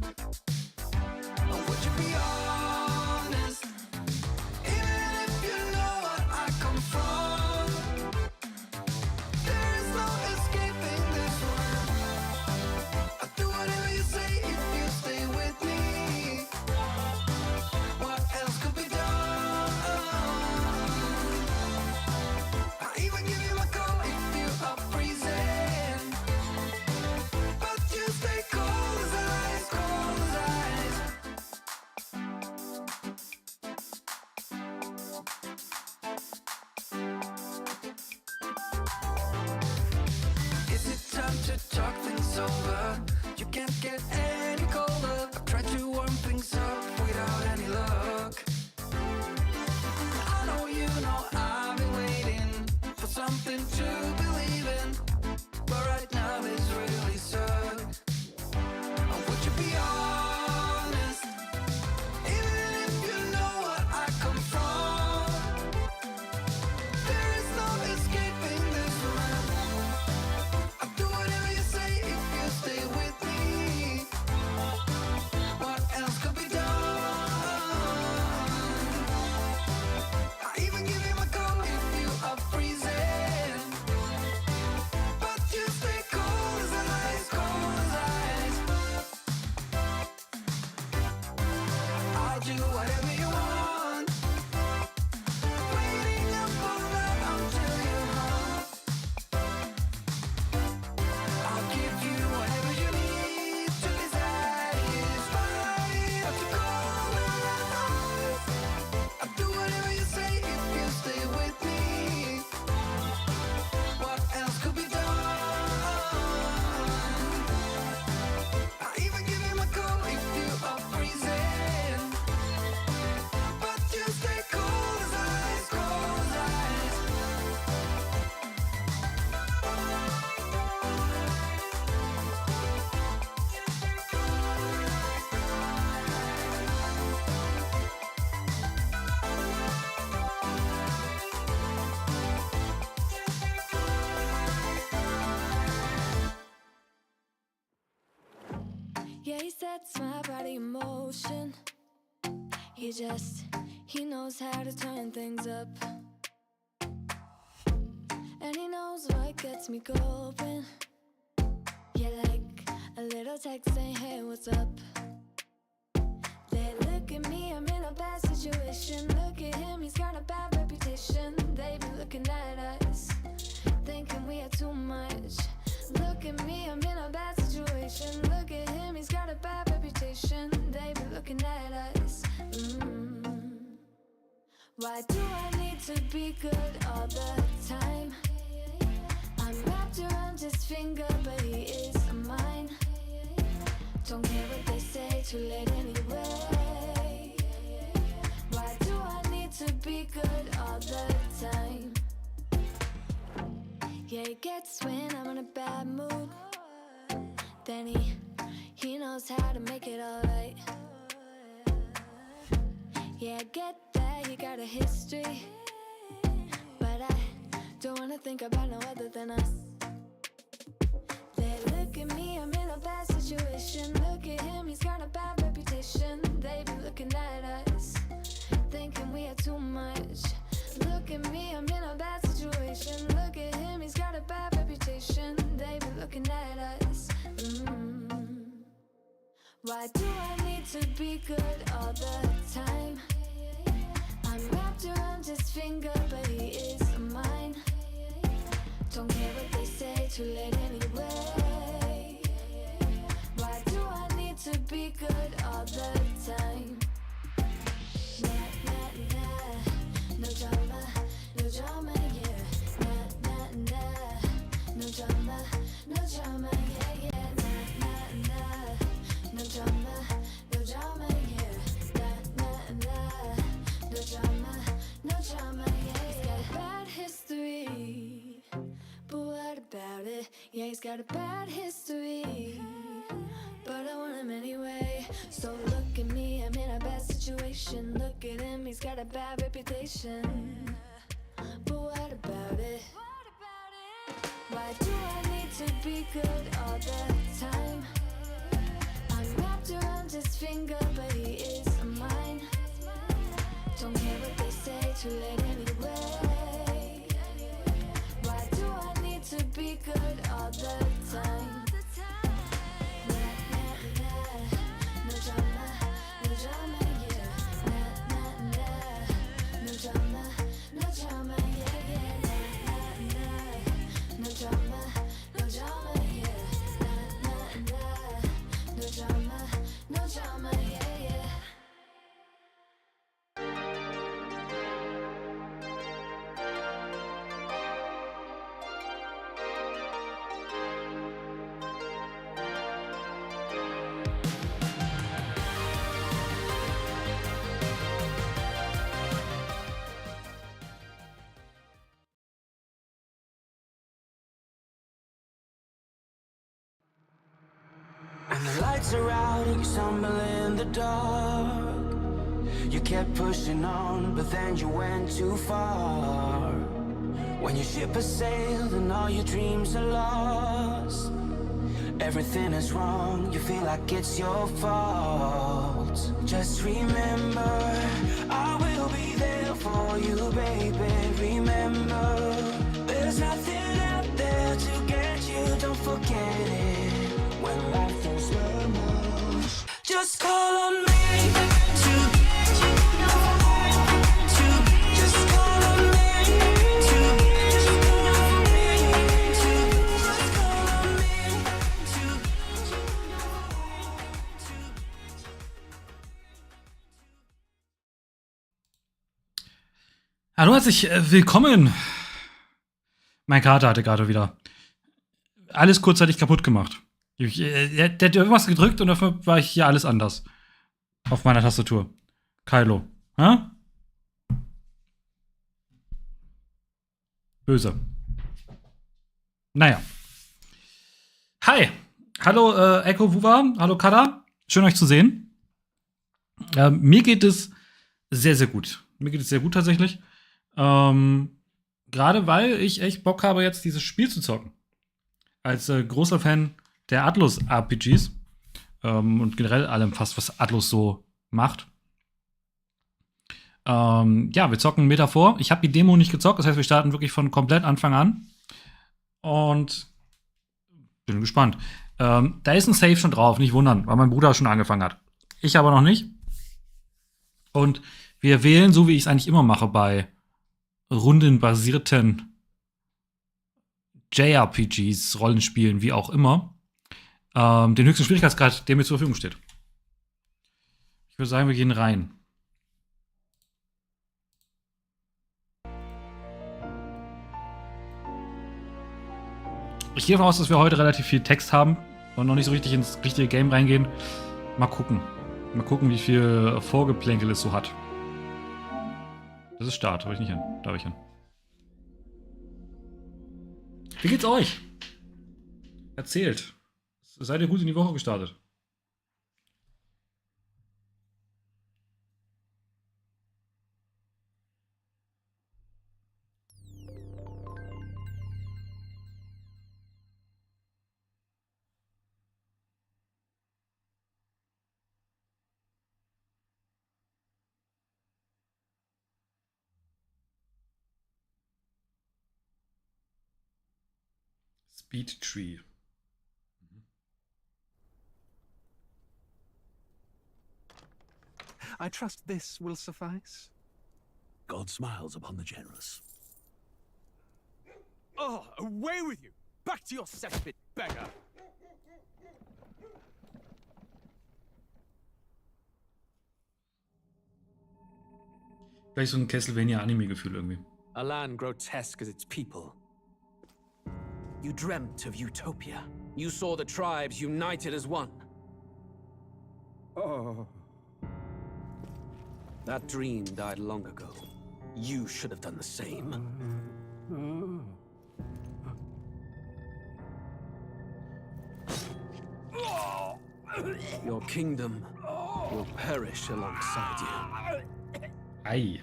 Would you be honest? Even if you know what I come from, there is no escaping this one. I'll do whatever you say if you stay with me. What else could be done? I'll even give you my call if you are freezing, but you stay cold as ice, cold as ice. Is it time to talk things over? You can't get any colder. I've tried to warm things up without any luck. I know you know I've been waiting for something to believe in, but right now this really sucks. Would you be honest? Even if you know what I come from, there is no escaping this one. I'll do whatever you say if you stay with me. What else could be done? I'll even give you my call if you are freezing, but you stay cold as ice, cold as ice. I'll do whatever you want, waiting up all night until you're home. I'll give you whatever you need to be satisfied. But you call me lies. I'll do whatever you say if you stay with me. What else could be done? I'll even give you my call if you are freezing, but you stay cold as ice, cold as ice. Yeah, he sets my body in motion. He knows how to turn things up. And he knows what gets me going. Yeah, like a little text saying, hey, what's up? They look at me, I'm in a bad situation. Look at him, he's got a bad reputation. They be looking at us, thinking we are too much. Look at me, I'm in a bad situation. Look at him, he's got a bad reputation. They be looking at us. Why do I need to be good all the time? I'm wrapped around his finger, but he is mine. Don't care what they say, too late anyway. Why do I need to be good all the time? Yeah, he gets when I'm in a bad mood. Then he knows how to make it alright. Yeah, I get that he got a history, but I don't wanna think about no other than us. They look at me, I'm in a bad situation. Look at him, he's got a bad reputation. They be looking at us, thinking we are too much. Look at me, I'm in a bad situation. Look at him, he's got a bad reputation. They be looking at us. Why do I need to be good all the time? I'm wrapped around his finger, but he is mine. Don't care what they say, too late anyway. Why do I need to be good all the time? Nah, nah, nah. No drama, no drama, yeah. Nah, nah, nah. No drama, no drama, yeah, yeah. Nah, nah, nah. No drama, no drama, yeah. Nah, nah, nah. No drama, no drama, yeah. He's got a bad history, but what about it? Yeah, he's got a bad history, but I want him anyway. So look at me, I'm in a bad situation. Look at him, he's got a bad reputation, but what about it? Why do I need to be good all the time? I'm wrapped around finger, but he is mine. Don't care what they say, too late anyway. Why do I need to be good all the time? Nah, nah, nah. No drama, yeah. Nah, nah, nah. No drama, yeah, yeah. Nah, nah, nah. No drama, yeah. Nah, nah, nah. No drama, yeah, yeah. And the lights are out and you stumble in the dark. You kept pushing on, but then you went too far. When your ship has sailed and all your dreams are lost, everything is wrong, you feel like it's your fault. Just remember, I will be there for you, baby. Remember, there's nothing out there to get you, don't forget it. When life throws lemons, just call on me to get you. Just call on me to just call on me to just call on me to. Hallo, herzlich willkommen. Mein Kater hatte gerade wieder alles kurzzeitig kaputt gemacht. Der hat irgendwas gedrückt und dafür war ich hier alles anders. Auf meiner Tastatur. Kylo. Hä? Böse. Naja. Hi. Hallo, Echo Wuwa. Hallo, Kada. Schön, euch zu sehen. Mir geht es sehr, sehr gut. Mir geht es sehr gut tatsächlich. Gerade weil ich echt Bock habe, jetzt dieses Spiel zu zocken. Als großer Fan der Atlus RPGs und generell allem fast, was Atlus so macht. Ja, wir zocken Metaphor. Ich habe die Demo nicht gezockt, das heißt, wir starten wirklich von komplett Anfang an. Und bin gespannt. Da ist ein Save schon drauf, nicht wundern, weil mein Bruder schon angefangen hat. Ich aber noch nicht. Und wir wählen, so wie ich es eigentlich immer mache, bei rundenbasierten JRPGs, Rollenspielen, wie auch immer, den höchsten Schwierigkeitsgrad, der mir zur Verfügung steht. Ich würde sagen, wir gehen rein. Ich gehe davon aus, dass wir heute relativ viel Text haben und noch nicht so richtig ins richtige Game reingehen. Mal gucken. Mal gucken, wie viel Vorgeplänkel es so hat. Das ist Start, habe ich nicht hin. Da habe ich hin. Wie geht's euch? Erzählt. Seid ihr gut in die Woche gestartet? Speed Tree. I trust this will suffice. God smiles upon the generous. Oh, away with you! Back to your cesspit, beggar! Gleich so ein Castlevania-Anime-Gefühl irgendwie. A land grotesque as its people. You dreamt of utopia. You saw the tribes united as one. Oh. That dream died long ago. You should have done the same. Your kingdom will perish alongside you. Ei.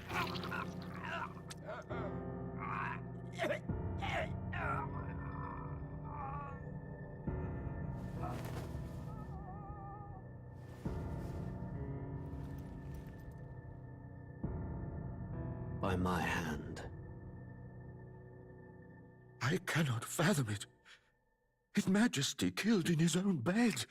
by my hand. I cannot fathom it. His Majesty killed in his own bed.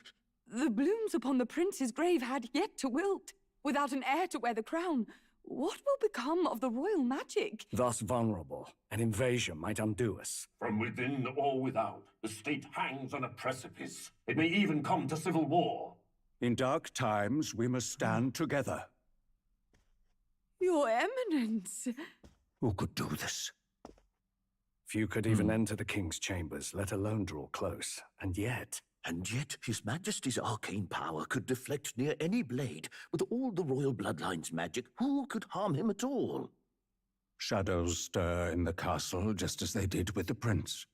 The blooms upon the prince's grave had yet to wilt. Without an heir to wear the crown, what will become of the royal magic? Thus vulnerable, an invasion might undo us. From within or without, the state hangs on a precipice. It may even come to civil war. In dark times, we must stand together. Your Eminence. Who could do this? Few could even enter the king's chambers, let alone draw close. And yet, His Majesty's arcane power could deflect near any blade. With all the royal bloodline's magic, who could harm him at all? shadows stir in the castle just as they did with the prince.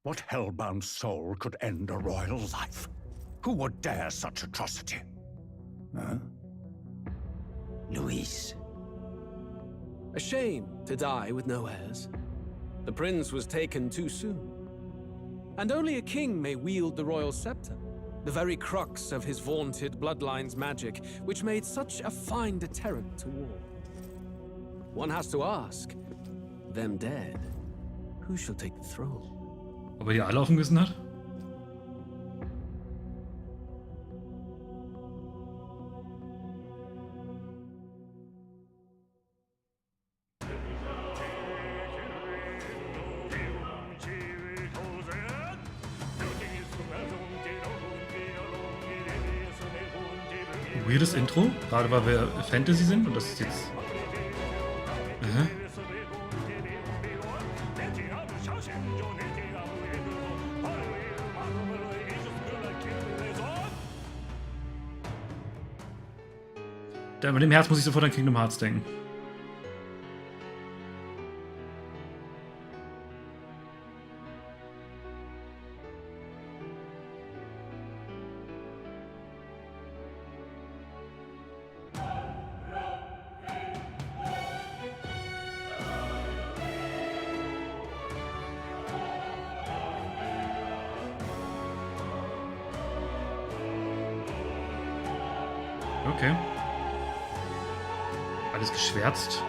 What hellbound soul could end a royal life? Who would dare such atrocity? Huh? Luis. A shame to die with no heirs. The prince was taken too soon. And only a king may wield the royal scepter, the very crux of his vaunted bloodline's magic, which made such a fine deterrent to war. One has to ask, them dead, who shall take the throne? Ob er die alle auf dem Gewissen hat? Weirdes Intro, gerade weil wir Fantasy sind und das ist jetzt. Mit dem Herz muss ich sofort an Kingdom Hearts denken. Okay. Alles geschwärzt.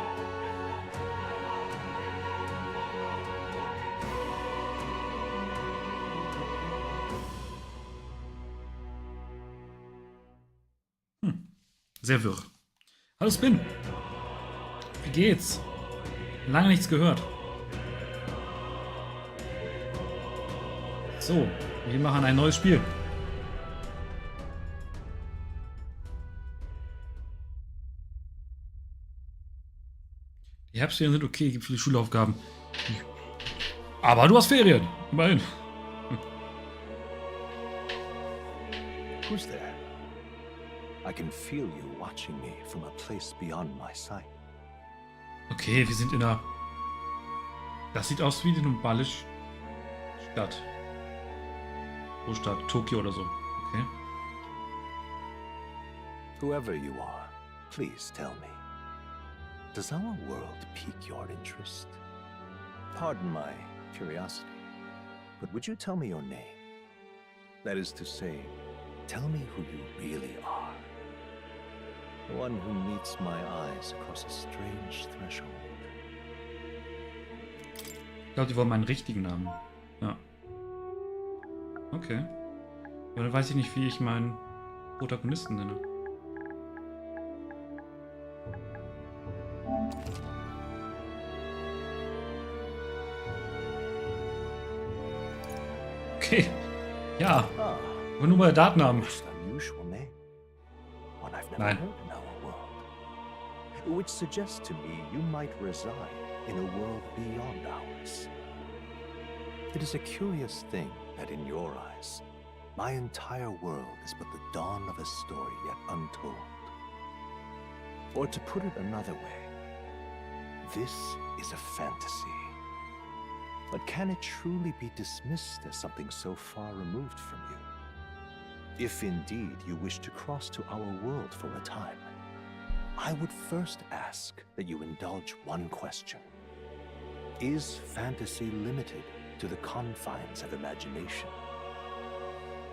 Sehr wirr. Hallo Spin. Wie geht's? Lange nichts gehört. So, wir machen ein neues Spiel. Die Herbstferien sind okay, gibt viele Schulaufgaben. Aber du hast Ferien, immerhin. Who's there? I can feel you watching me from a place beyond my sight. Okay, wir sind in einer... Das sieht aus wie eine normale Stadt. Großstadt, Tokio oder so. Okay. Whoever you are, please tell me. Does our world pique your interest? Pardon my curiosity, but would you tell me your name? That is to say, tell me who you really are. The one who meets my eyes across a strange threshold. Ich glaube, die wollen meinen richtigen Namen. Ja. Okay. Ja, dann weiß ich nicht, wie ich meinen Protagonisten nenne. Okay. Ja. Aber nur bei der Datennamen. Most unusual name. One I've never Nein. heard in our world. Which suggests to me you might reside in a world beyond ours. It is a curious thing that in your eyes, my entire world is but the dawn of a story yet untold. Or to put it another way, this is a fantasy. But can it truly be dismissed as something so far removed from you? If indeed you wish to cross to our world for a time, I would first ask that you indulge one question. Is fantasy limited to the confines of imagination?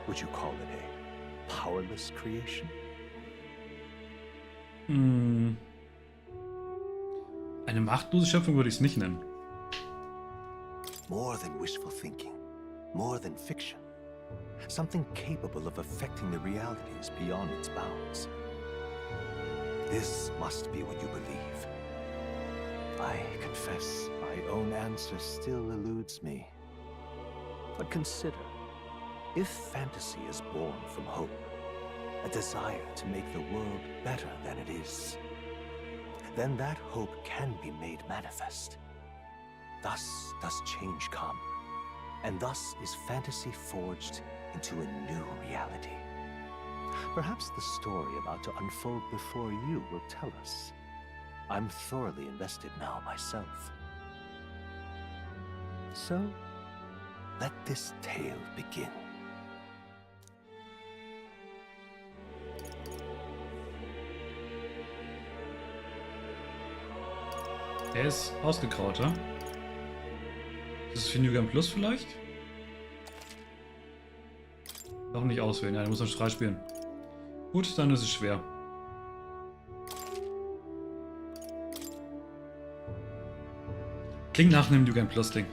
Would you call it a powerless creation? Eine machtlose Schöpfung würde ich es nicht nennen. More than wishful thinking, more than fiction. Something capable of affecting the realities beyond its bounds. This must be what you believe. I confess, my own answer still eludes me. But consider, if fantasy is born from hope, a desire to make the world better than it is, then that hope can be made manifest. Thus does change come, and thus is fantasy forged into a new reality. Perhaps the story about to unfold before you will tell us. I'm thoroughly invested now myself. So, let this tale begin. Der ist ausgegraut, ja? Ist es für New Game Plus vielleicht? Noch nicht auswählen, ja, der muss noch Strahl spielen. Gut, dann ist es schwer. Klingt nach einem New Game Plus Ding.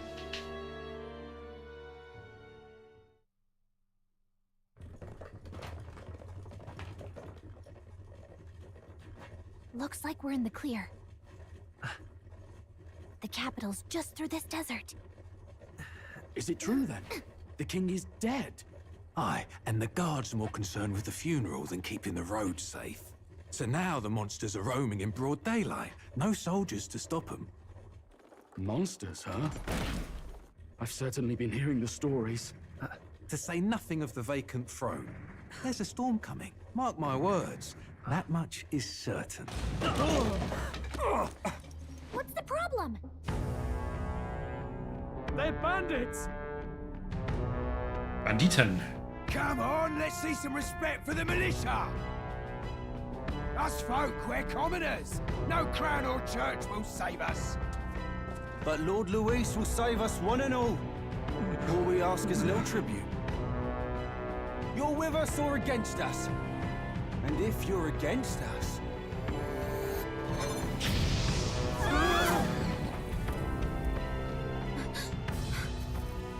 Looks like we're in the clear. The capital's just through this desert. Is it true then? The king is dead? Aye, and the guards are more concerned with the funeral than keeping the roads safe. So now the monsters are roaming in broad daylight. No soldiers to stop them. Monsters, huh? I've certainly been hearing the stories. To say nothing of the vacant throne. There's a storm coming. Mark my words. That much is certain. What's the problem? They're bandits! Banditen. Come on, let's see some respect for the militia! Us folk, we're commoners. No crown or church will save us. But Lord Luis will save us one and all. All we ask is a little tribute. You're with us or against us? And if you're against us...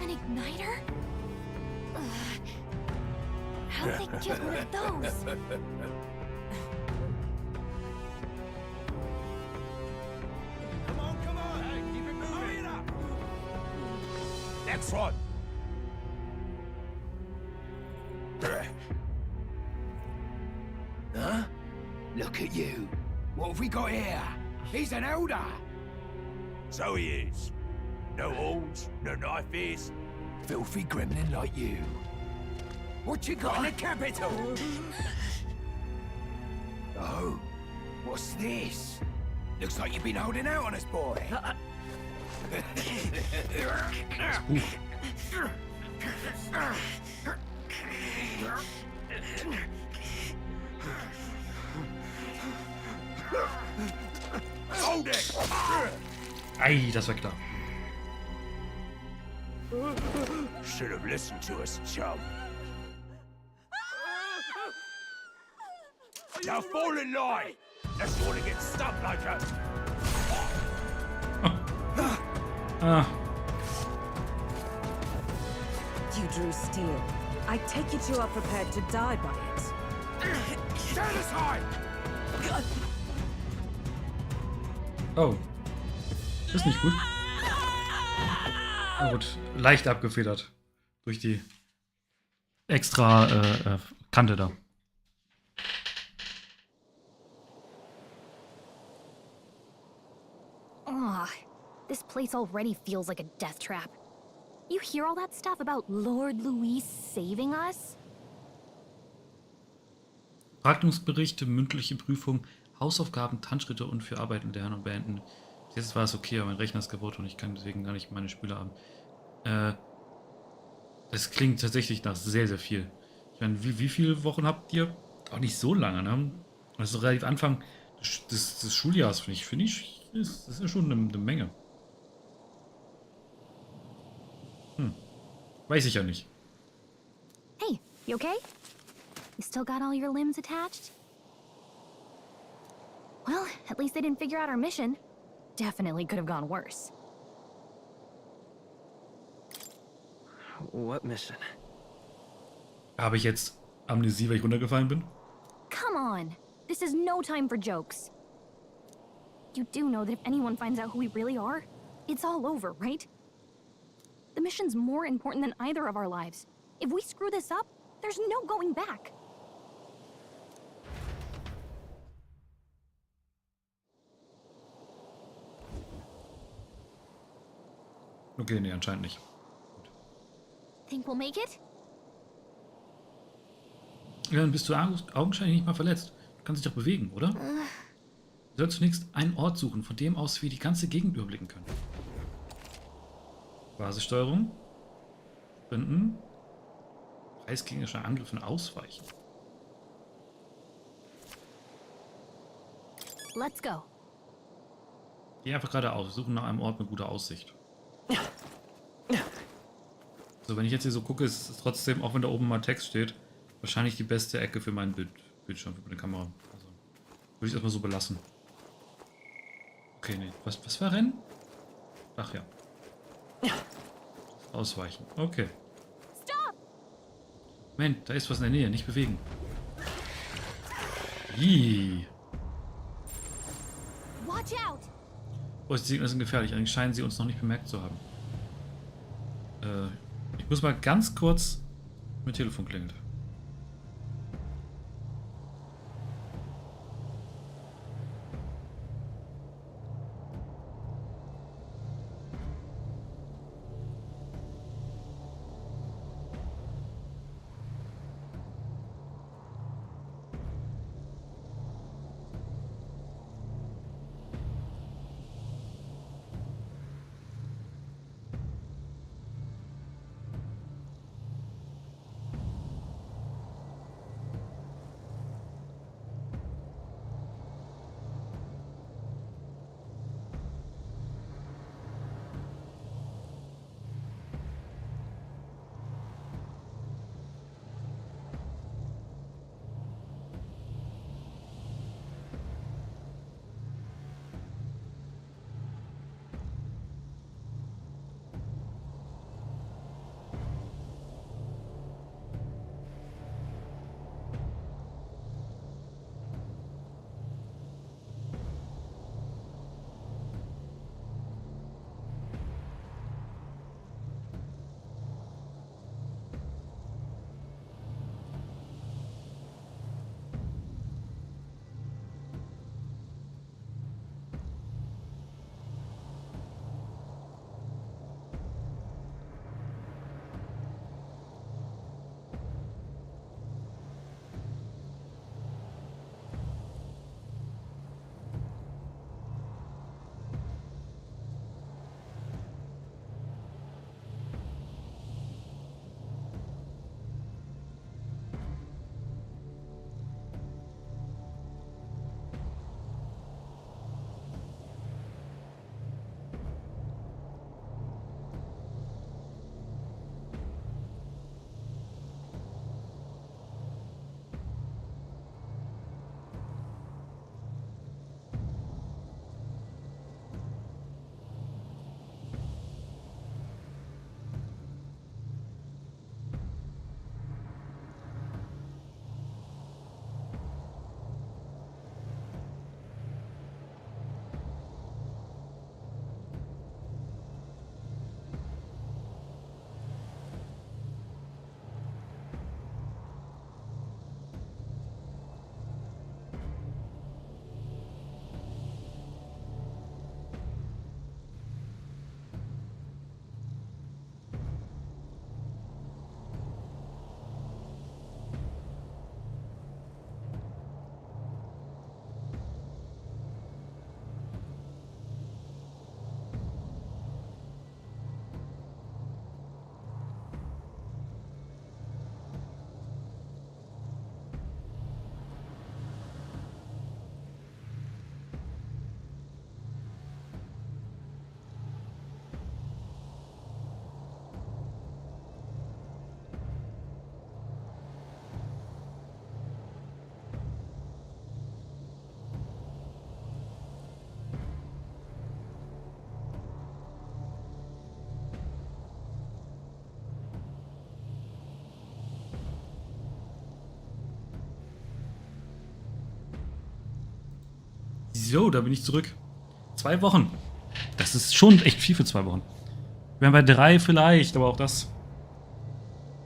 An igniter? How'd they get one of those? Come on, hey, keep it moving. Hurry it up. Next one. Huh? Look at you. What have we got here? He's an elder. So he is. No horns, no knife ears. Filthy gremlin like you. What you got in the capital? Oh, what's this? Looks like you've been holding out on us, boy. Hold it! Ei, das war klar. Should have listened to us, chum. Now fall in line! Let's want to get stuck like us. You drew steel. I take it you are prepared to die by it. Stand aside! Oh. Ist nicht gut. Na gut, leicht abgefedert. Durch die extra Kante da. Ugh, this place already feels like a death trap. You hear all that stuff about Lord Luis saving us? Praktungsberichte, mündliche Prüfung, Hausaufgaben, Tanzschritte und für Arbeiten lernen und beenden. Jetzt war es okay, aber mein Rechner ist kaputt und ich kann deswegen gar nicht meine Spiele haben. Das klingt tatsächlich nach sehr, sehr viel. Ich meine, wie viele Wochen habt ihr? Auch nicht so lange, ne? Also relativ Anfang des Schuljahres, finde ich, das ist ja schon eine Menge. Weiß ich ja nicht. Hey, you okay? You still got all your limbs attached? Well, at least they didn't figure out our mission. definitely could have gone worse. What mission? Habe ich jetzt Amnesie, weil ich runtergefallen bin? Come on! This is no time for jokes. You do know that if anyone finds out who we really are, it's all over, right? The mission's more important than either of our lives. If we screw this up, there's no going back. Okay, nee, anscheinend nicht. Think we'll make it? Ja, dann bist du augenscheinlich nicht mal verletzt. Du kannst dich doch bewegen, oder? Du sollst zunächst einen Ort suchen, von dem aus wir die ganze Gegend überblicken können. Basissteuerung. Sprinten. Preisgegnerischer Angriffen ausweichen. Let's go. Geh einfach geradeaus. Wir suchen nach einem Ort mit guter Aussicht. So, wenn ich jetzt hier so gucke, ist es trotzdem, auch wenn da oben mal Text steht, wahrscheinlich die beste Ecke für meinen Bildschirm, für meine Kamera. Also, würde ich erstmal so belassen. Okay, nee. Was war Rennen? Ach ja. Ausweichen. Okay. Moment, da ist was in der Nähe. Nicht bewegen. Ih. Watch out! Oh, die Gegner sind gefährlich. Eigentlich scheinen sie uns noch nicht bemerkt zu haben. Ich muss mal ganz kurz... Mein Telefon klingelt. So, da bin ich zurück. 2 Wochen. Das ist schon echt viel für 2 Wochen. Wir wären bei 3 vielleicht, aber auch das.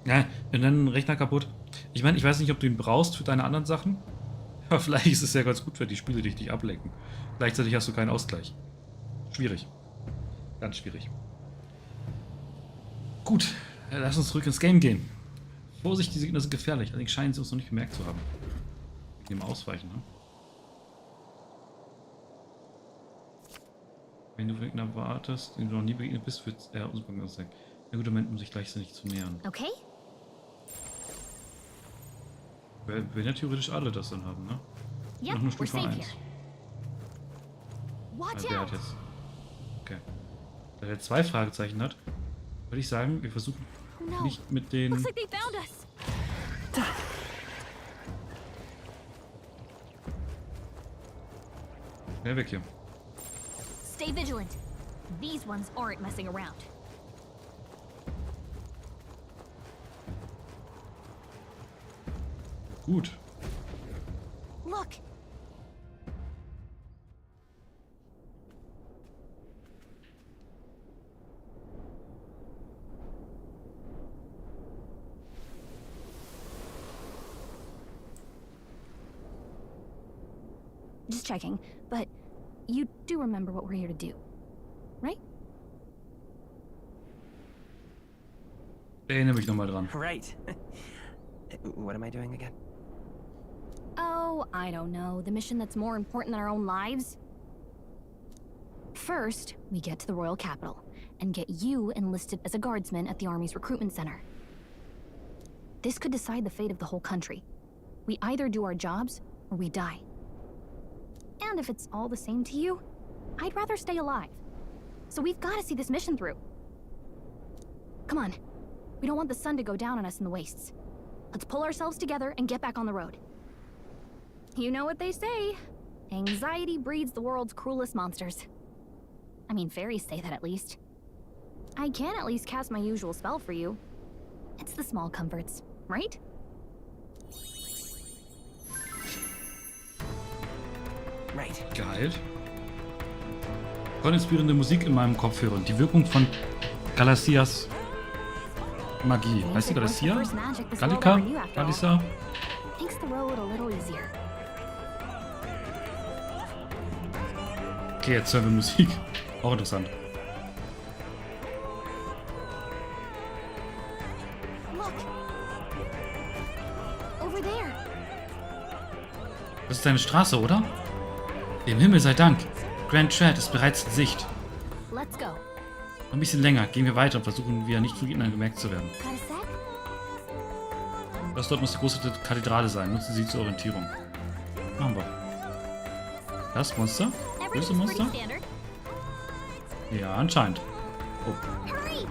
Ja, und dann Rechner kaputt. Ich meine, ich weiß nicht, ob du ihn brauchst für deine anderen Sachen. Aber vielleicht ist es ja ganz gut, wenn die Spiele dich nicht ablenken. Gleichzeitig hast du keinen Ausgleich. Schwierig. Ganz schwierig. Gut, lass uns zurück ins Game gehen. Vorsicht, diese Gegner sind gefährlich. Allerdings scheinen sie uns noch nicht bemerkt zu haben. Wegen dem Ausweichen, ne? Wenn du Gegner wartest, den du noch nie begegnet bist, wird er unbemerkt sein. Ein guter Moment, um sich gleichzeitig zu nähern. Okay? Wenn ja theoretisch alle das dann haben, ne? Yep, Noch eine we're Stufe safe 1. here. Watch Also der out! hat jetzt. Okay. Da der 2 Fragezeichen hat, würde ich sagen, wir versuchen Oh no. nicht mit den. Looks like they found us. Wer weg hier? Stay vigilant. These ones aren't messing around. Gut. Look. Just checking, but you do remember what we're here to do, right? Erinnere mich nochmal dran. Right. What am I doing again? Oh, I don't know. The mission that's more important than our own lives? First, we get to the royal capital and get you enlisted as a guardsman at the army's recruitment center. This could decide the fate of the whole country. We either do our jobs or we die. And if it's all the same to you, I'd rather stay alive. So we've got to see this mission through. Come on. We don't want the sun to go down on us in the wastes. Let's pull ourselves together and get back on the road. You know what they say. Anxiety breeds the world's cruelest monsters. I mean, fairies say that at least. I can at least cast my usual spell for you. It's the small comforts, right? Right. Geil. Inspirierende Musik in meinem Kopfhörer. Die Wirkung von Galacias Magie. Heißt die Galacia? Gallica? Galissa? Makes the road a little easier. Okay, jetzt hören wir Musik. Auch interessant. Look. Over there. Das ist deine Straße, oder? Dem Himmel sei Dank. Grand Thread ist bereits in Sicht. Let's go. Noch ein bisschen länger. Gehen wir weiter und versuchen wieder nicht von Gegnern gemerkt zu werden. Got a sec? Das dort muss die große Kathedrale sein. Nutzen Sie zur Orientierung. Machen wir. Das Monster? Böse Monster? Ja, anscheinend. Oh. Hurry!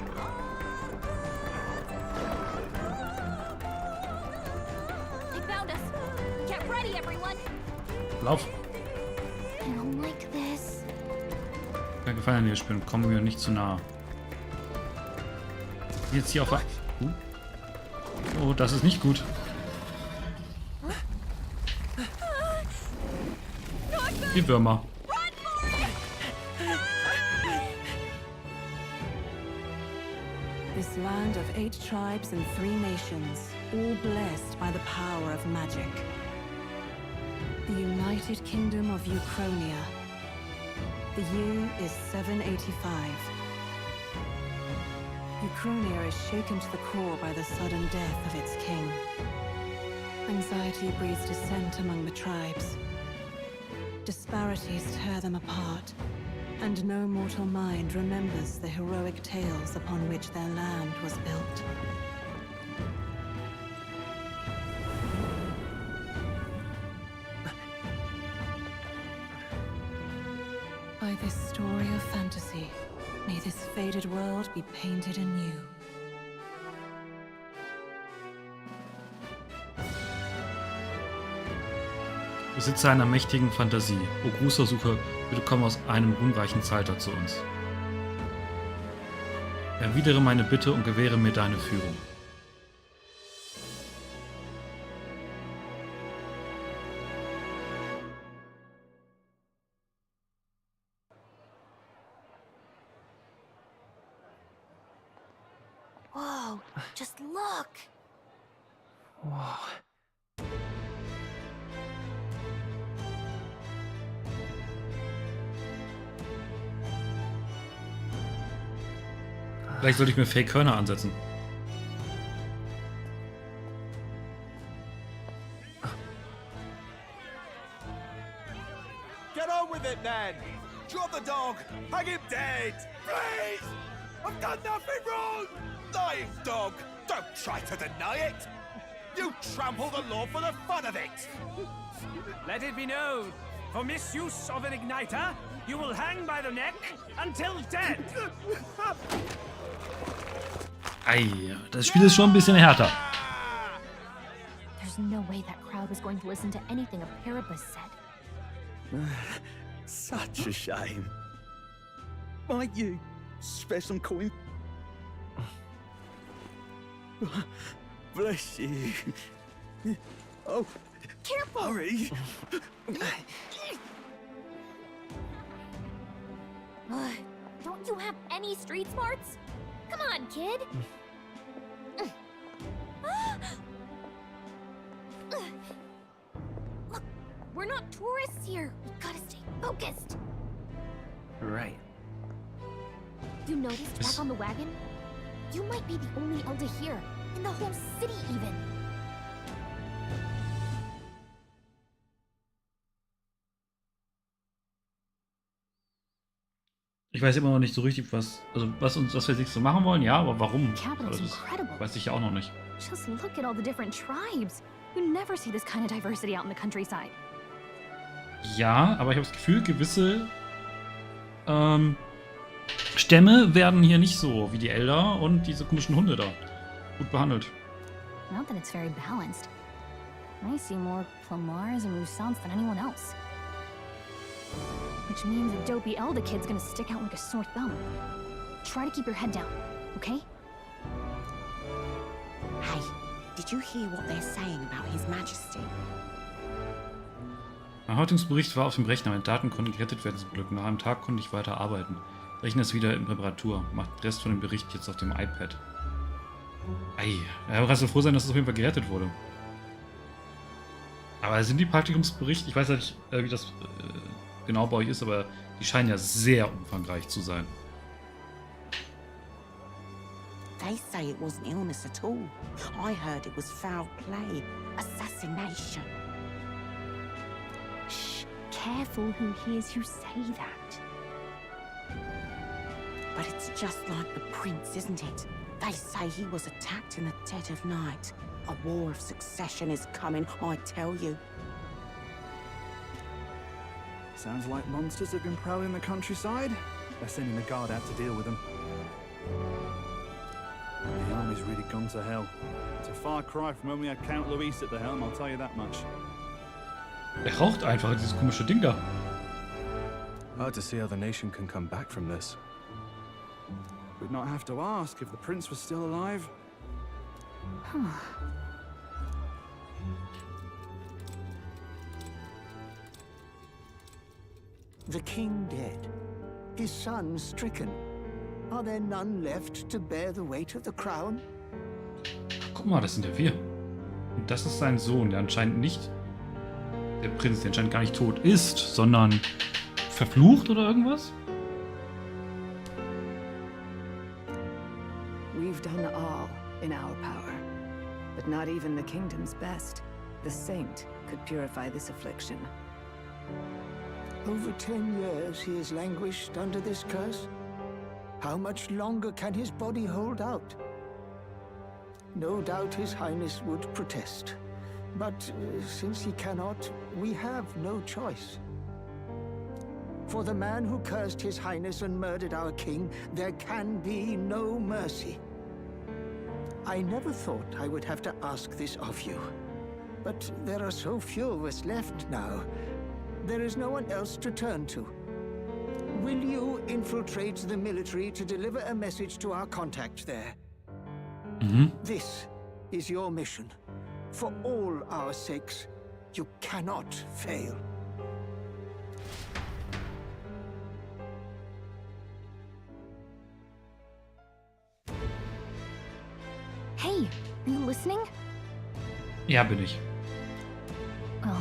They found us. Get ready, everyone. Lauf. I don't like this. Kein Gefallen an dir spüren. Kommen wir nicht zu nah. Jetzt hier auf der... Oh, das ist nicht gut. Die Würmer. This land of 8 tribes and 3 nations, all blessed by the power of magic. The United Kingdom of Uchronia. The year is 785. Uchronia is shaken to the core by the sudden death of its king. Anxiety breeds dissent among the tribes. Disparities tear them apart, and no mortal mind remembers the heroic tales upon which their land was built. By this story of fantasy, may this faded world be painted anew. Besitzer einer mächtigen Fantasie. O Grußversucher, bitte komm aus einem ruhmreichen Zeitalter zu uns. Erwidere meine Bitte und gewähre mir deine Führung. Echo, just look. Whoa. Vielleicht sollte ich mir Fake-Hörner ansetzen. Get on with it, then! Drop the dog! Hang him dead! Please! I've done nothing wrong! Lying dog! Don't try to deny it! You trample the law for the fun of it! Let it be known, for misuse of an igniter, you will hang by the neck until dead. Ei, das Spiel ist schon ein bisschen härter. There's no way that crowd was going to listen to anything a Paribus said. Such a shame. Might you spare some coin? Bless you. Oh, careful! Hurry. Don't you have any street smarts? Come on, kid. Look, we're not tourists here. We gotta stay focused. Right. You noticed back on the wagon? You might be the only elder here, in the whole city even. Ich weiß immer noch nicht so richtig, was wir jetzt so machen wollen, ja, aber warum? Capital's Das incredible. weiß ich ja auch noch nicht. Just look at all the different tribes. You never see this kind of diversity out in the countryside. Ja, aber ich habe das Gefühl, gewisse Stämme werden hier nicht so wie die Elder und diese komischen Hunde da gut behandelt. Not that it's very balanced. I see more Plamars and Roussants than anyone else. Which means a dopey elder kid's gonna stick out like a sore thumb. Try to keep your head down, okay? Hey, did you hear what they're saying about His Majesty? Mein Häutungsbericht war auf dem Rechner. Meine Daten konnten gerettet werden zum Glück. Nach einem Tag konnte ich weiter arbeiten. Rechner ist wieder in Reparatur. Macht den Rest von dem Bericht jetzt auf dem iPad. Ei, er kannst du froh sein, dass es auf jeden Fall gerettet wurde. Aber sind die Praktikumsberichte, ich weiß ja nicht, wie das genau bei euch ist, aber die scheinen ja sehr umfangreich zu sein. They say it wasn't illness at all. I heard it was foul play, assassination. Shh, careful who hears you say that. But it's just like the prince, isn't it? They say he was attacked in the dead of night. A war of succession is coming, I tell you. Sounds like monsters have been prowling the countryside. They're sending the guard out to deal with them. The army's really gone to hell. It's a far cry from when we had Count Luis at the helm, I'll tell you that much. Er raucht einfach dieses komische Ding da. Hard to see how the nation can come back from this. We'd not have to ask if the prince was still alive. The king dead, his son stricken. Are there none left to bear the weight of the crown? Guck mal, das sind ja wir. Und das ist sein Sohn, der anscheinend nicht, der Prinz, der anscheinend gar nicht tot ist, sondern verflucht oder irgendwas? We've done all in our power, but not even the kingdom's best. The saint could purify this affliction. Over 10 years he has languished under this curse. How much longer can his body hold out? No doubt His Highness would protest. But since he cannot, we have no choice. For the man who cursed His Highness and murdered our king, there can be no mercy. I never thought I would have to ask this of you. But there are so few of us left now. There is no one else to turn to. Will you infiltrate the military to deliver a message to our contact there? This is your mission. For all our sakes, you cannot fail. listening? Ja, bin ich. Well,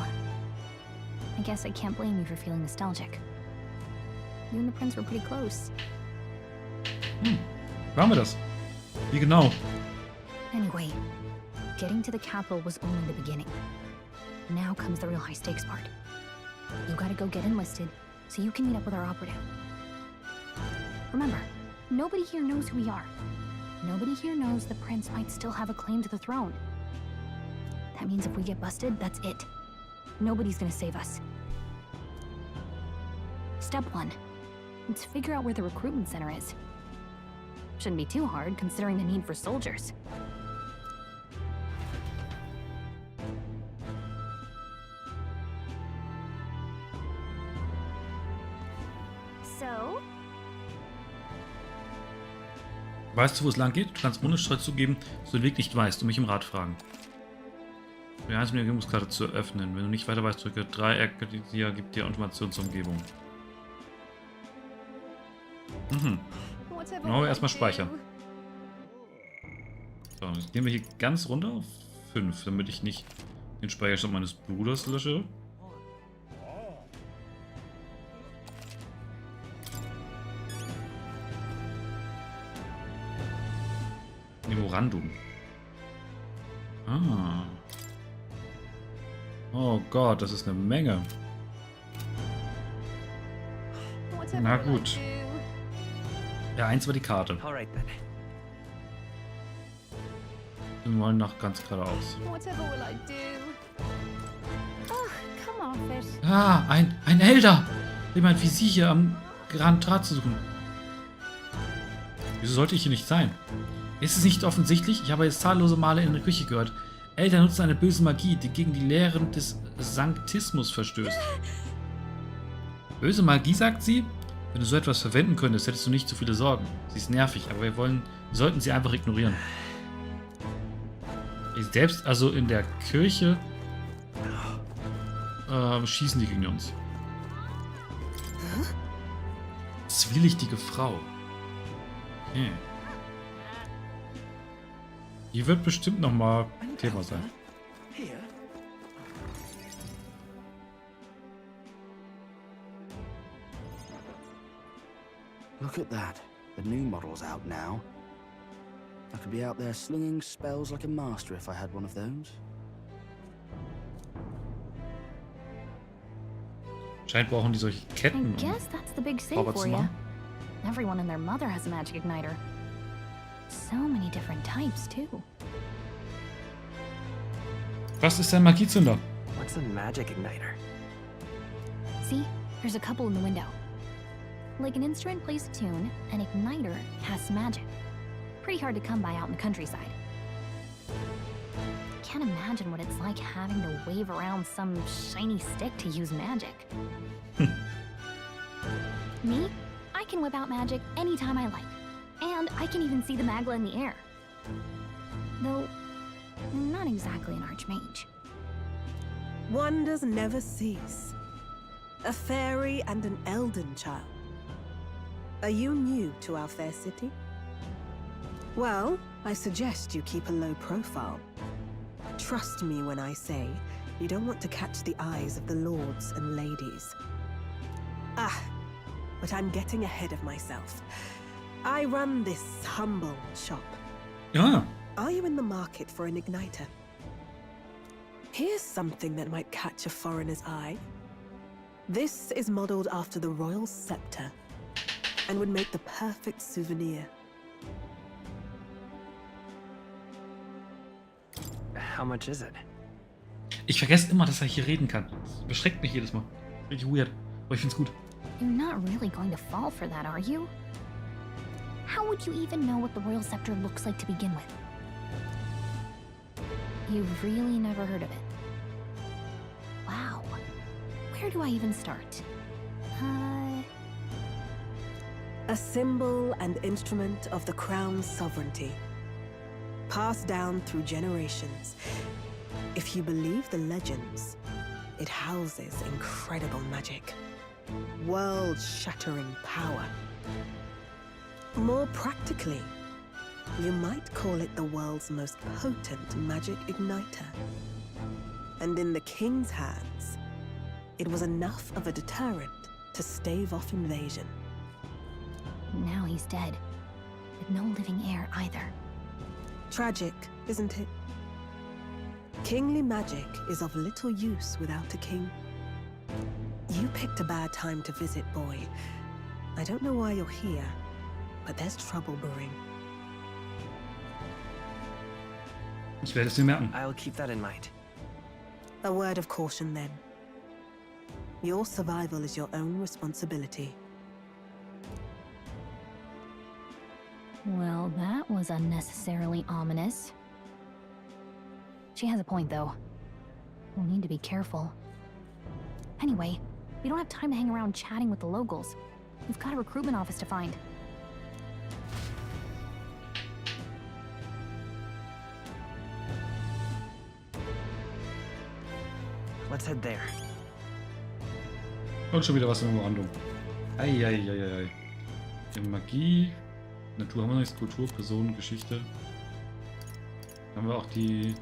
I guess I can't blame you for feeling nostalgic. You and the prince were pretty close. Waren wir das? Wie genau? Anyway, getting to the capital was only the beginning. Now comes the real high-stakes part. You gotta go get enlisted, so you can meet up with our operative. Remember, nobody here knows who we are. Nobody here knows the prince might still have a claim to the throne. That means if we get busted, that's it. Nobody's gonna save us. Step 1. Let's figure out where the recruitment center is. Shouldn't be too hard, considering the need for soldiers. So? Weißt du, wo es lang geht? Du kannst ohne Streit zugeben, dass du den Weg nicht weißt und mich im Rat fragen. Die einzelne Umgebungskarte zu öffnen. Wenn du nicht weiter weißt, drücke Dreieck, die gibt dir Informationen zur Umgebung. Genau, erstmal speichern. So, jetzt gehen wir hier ganz runter auf 5, damit ich nicht den Speicherstand meines Bruders lösche. Memorandum. Ah. Oh Gott, das ist eine Menge. Na gut. Ja, 1 war die Karte. Wir wollen nach ganz geradeaus. Ah, ein Elder! Jemand wie Sie hier am Grand Draht zu suchen. Wieso sollte ich hier nicht sein? Ist es nicht offensichtlich? Ich habe jetzt zahllose Male in der Küche gehört. Elder nutzen eine böse Magie, die gegen die Lehren des Sanktismus verstößt. Böse Magie, sagt sie? Wenn du so etwas verwenden könntest, hättest du nicht so viele Sorgen. Sie ist nervig, aber wir sollten sie einfach ignorieren. Selbst also in der Kirche schießen die gegen uns. Zwielichtige Frau. Okay. Die wird bestimmt nochmal Thema sein. Look at that. The new model's out now. I could be out there slinging spells like a master if I had one of those. Scheint brauchen die solche Ketten. I guess that's the big save for you. Everyone and their mother has a magic igniter. So many different types too. Was ist ein Magiezünder? What's a magic igniter? See, there's a couple in the window. Like an instrument plays a tune, an igniter casts magic. Pretty hard to come by out in the countryside. Can't imagine what it's like having to wave around some shiny stick to use magic. Me? I can whip out magic anytime I like. And I can even see the magla in the air. Though, not exactly an archmage. Wonders never cease. A fairy and an elden child. Are you new to our fair city? Well, I suggest you keep a low profile. Trust me when I say you don't want to catch the eyes of the lords and ladies. Ah, but I'm getting ahead of myself. I run this humble shop. Yeah. Are you in the market for an igniter? Here's something that might catch a foreigner's eye. This is modeled after the royal scepter and would make the perfect souvenir. How much is it? Ich vergesse immer, dass er hier reden kann. Das beschreckt mich jedes Mal. Richtig weird. Aber ich find's gut. You're not really going to fall for that, are you? How would you even know what the royal scepter looks like to begin with? You've really never heard of it. Wow. Where do I even start? A symbol and instrument of the crown's sovereignty. Passed down through generations. If you believe the legends, it houses incredible magic. World-shattering power. More practically, You might call it the world's most potent magic igniter. And in the king's hands, it was enough of a deterrent to stave off invasion. Now he's dead, with no living heir either. Tragic, isn't it? Kingly magic is of little use without a king. You picked a bad time to visit, boy. I don't know why you're here, but there's trouble brewing. Ich werde es mir merken. I'll keep that in mind. A word of caution then. Your survival is your own responsibility. Well, that was unnecessarily ominous. She has a point, though. We'll need to be careful. Anyway, we don't have time to hang around chatting with the locals. We've got a recruitment office to find. Let's head there. Und schon wieder was im Memorandum. Eieieiei. Magie, Natur haben wir nichts, Kultur, Personen, Geschichte. Haben wir auch die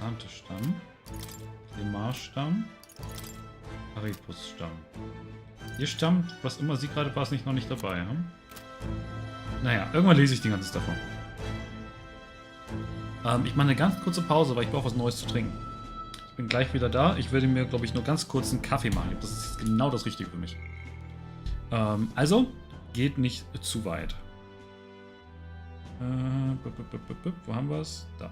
Ante-Stamm, Lemar-Stamm, Aripus-Stamm. Ihr Stamm, was immer sie gerade war, ist noch nicht dabei. Hm? Naja, irgendwann lese ich den ganzen davon. Ich mache eine ganz kurze Pause, weil ich brauche was Neues zu trinken. Ich bin gleich wieder da. Ich werde mir, glaube ich, nur ganz kurz einen Kaffee machen. Das ist genau das Richtige für mich. Also, geht nicht zu weit. Wo haben wir es? Da.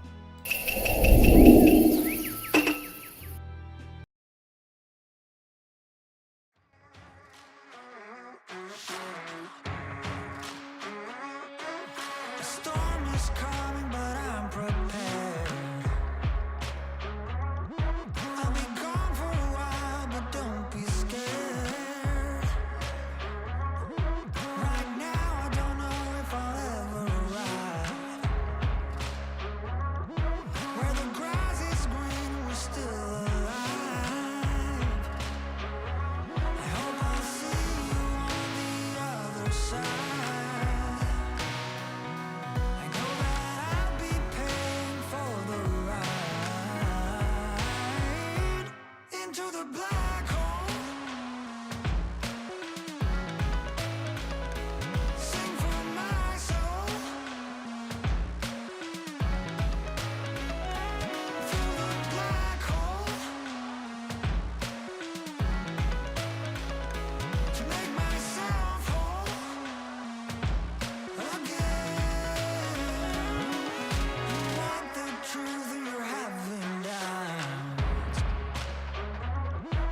The storm is coming, but I'm prepared. I'll be gone for a while, but don't be scared. Right now, I don't know if I'll ever arrive. Where the grass is green, we're still alive. I hope I'll see you on the other side. Into the black hole. Sing for my soul. Through the black hole. To make myself whole again. You want the truth and you're having doubts.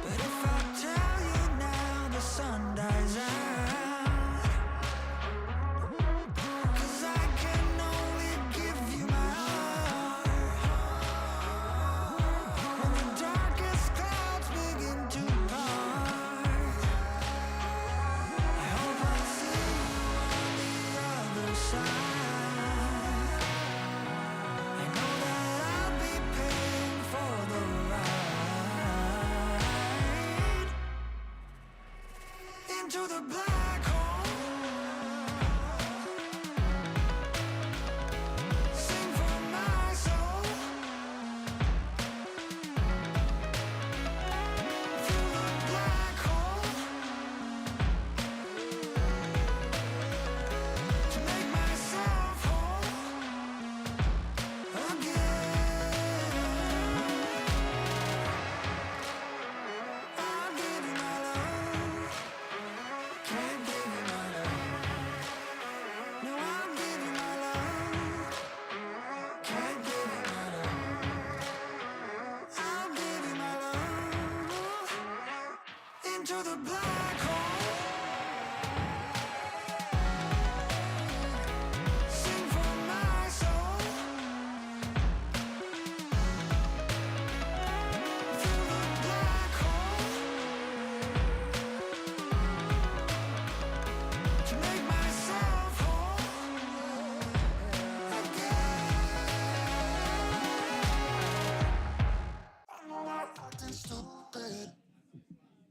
But if I tell you now, the sun dies out. 'Cause I can only give you my heart. When the darkest clouds begin to part, I hope I see you on the other side. I know that I'll be paying for the ride into the black hole. Sing for my soul. Through the black hole. To make myself whole again. I'll give you my love. Can't give you my love. No, I'll give you my love. Can't give you my love. I'll give you my love. Into the black hole. Sing for my soul. Through the black hole. To make myself whole again. I know I'm acting stupid,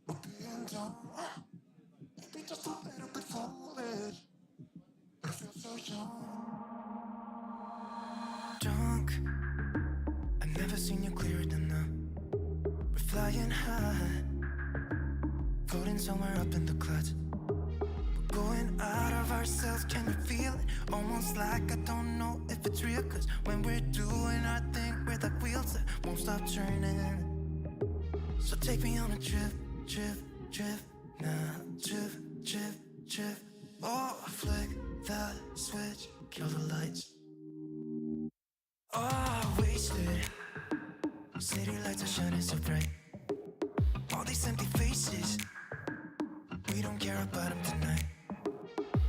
but being dumb, maybe just a little bit foolish. I feel so Drunk, I've never seen you clearer than now. We're flying high, floating somewhere up in the clouds. We're going out of ourselves, can you feel it? Almost like I don't know if it's real. Cause when we're doing our thing, we're like wheels that won't stop turning. So take me on a trip, trip, trip. Now trip, trip, trip. Oh, flick that switch, kill the lights. Oh, wasted. City lights are shining so bright. All these empty faces, we don't care about them tonight.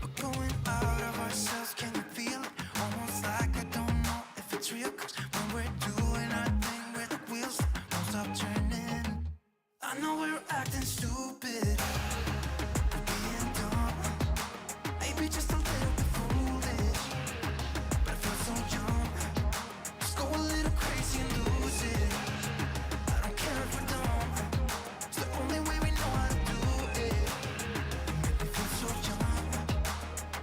We're going out of ourselves, can you feel it? Almost like I don't know if it's real. Cause when we're doing our thing, we're the wheels that won't stop turning. I know we're acting stupid, we're being dumb, maybe just a little bit foolish, but I feel so young. Just go a little crazy and lose it. I don't care if we're dumb, it's the only way we know how to do it. You make me feel so young.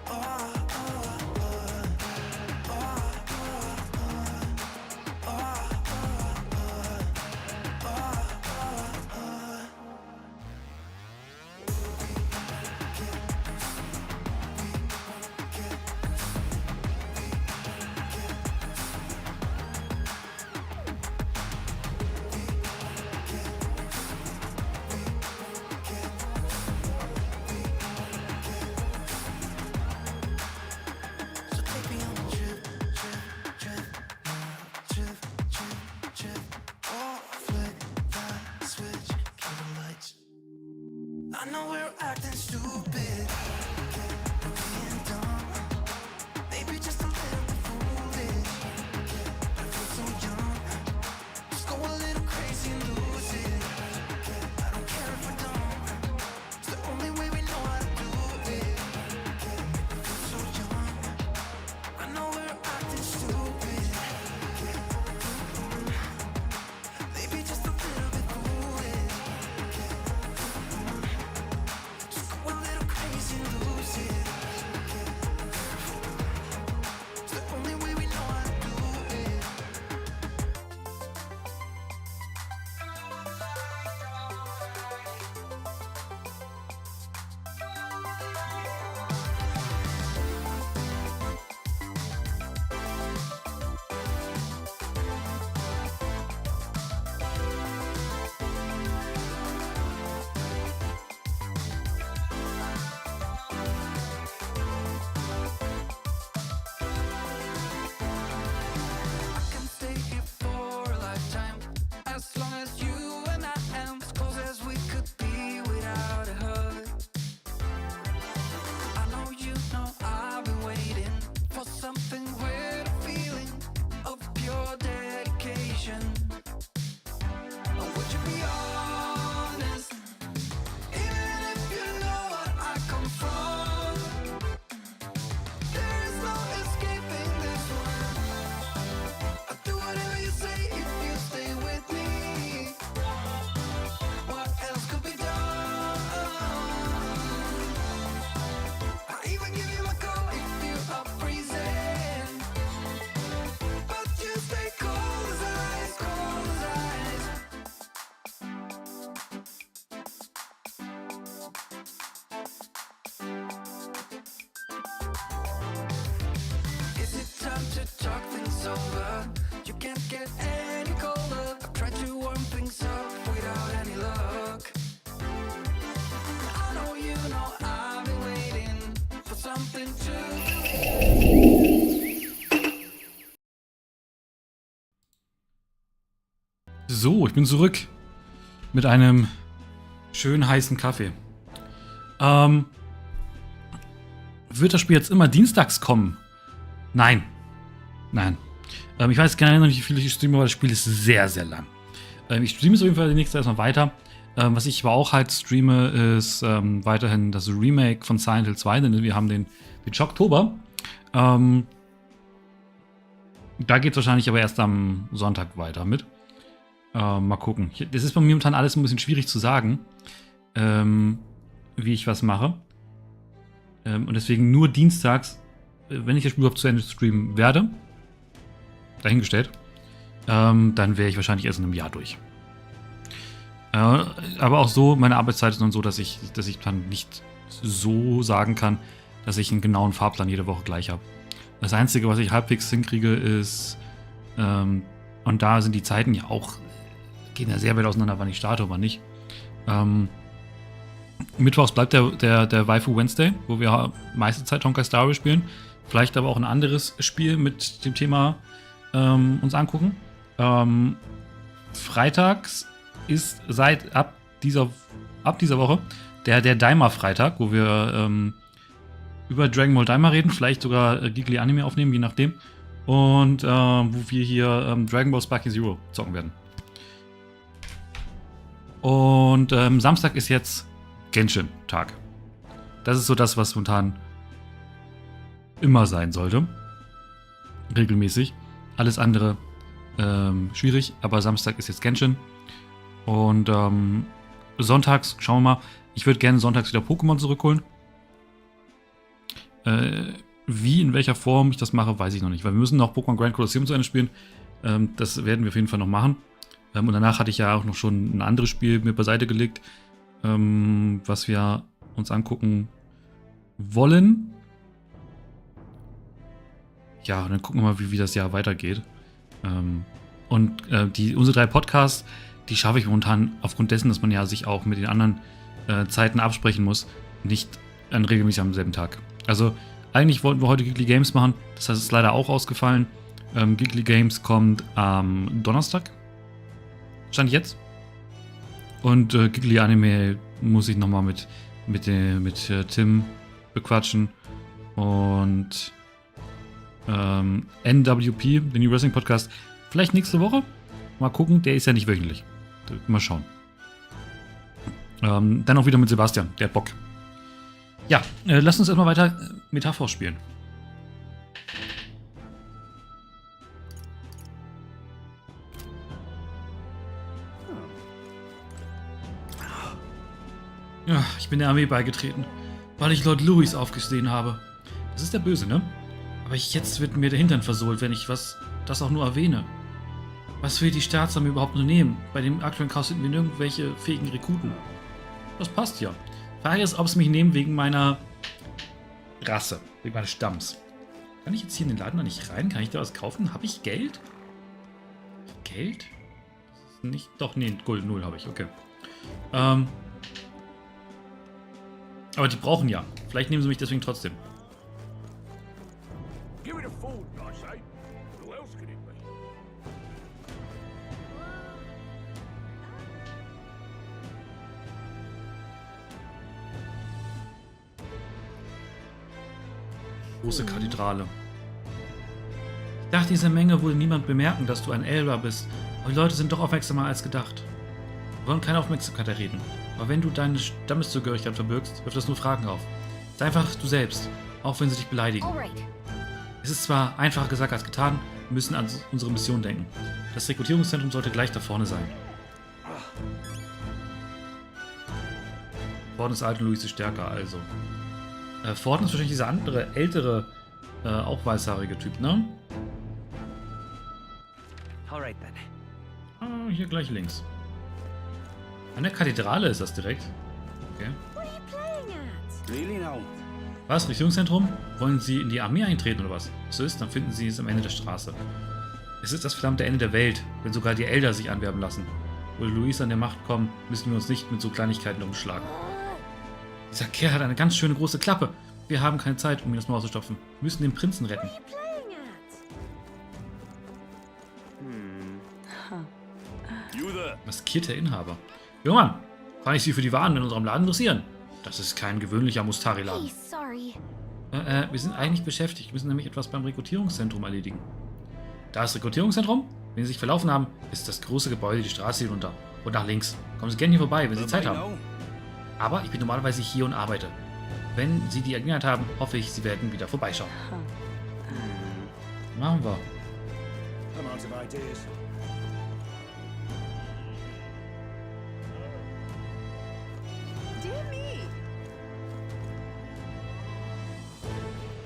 Oh, oh, oh, oh, oh, oh, oh, so take me on a trip, trip, trip, trip, trip, trip. Oh, flick that switch, kill the lights. I know we're acting stupid, we're being dumb, maybe just a little bit foolish, but I feel so young. Just go a little crazy and lose it. I don't care if we're dumb, it's the only way we know how to do it. Make me feel so young. I know we're acting stupid, maybe just a little bit foolish. Just go a little crazy and lose it. It's the only way we know how to do it. I can stay here for a lifetime, as long as you and I am as close as we could be without a hug. I know you know I've been waiting for something weird, a feeling of pure dedication. Or would you be honest, even if you know what I come from? There is no escaping this one. I'll do whatever you say if you stay with me. What else could be done? I even give you a call if you are freezing, but you stay cold as ice, cold as ice. Is it time to talk things over? You can't get any colder. I've tried to warm things up without any luck. I know you know I've been waiting for something to So, ich bin zurück mit einem schönen heißen Kaffee. Wird das Spiel jetzt immer dienstags kommen? Nein. Nein. Ich weiß generell noch nicht, wie viel ich streame, aber das Spiel ist sehr, sehr lang. Ich streame es auf jeden Fall demnächst erstmal weiter. Was ich aber auch halt streame, ist weiterhin das Remake von Silent Hill 2, denn wir haben den Oktober. Da geht es wahrscheinlich aber erst am Sonntag weiter mit. Mal gucken. Das ist bei mir momentan alles ein bisschen schwierig zu sagen, wie ich was mache. Und deswegen nur dienstags wenn ich das Spiel überhaupt zu Ende streamen werde, dahingestellt, dann wäre ich wahrscheinlich erst in einem Jahr durch. Aber auch so, meine Arbeitszeit ist dann so, dass ich dann nicht so sagen kann, dass ich einen genauen Fahrplan jede Woche gleich habe. Das Einzige, was ich halbwegs hinkriege, ist, und da sind die Zeiten ja auch, gehen ja sehr weit auseinander, wann ich starte und wann nicht. Mittwochs bleibt der Waifu Wednesday, wo wir meiste Zeit Honkai Star Rail spielen. Vielleicht aber auch ein anderes Spiel mit dem Thema uns angucken. Freitags ist ab dieser Woche der Daima-Freitag, wo wir über Dragon Ball Daima reden, vielleicht sogar Geekly Anime aufnehmen, je nachdem. Und wo wir hier Dragon Ball Sparky Zero zocken werden. Und Samstag ist jetzt Genshin-Tag. Das ist so das, was momentan immer sein sollte. Regelmäßig. Alles andere schwierig, aber Samstag ist jetzt Genshin. Und sonntags, schauen wir mal, ich würde gerne sonntags wieder Pokémon zurückholen. Wie, in welcher Form ich das mache, weiß ich noch nicht, weil wir müssen noch Pokémon Grand Colosseum zu Ende spielen. Das werden wir auf jeden Fall noch machen. Und danach hatte ich ja auch noch schon ein anderes Spiel mir beiseite gelegt, was wir uns angucken wollen. Ja, dann gucken wir mal, wie das Jahr weitergeht. Unsere 3 Podcasts, die schaffe ich momentan aufgrund dessen, dass man ja sich auch mit den anderen Zeiten absprechen muss, nicht regelmäßig am selben Tag. Also eigentlich wollten wir heute Geekly Games machen, das heißt, es ist leider auch ausgefallen. Geekly Games kommt am Donnerstag. Stand jetzt. Und Geekly Anime muss ich nochmal mit Tim bequatschen. Und NWP, den New Wrestling Podcast, vielleicht nächste Woche. Mal gucken, der ist ja nicht wöchentlich. Mal schauen. Dann auch wieder mit Sebastian, der hat Bock. Ja, lass uns erstmal weiter Metaphor spielen. Ja, ich bin der Armee beigetreten, weil ich Lord Louis aufgesehen habe. Das ist der Böse, ne? Aber jetzt wird mir der Hintern versohlt, wenn ich das auch nur erwähne. Was will die Staatsarmee überhaupt nur nehmen? Bei dem aktuellen Chaos finden wir nirgendwelche fähigen Rekruten. Das passt ja. Frage ist, ob sie mich nehmen wegen meiner Rasse, wegen meines Stamms. Kann ich jetzt hier in den Laden da nicht rein? Kann ich da was kaufen? Habe ich Geld? Geld? Das ist nicht. Doch, nee, Gold 0 habe ich, okay. Aber die brauchen ja. Vielleicht nehmen sie mich deswegen trotzdem. Give it a food, I say. Who else could it be? Große Kathedrale. Ich dachte, dieser Menge würde niemand bemerken, dass du ein Elber bist. Aber die Leute sind doch aufmerksamer als gedacht. Wir wollen keine Aufmerksamkeit erreden. Aber wenn du deine Stammeszugehörigkeit verbirgst, wirft das nur Fragen auf. Sei einfach du selbst, auch wenn sie dich beleidigen. Es ist zwar einfacher gesagt als getan, wir müssen an unsere Mission denken. Das Rekrutierungszentrum sollte gleich da vorne sein. Vorne ist alt und Louis ist stärker, also. Vorne ist wahrscheinlich dieser andere, ältere, auch weißhaarige Typ, ne? Alright then. Ah, hier gleich links. An der Kathedrale ist das direkt. Okay. Really now? Was? Regierungszentrum? Wollen Sie in die Armee eintreten oder was? So ist, dann finden Sie es am Ende der Straße. Es ist das verdammte Ende der Welt, wenn sogar die Elder sich anwerben lassen. Wo Louis an der Macht kommen, müssen wir uns nicht mit so Kleinigkeiten umschlagen. Dieser Kerl hat eine ganz schöne große Klappe. Wir haben keine Zeit, um ihn das Maul zu stopfen. Wir müssen den Prinzen retten. Maskierter Inhaber. Junger Mann, kann ich Sie für die Waren in unserem Laden interessieren? Das ist kein gewöhnlicher Mustari-Laden. Hey, sorry. Wir sind eigentlich beschäftigt. Wir müssen nämlich etwas beim Rekrutierungszentrum erledigen. Das Rekrutierungszentrum? Wenn Sie sich verlaufen haben, ist das große Gebäude die Straße hinunter. Und nach links. Kommen Sie gerne hier vorbei, wenn Sie Zeit haben. Aber ich bin normalerweise hier und arbeite. Wenn Sie die Gelegenheit haben, hoffe ich, Sie werden wieder vorbeischauen. Machen wir.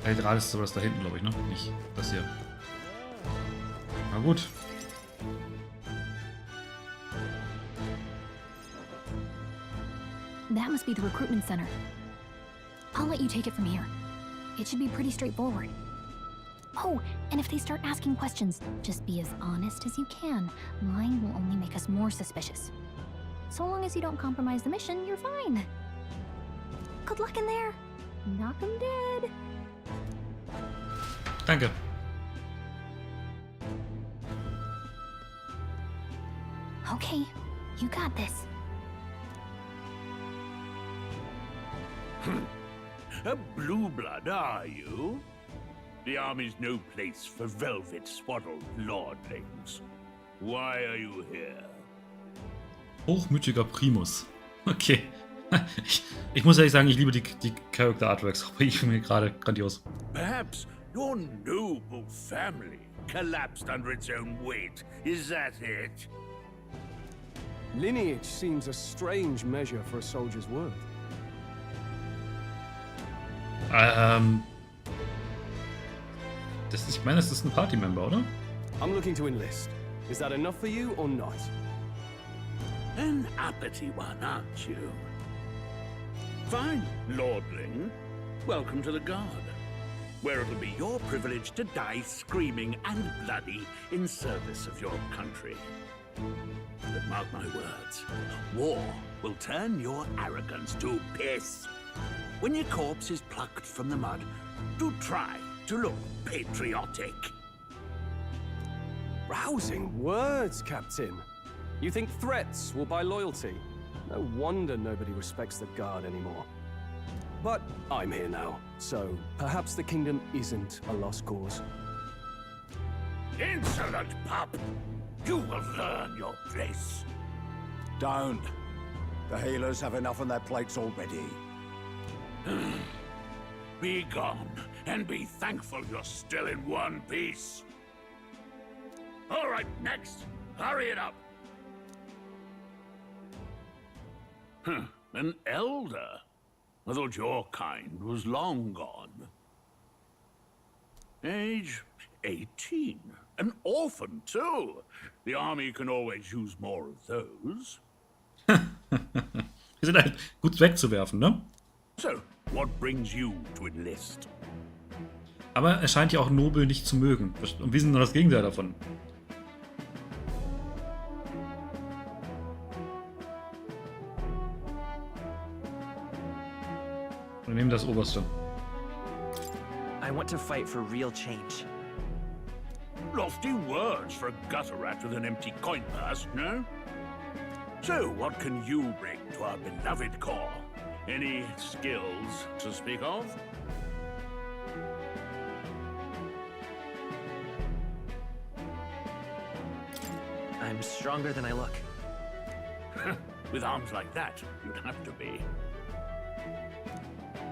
Kathedrale ist aber das da hinten, glaube ich, ne? Nicht das hier. Na gut. That must be the recruitment center. I'll let you take it from here. It should be pretty straightforward. Oh, and if they start asking questions, just be as honest as you can. Lying will only make us more suspicious. So long as you don't compromise the mission, you're fine. Good luck in there. Knock 'em dead. Danke. Okay, you got this. A blue blood, are you? The army's no place for velvet-swaddled lordlings. Why are you here? Hochmütiger Primus. Okay. Ich muss ehrlich sagen, ich liebe die Character Artworks. Aber ich finde mir gerade grandios. Perhaps your noble family collapsed under its own weight. Is that it? Lineage seems a strange measure for a soldier's worth. Ich meine, das ist ein Party-Member, oder? I'm looking to enlist. Is that enough for you or not? An uppity one, aren't you? Fine, lordling. Welcome to the Guard, where it'll be your privilege to die screaming and bloody in service of your country. But mark my words, war will turn your arrogance to piss. When your corpse is plucked from the mud, do try to look patriotic. Rousing words, Captain. You think threats will buy loyalty? No wonder nobody respects the Guard anymore. But I'm here now, so perhaps the kingdom isn't a lost cause. Insolent pup! You will learn your place. Don't. The healers have enough on their plates already. Be gone, and be thankful you're still in one piece. All right, next. Hurry it up. An elder? I thought your kind was long gone. Age 18. An orphan, too. The army can always use more of those. Die sind halt gut wegzuwerfen, ne? So, what brings you to enlist? Aber er scheint ja auch Nobel nicht zu mögen. Und wie sind denn das Gegenteil davon? Wir nehmen das Oberste. I want to fight for real change. Lofty words for a gutter rat with an empty coin purse, no? So, what can you bring to our beloved corps? Any skills to speak of? I'm stronger than I look. With arms like that, you'd have to be.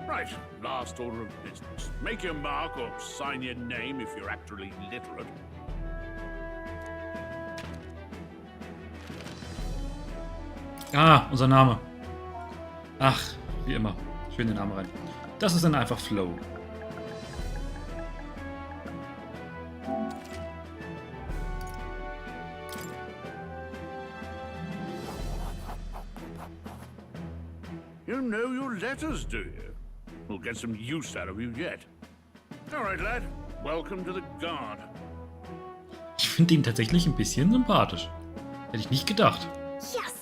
Right, last order of business. Make your mark or sign your name if you're actually literate. Ah, unser Name. Ach, wie immer. Schön den Namen rein. Das ist dann einfach Flow. You know your letters, do you? We'll get some use out of you yet. All right, lad. Welcome to the Guard. Ich finde ihn tatsächlich ein bisschen sympathisch. Hätte ich nicht gedacht. Yes!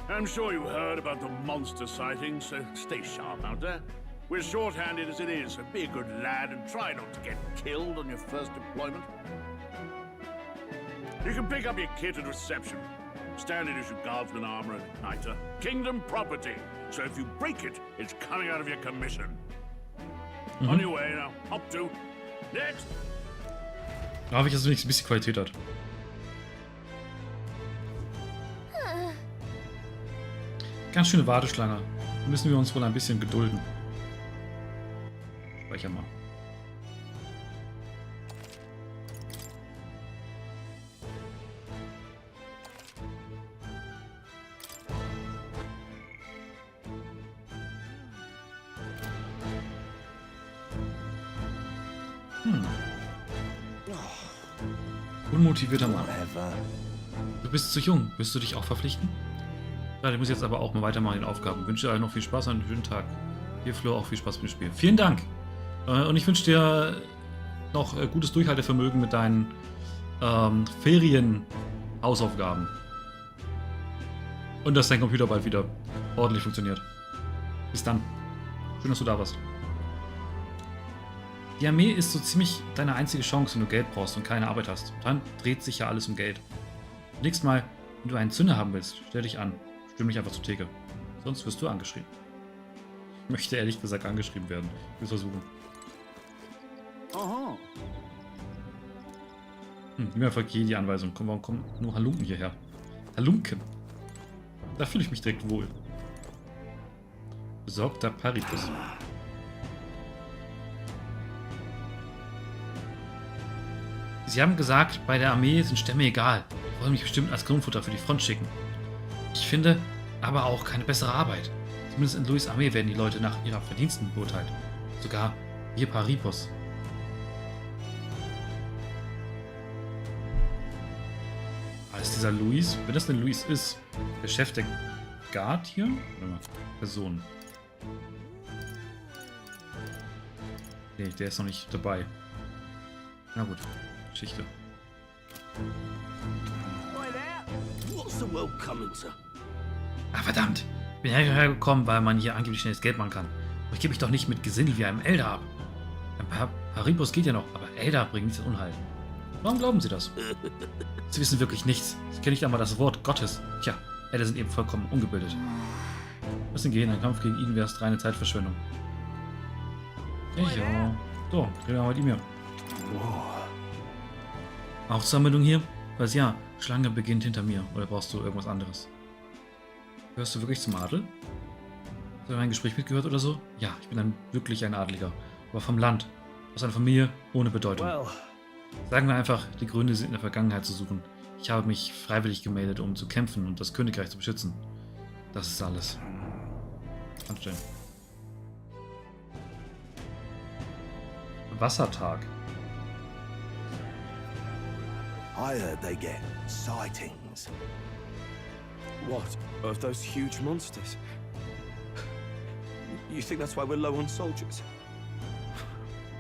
I'm sure you heard about the monster sighting, so stay sharp out there. We're short-handed as it is, so be a good lad and try not to get killed on your first deployment. You can pick up your kit at reception. Standard issue guardsman armor and igniter. Kingdom property. So if you break it, it's coming out of your commission. On your way now. Hop to. Next. Da hoffe ich, dass es wenigstens ein bisschen Qualität hat. Ganz schöne Warteschlange. Da müssen wir uns wohl ein bisschen gedulden. Speicher mal. Unmotivierter Mann. Du bist zu jung. Willst du dich auch verpflichten? Ja, ich muss jetzt aber auch mal weitermachen in den Aufgaben. Ich wünsche dir noch viel Spaß und einen schönen Tag. Dir, Flo, auch viel Spaß mit dem Spiel. Vielen Dank. Und ich wünsche dir noch gutes Durchhaltevermögen mit deinen Ferien-Hausaufgaben. Und dass dein Computer bald wieder ordentlich funktioniert. Bis dann. Schön, dass du da warst. Die Armee ist so ziemlich deine einzige Chance, wenn du Geld brauchst und keine Arbeit hast. Und dann dreht sich ja alles um Geld. Nächstes Mal, wenn du einen Zünder haben willst, stell dich an. Stimm dich einfach zur Theke. Sonst wirst du angeschrieben. Ich möchte ehrlich gesagt angeschrieben werden. Ich will es versuchen. Aha. Mir folgt je die Anweisung. Warum kommen nur Halunken hierher? Halunken. Da fühle ich mich direkt wohl. Besorgter Paribus. Sie haben gesagt, bei der Armee sind Stämme egal. Die wollen mich bestimmt als Grundfutter für die Front schicken. Ich finde aber auch keine bessere Arbeit. Zumindest in Louis' Armee werden die Leute nach ihrer Verdiensten beurteilt. Sogar wir Paribus. Ist dieser Louis, wenn das denn Louis ist, der Chef der Guard hier? Warte mal, Person. Nee, der ist noch nicht dabei. Na gut, Geschichte. Ah, verdammt! Ich bin hierher gekommen, weil man hier angeblich schnelles Geld machen kann. Aber ich gebe mich doch nicht mit Gesindel wie einem Elder ab. Ein paar Paribus geht ja noch, aber Elder bringen nichts in Unheil. Warum glauben Sie das? Sie wissen wirklich nichts. Sie kennen nicht einmal das Wort Gottes. Tja, Elder sind eben vollkommen ungebildet. Müssen gehen, ein Kampf gegen ihn wäre es reine Zeitverschwendung. Ja. So, reden wir mal mit ihm hier. Auch zur Anmeldung hier? Falls ja, Schlange beginnt hinter mir. Oder brauchst du irgendwas anderes? Gehörst du wirklich zum Adel? Hast du mein Gespräch mitgehört oder so? Ja, ich bin wirklich ein Adeliger. Aber vom Land. Aus einer Familie ohne Bedeutung. Sagen wir einfach, die Gründe sind in der Vergangenheit zu suchen. Ich habe mich freiwillig gemeldet, um zu kämpfen und das Königreich zu beschützen. Das ist alles. Anstellen. Wassertag. I heard they get sightings. What? Of those huge monsters? You think that's why we're low on soldiers?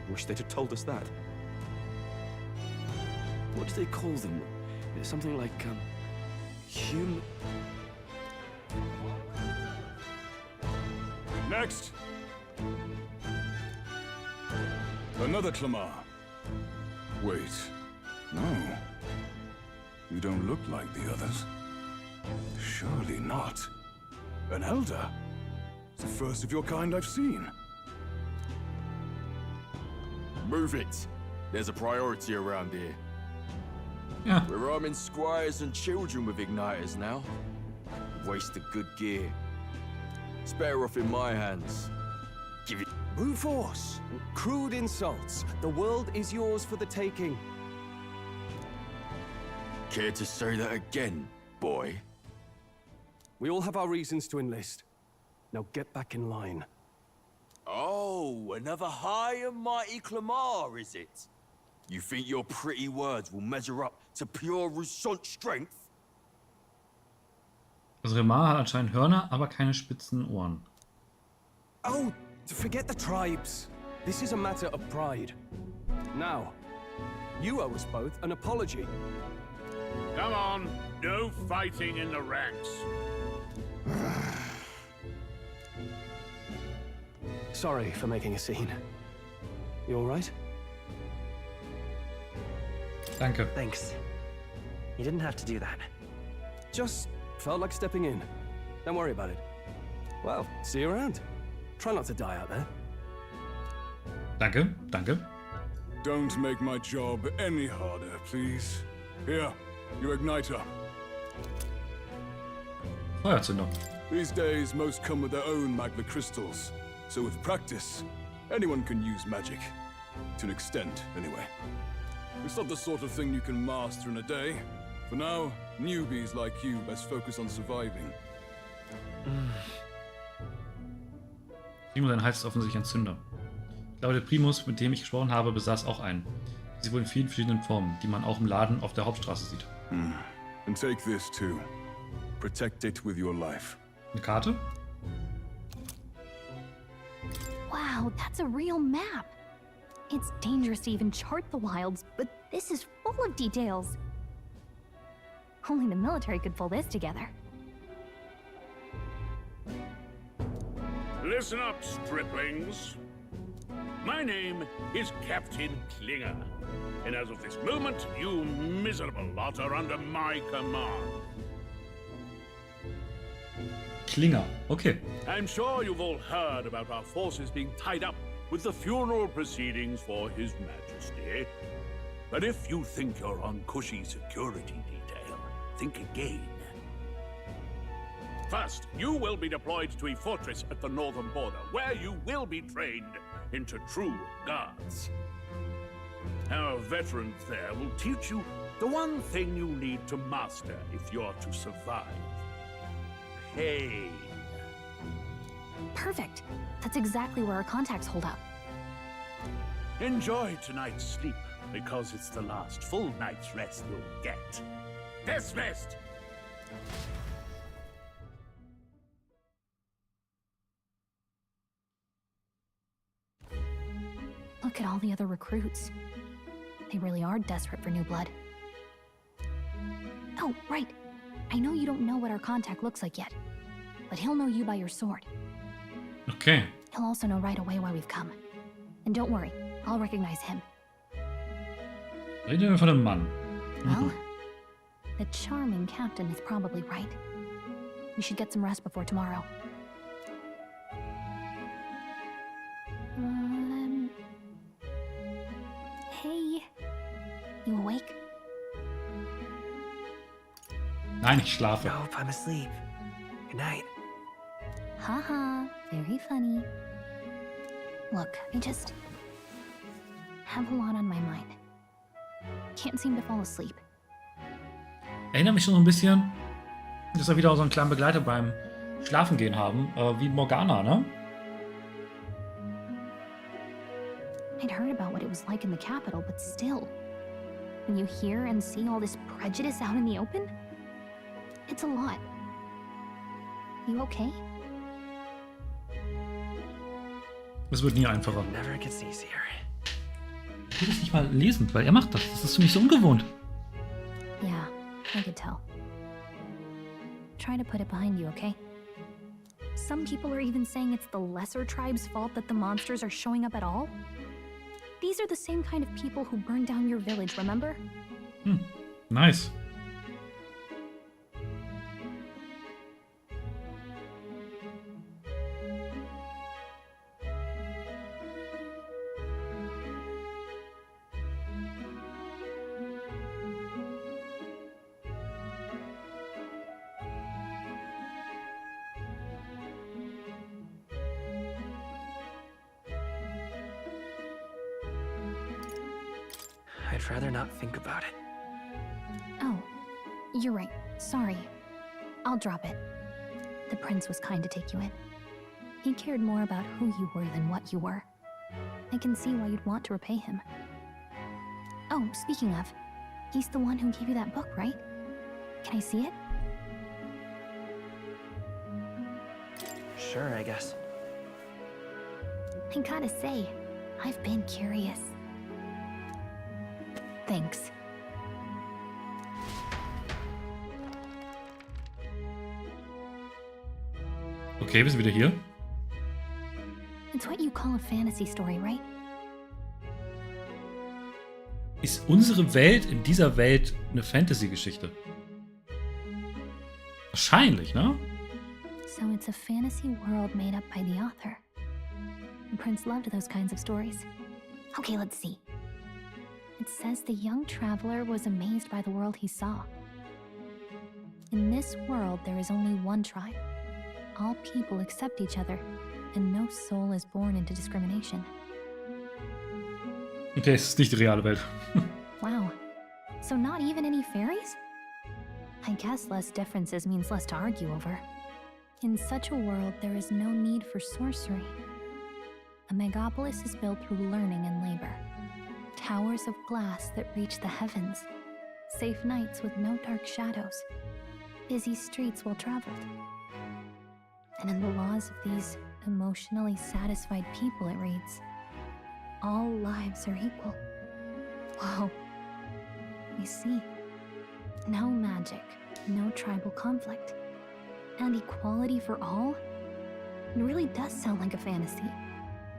Wish they'd have told us that. What do they call them? Something like, human... Next! Another Clamar. Wait. No. You don't look like the others. Surely not. An elder? It's the first of your kind I've seen. Move it. There's a priority around here. Yeah. We're arming squires and children with igniters now. Waste of good gear. It's better off in my hands. Give it. Brute force. Crude insults. The world is yours for the taking. Care to say that again, boy? We all have our reasons to enlist. Now get back in line. Oh, another high and mighty Clamar, is it? You think your pretty words will measure up to pure Russant strength? Also Remar hat anscheinend Hörner, aber keine spitzen Ohren. Oh, forget the tribes. This is a matter of pride. Now, you owe us both an apology. Come on, no fighting in the ranks. Sorry for making a scene. You all right? Danke. Thanks. You didn't have to do that. Just felt like stepping in. Don't worry about it. Well, see you around. Try not to die out there. Danke, danke. Don't make my job any harder, please. Here, your igniter. Feuerzünder. These days, most come with their own magma crystals. So with practice, anyone can use magic. To an extent, anyway. It's not the sort of thing you can master in a day. For now, newbies like you best focus on surviving. Timo, dein Hals ist offensichtlich ein Zünder. Ich Aber der Primus, mit dem ich gesprochen habe, besaß auch einen. Sie wurden in vielen verschiedenen Formen, die man auch im Laden auf der Hauptstraße sieht. And take this too. Protect it with your life. Eine Karte? Wow, that's a real map. It's dangerous to even chart the wilds, but this is full of details. Only the military could pull this together. Listen up, striplings. My name is Captain Klinger, and as of this moment, you miserable lot are under my command. Klinger, okay. I'm sure you've all heard about our forces being tied up with the funeral proceedings for His Majesty. But if you think you're on cushy security detail, think again. First, you will be deployed to a fortress at the northern border, where you will be trained into true guards. Our veterans there will teach you the one thing you need to master if you're to survive. Pain. Perfect. That's exactly where our contacts hold up. Enjoy tonight's sleep, because it's the last full night's rest you'll get. Dismissed! Look at all the other recruits. They really are desperate for new blood. Oh, right. I know you don't know what our contact looks like yet, but he'll know you by your sword. Okay. He'll also know right away why we've come. And don't worry, I'll recognize him. Reden wir von einem Mann. Well, the charming captain is probably right. We should get some rest before tomorrow. Hey. You awake? Nein, ich schlafe. Nope, I'm asleep. Good night. Haha, very funny. Look, I just have a lot on my mind. Can't seem to fall asleep. Erinnert mich schon so ein bisschen, dass wir wieder so einen kleinen Begleiter beim Schlafengehen haben, wie Morgana, ne? I'd heard about what it was like in the capital, but still, when you hear and see all this prejudice out in the open, it's a lot. You okay? Es wird nie einfacher. Never gets easier. Ich will das nicht mal lesen, weil er macht das. Das ist für mich so ungewohnt. Yeah, I could tell. Try to put it behind you, okay? Some people are even saying it's the lesser tribe's fault that the monsters are showing up at all. These are the same kind of people who burned down your village, remember? Nice. I'd rather not think about it. Oh, you're right. Sorry. I'll drop it. The prince was kind to take you in. He cared more about who you were than what you were. I can see why you'd want to repay him. Oh, speaking of, he's the one who gave you that book, right? Can I see it? Sure, I guess. I gotta say, I've been curious. Thanks. Okay, wir sind wieder hier. It's what you call a fantasy story, right? Ist unsere Welt in dieser Welt eine Fantasy-Geschichte? Wahrscheinlich, ne? So it's a fantasy world made up by the author. The prince loved those kinds of stories. Okay, let's see. It says the young traveler was amazed by the world he saw. In this world, there is only one tribe. All people accept each other, and no soul is born into discrimination. Okay, es ist nicht die reale Welt. Wow. So not even any fairies? I guess less differences means less to argue over. In such a world, there is no need for sorcery. A A megapolis is built through learning and labor. Towers of glass that reach the heavens. Safe nights with no dark shadows. Busy streets well traveled. And in the laws of these emotionally satisfied people, it reads, all lives are equal. Whoa. You see, no magic, no tribal conflict, and equality for all? It really does sound like a fantasy.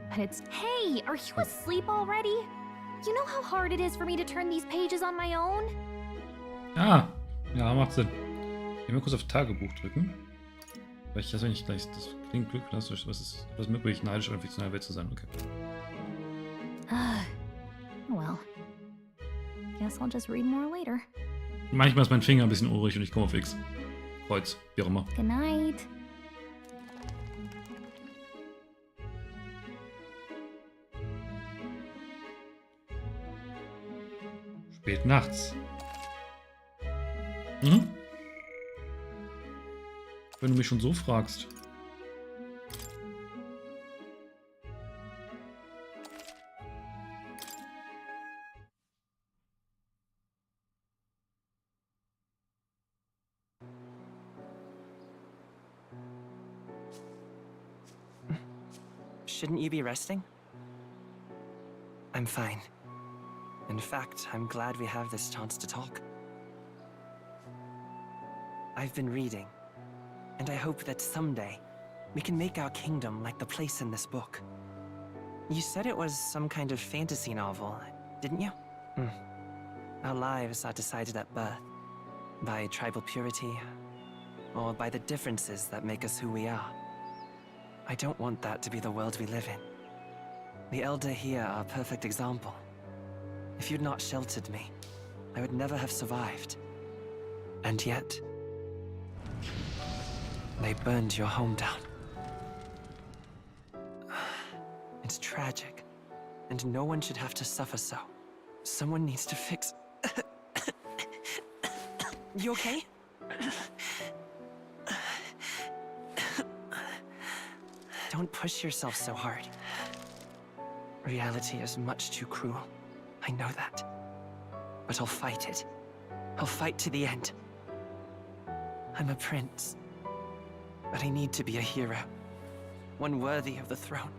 But it's... Hey, are you asleep already? You know how hard it is for me to turn these pages on my own? Ah, ja, macht Sinn. Ich will mal kurz auf Tagebuch drücken. Weil ich das nicht gleich... Das klingt glücklich, was möglich, neidisch oder fiktionale Welt zu sein. Okay. Well, guess I'll just read more later. Manchmal ist mein Finger ein bisschen urig und ich komme auf X. Kreuz, wie auch immer. Good night. Spät nachts. Mhm. Wenn du mich schon so fragst. Shouldn't you be resting? I'm fine. In fact, I'm glad we have this chance to talk. I've been reading, and I hope that someday we can make our kingdom like the place in this book. You said it was some kind of fantasy novel, didn't you? Our lives are decided at birth, by tribal purity, or by the differences that make us who we are. I don't want that to be the world we live in. The Elder here are a perfect example. If you'd not sheltered me, I would never have survived. And yet, they burned your home down. It's tragic, and no one should have to suffer so. Someone needs to fix... You okay? Don't push yourself so hard. Reality is much too cruel. I know that. But I'll fight it. I'll fight to the end. I'm a prince. But I need to be a hero. One worthy of the throne.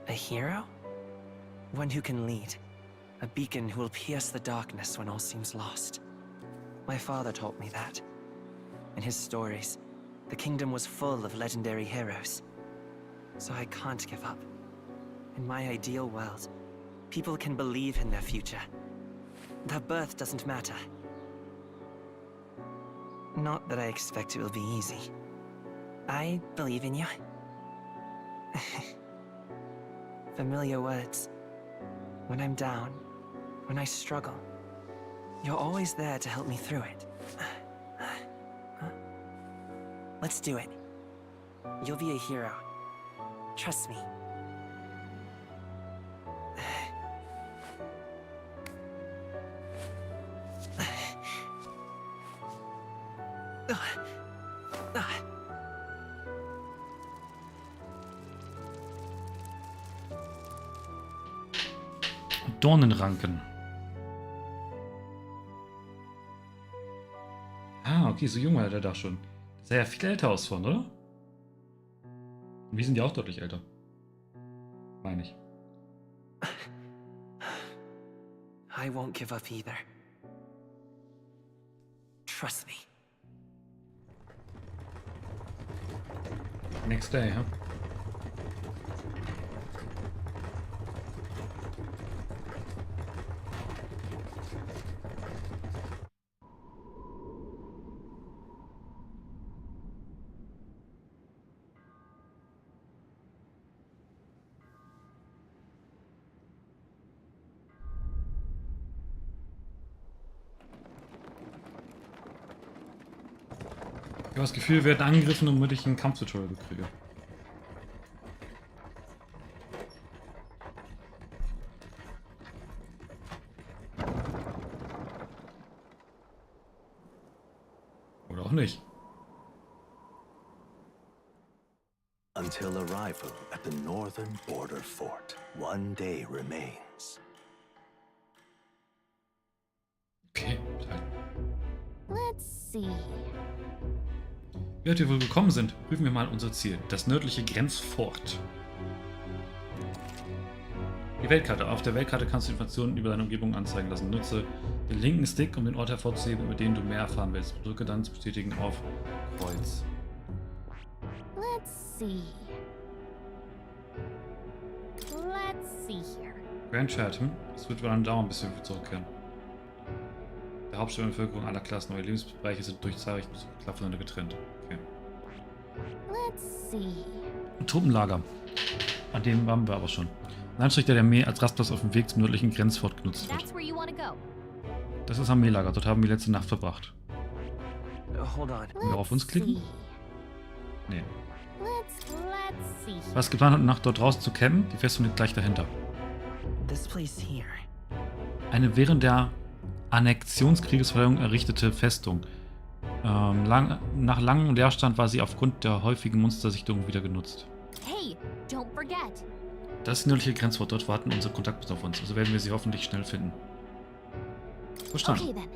A hero? One who can lead. A beacon who will pierce the darkness when all seems lost. My father taught me that. In his stories, the kingdom was full of legendary heroes. So I can't give up. In my ideal world, people can believe in their future. Their birth doesn't matter. Not that I expect it will be easy. I believe in you. Familiar words. When I'm down, when I struggle, you're always there to help me through it. Let's do it. You'll be a hero. Trust me. Dornenranken. Ah, okay, so jung war der da schon. Der sah ja viel älter aus von, oder? Und wir sind ja auch deutlich älter. Meine ich. I won't give up either. Trust me. Next day, huh? Ich habe das Gefühl, wir werden angegriffen, damit ich ein Kampftutorial kriege. Oder auch nicht. Until arrival at the northern border fort, 1 day remains. Okay. Let's see. Wie weit wir wohl gekommen sind, prüfen wir mal unser Ziel. Das nördliche Grenzfort. Die Weltkarte. Auf der Weltkarte kannst du Informationen über deine Umgebung anzeigen lassen. Nutze den linken Stick, um den Ort hervorzuheben, über den du mehr erfahren willst. Drücke dann zu bestätigen auf Kreuz. Let's see. Let's see here. Grand Chat, es wird wohl dann dauern, bis wir zurückkehren. Der Hauptstadt der Bevölkerung aller Klassen. Neue Lebensbereiche sind durch zahlreiche klar voneinander getrennt. Okay. Let's see. Ein Truppenlager. An dem waren wir aber schon. Ein Anstrich der Armee als Rastplatz auf dem Weg zum nördlichen Grenzfort genutzt wird. That's where you want to go. Das ist Armeelager. Dort haben wir letzte Nacht verbracht. Hold on. Können wir auf uns klicken? Nee. Let's see. Was geplant hat, nach dort draußen zu campen? Die Festung liegt gleich dahinter. This place here. Eine während der Annexionskriegesverleihung errichtete Festung. Nach langem Leerstand war sie aufgrund der häufigen Monstersichtungen wieder genutzt. Hey, don't forget. Das ist die nördliche Grenzfort. Dort warten unsere Kontaktpunkte auf uns. Also werden wir sie hoffentlich schnell finden. Verstanden. Okay, then.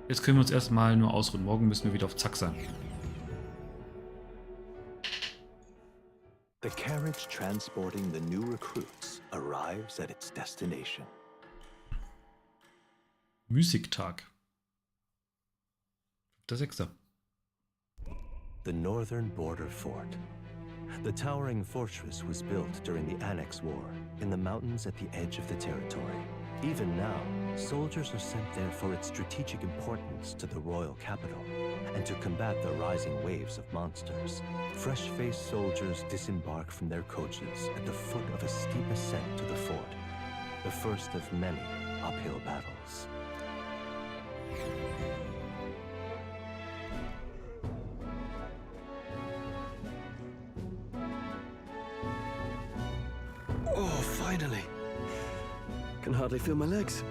Jetzt können wir uns erstmal nur ausruhen. Morgen müssen wir wieder auf Zack sein. The carriage transporting the new recruits arrives at its destination. Musiktag. 5.6. The northern border fort. The towering fortress was built during the Annex War in the mountains at the edge of the territory. Even now, soldiers are sent there for its strategic importance to the royal capital and to combat the rising waves of monsters. Fresh-faced soldiers disembark from their coaches at the foot of a steep ascent to the fort, the first of many uphill battles. Oh, finally. Can hardly feel my legs.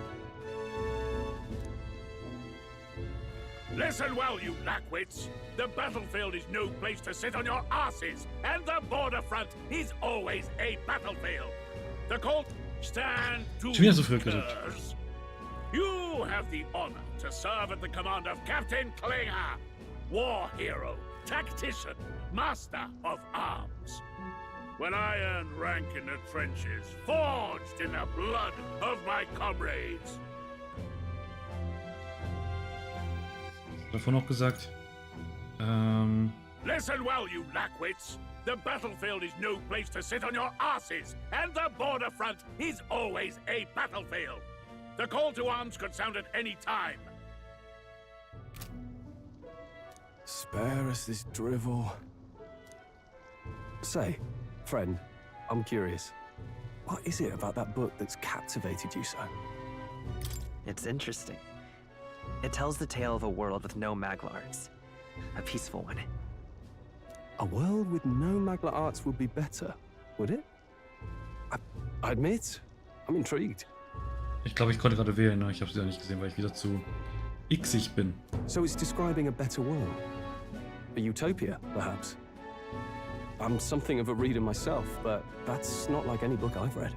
Listen well, you lackwits. The battlefield is no place to sit on your asses, and the border front is always a battlefield. The cult stand to Schon wieder so früh gedrückt. curse. You have the honor to serve at the command of Captain Klinger, war hero, tactician, master of arms. When I earned rank in the trenches, forged in the blood of my comrades. Davon noch gesagt. Listen well, you lackwits. The battlefield is no place to sit on your asses, and the border front is always a battlefield. The call to arms could sound at any time. Spare us this drivel. Say, friend, I'm curious. What is it about that book that's captivated you so? It's interesting. It tells the tale of a world with no Magla arts. A peaceful one. A world with no Magla arts would be better, would it? I admit, I'm intrigued. Ich glaube, ich konnte gerade wählen, ne? Ich habe sie ja nicht gesehen, weil ich wieder zu xig bin. So it's describing a better world. A utopia, perhaps. I'm something of a reader myself, but that's not like any book I've read.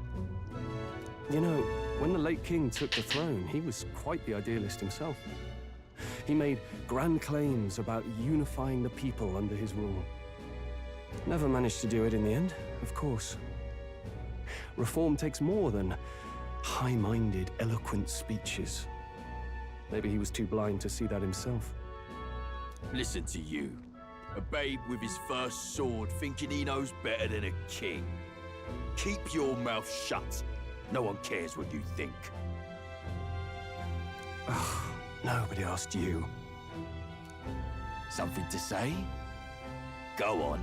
You know, when the late king took the throne, he was quite the idealist himself. He made grand claims about unifying the people under his rule. Never managed to do it in the end, of course. Reform takes more than high-minded, eloquent speeches. Maybe he was too blind to see that himself. Listen to you. A babe with his first sword thinking he knows better than a king. Keep your mouth shut. No one cares what you think. Nobody asked you. Something to say? Go on.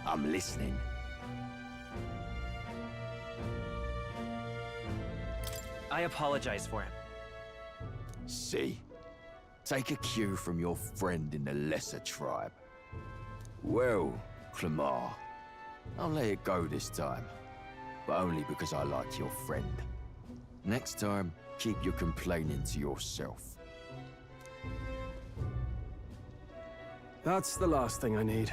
I'm listening. I apologize for him. See? Take a cue from your friend in the lesser tribe. Well, Clemar, I'll let it go this time. But only because I like your friend. Next time, keep your complaining to yourself. That's the last thing I need.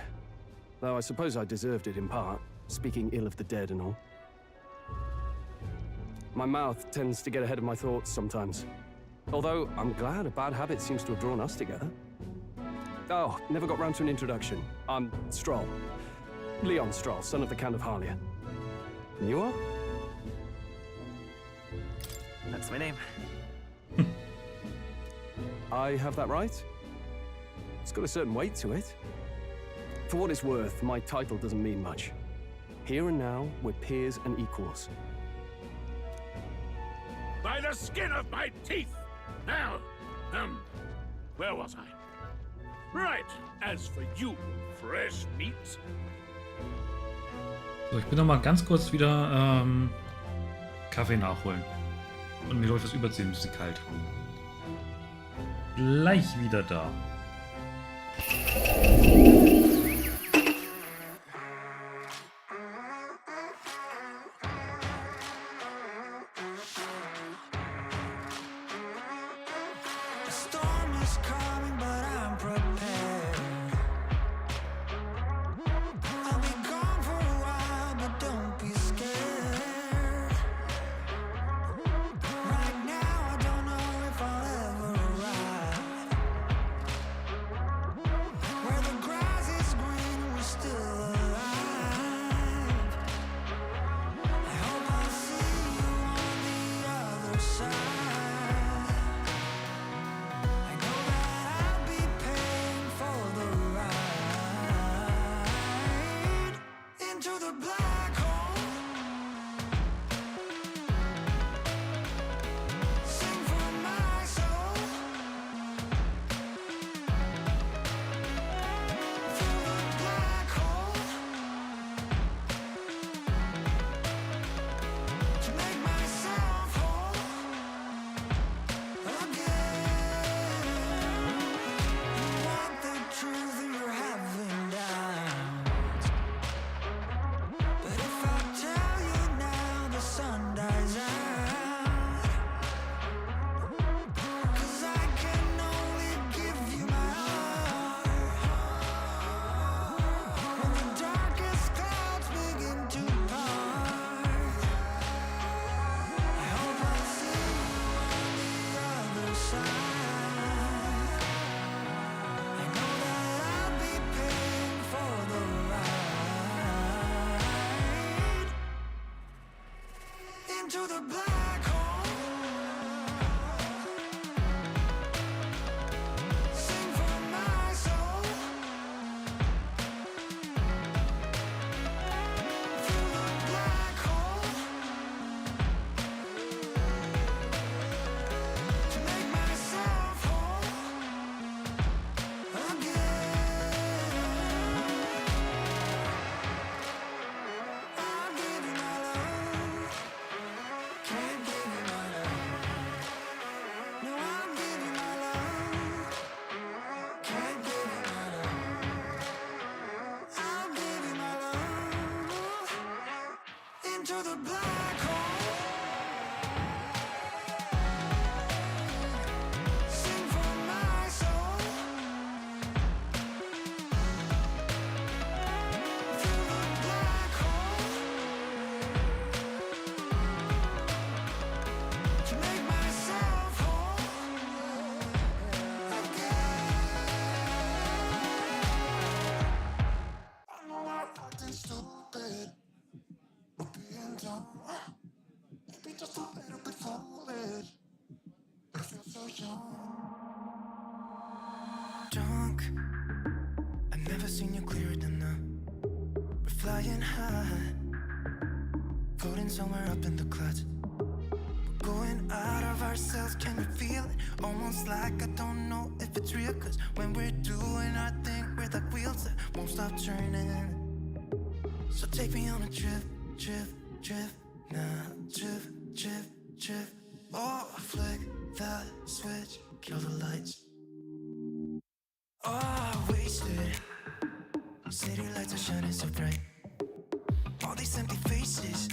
though I suppose I deserved it in part, speaking ill of the dead and all. My mouth tends to get ahead of my thoughts sometimes. Although, I'm glad a bad habit seems to have drawn us together. Oh, never got round to an introduction. I'm Stroll. Leon Stroll, son of the Count of Harlia. And you are? That's my name. I have that right? It's got a certain weight to it. For what it's worth, my title doesn't mean much. Here and now, we're peers and equals. By the skin of my teeth! Now, where was I? Right, as for you, fresh meat. So, ich bin noch mal ganz kurz wieder Kaffee nachholen. Und mir läuft was überziehen, ist kalt. Gleich wieder da. The storm is coming, but I'm prepared. I'll be gone for a while, but don't be scared. Right now, I don't know if I'll ever arrive. Where the grass is green, we're still alive. I hope I'll see you on the other side. I know that I'll be paying for the ride into the black hole. Sing for my soul. Through the black hole. To make myself whole again. You want the truth, you're having doubts. But if I tell you now, the sun dies out. 'Cause I can only give you my heart. When the darkest clouds begin to part, I hope I'll see you on the other side. I know that I'll be paying for the ride into the black hole. Sing for my soul. Through the black hole. To make myself whole again. I'll give you my love. Can't give you my love. No, I'll give you my love. Can't give you my love. I'll give you my love into the black hole. Sing for my soul. Through the black hole. To make myself whole again. I know I'm acting stupid, but being dumb, maybe just a little bit foolish. I feel so young. Drunk, I've never seen you clearer than now. We're flying high, floating somewhere up in the clouds. We're going out of ourselves, can you feel it? Almost like I don't know if it's real. 'Cause when we're doing our thing, we're like wheels that won't stop turning. So take me on a trip, trip, trip. Now trip, trip, trip. Oh, flick that switch, kill the lights. Oh, wasted. City lights are shining so bright. All these empty faces,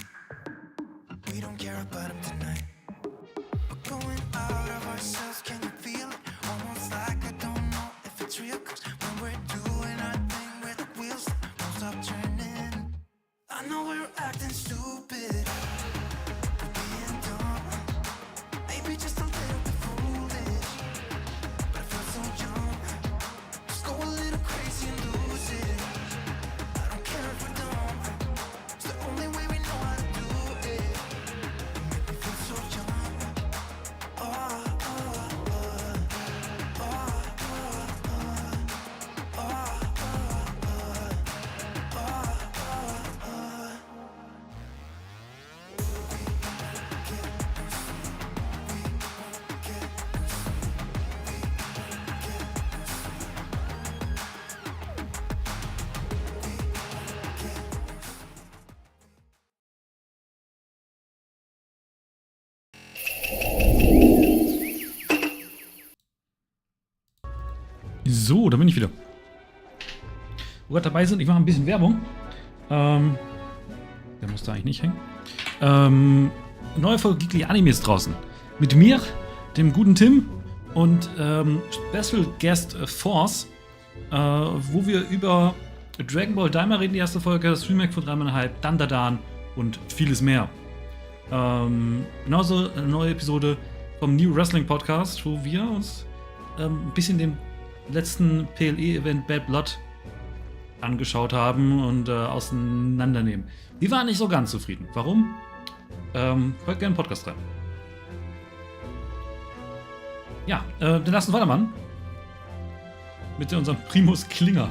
we don't care about them tonight. We're going out of ourselves, can you feel it? Almost like I don't know if it's real. 'Cause when we're doing our thing, we're the wheels that won't stop So, da bin ich wieder. Wo wir dabei sind, ich mache ein bisschen Werbung. Der muss da eigentlich nicht hängen. Neue Folge Geekly Animes draußen. Mit mir, dem guten Tim und Special Guest Force, wo wir über Dragon Ball Daima reden, die erste Folge, das Remake von 3,5, Dandadan und vieles mehr. Genauso eine neue Episode vom New Wrestling Podcast, wo wir uns ein bisschen den letzten PLE-Event Bad Blood angeschaut haben und auseinandernehmen. Wir waren nicht so ganz zufrieden. Warum? Hört gerne einen Podcast rein. Ja, dann lassen wir weitermachen. Mit unserem Primus Klinger.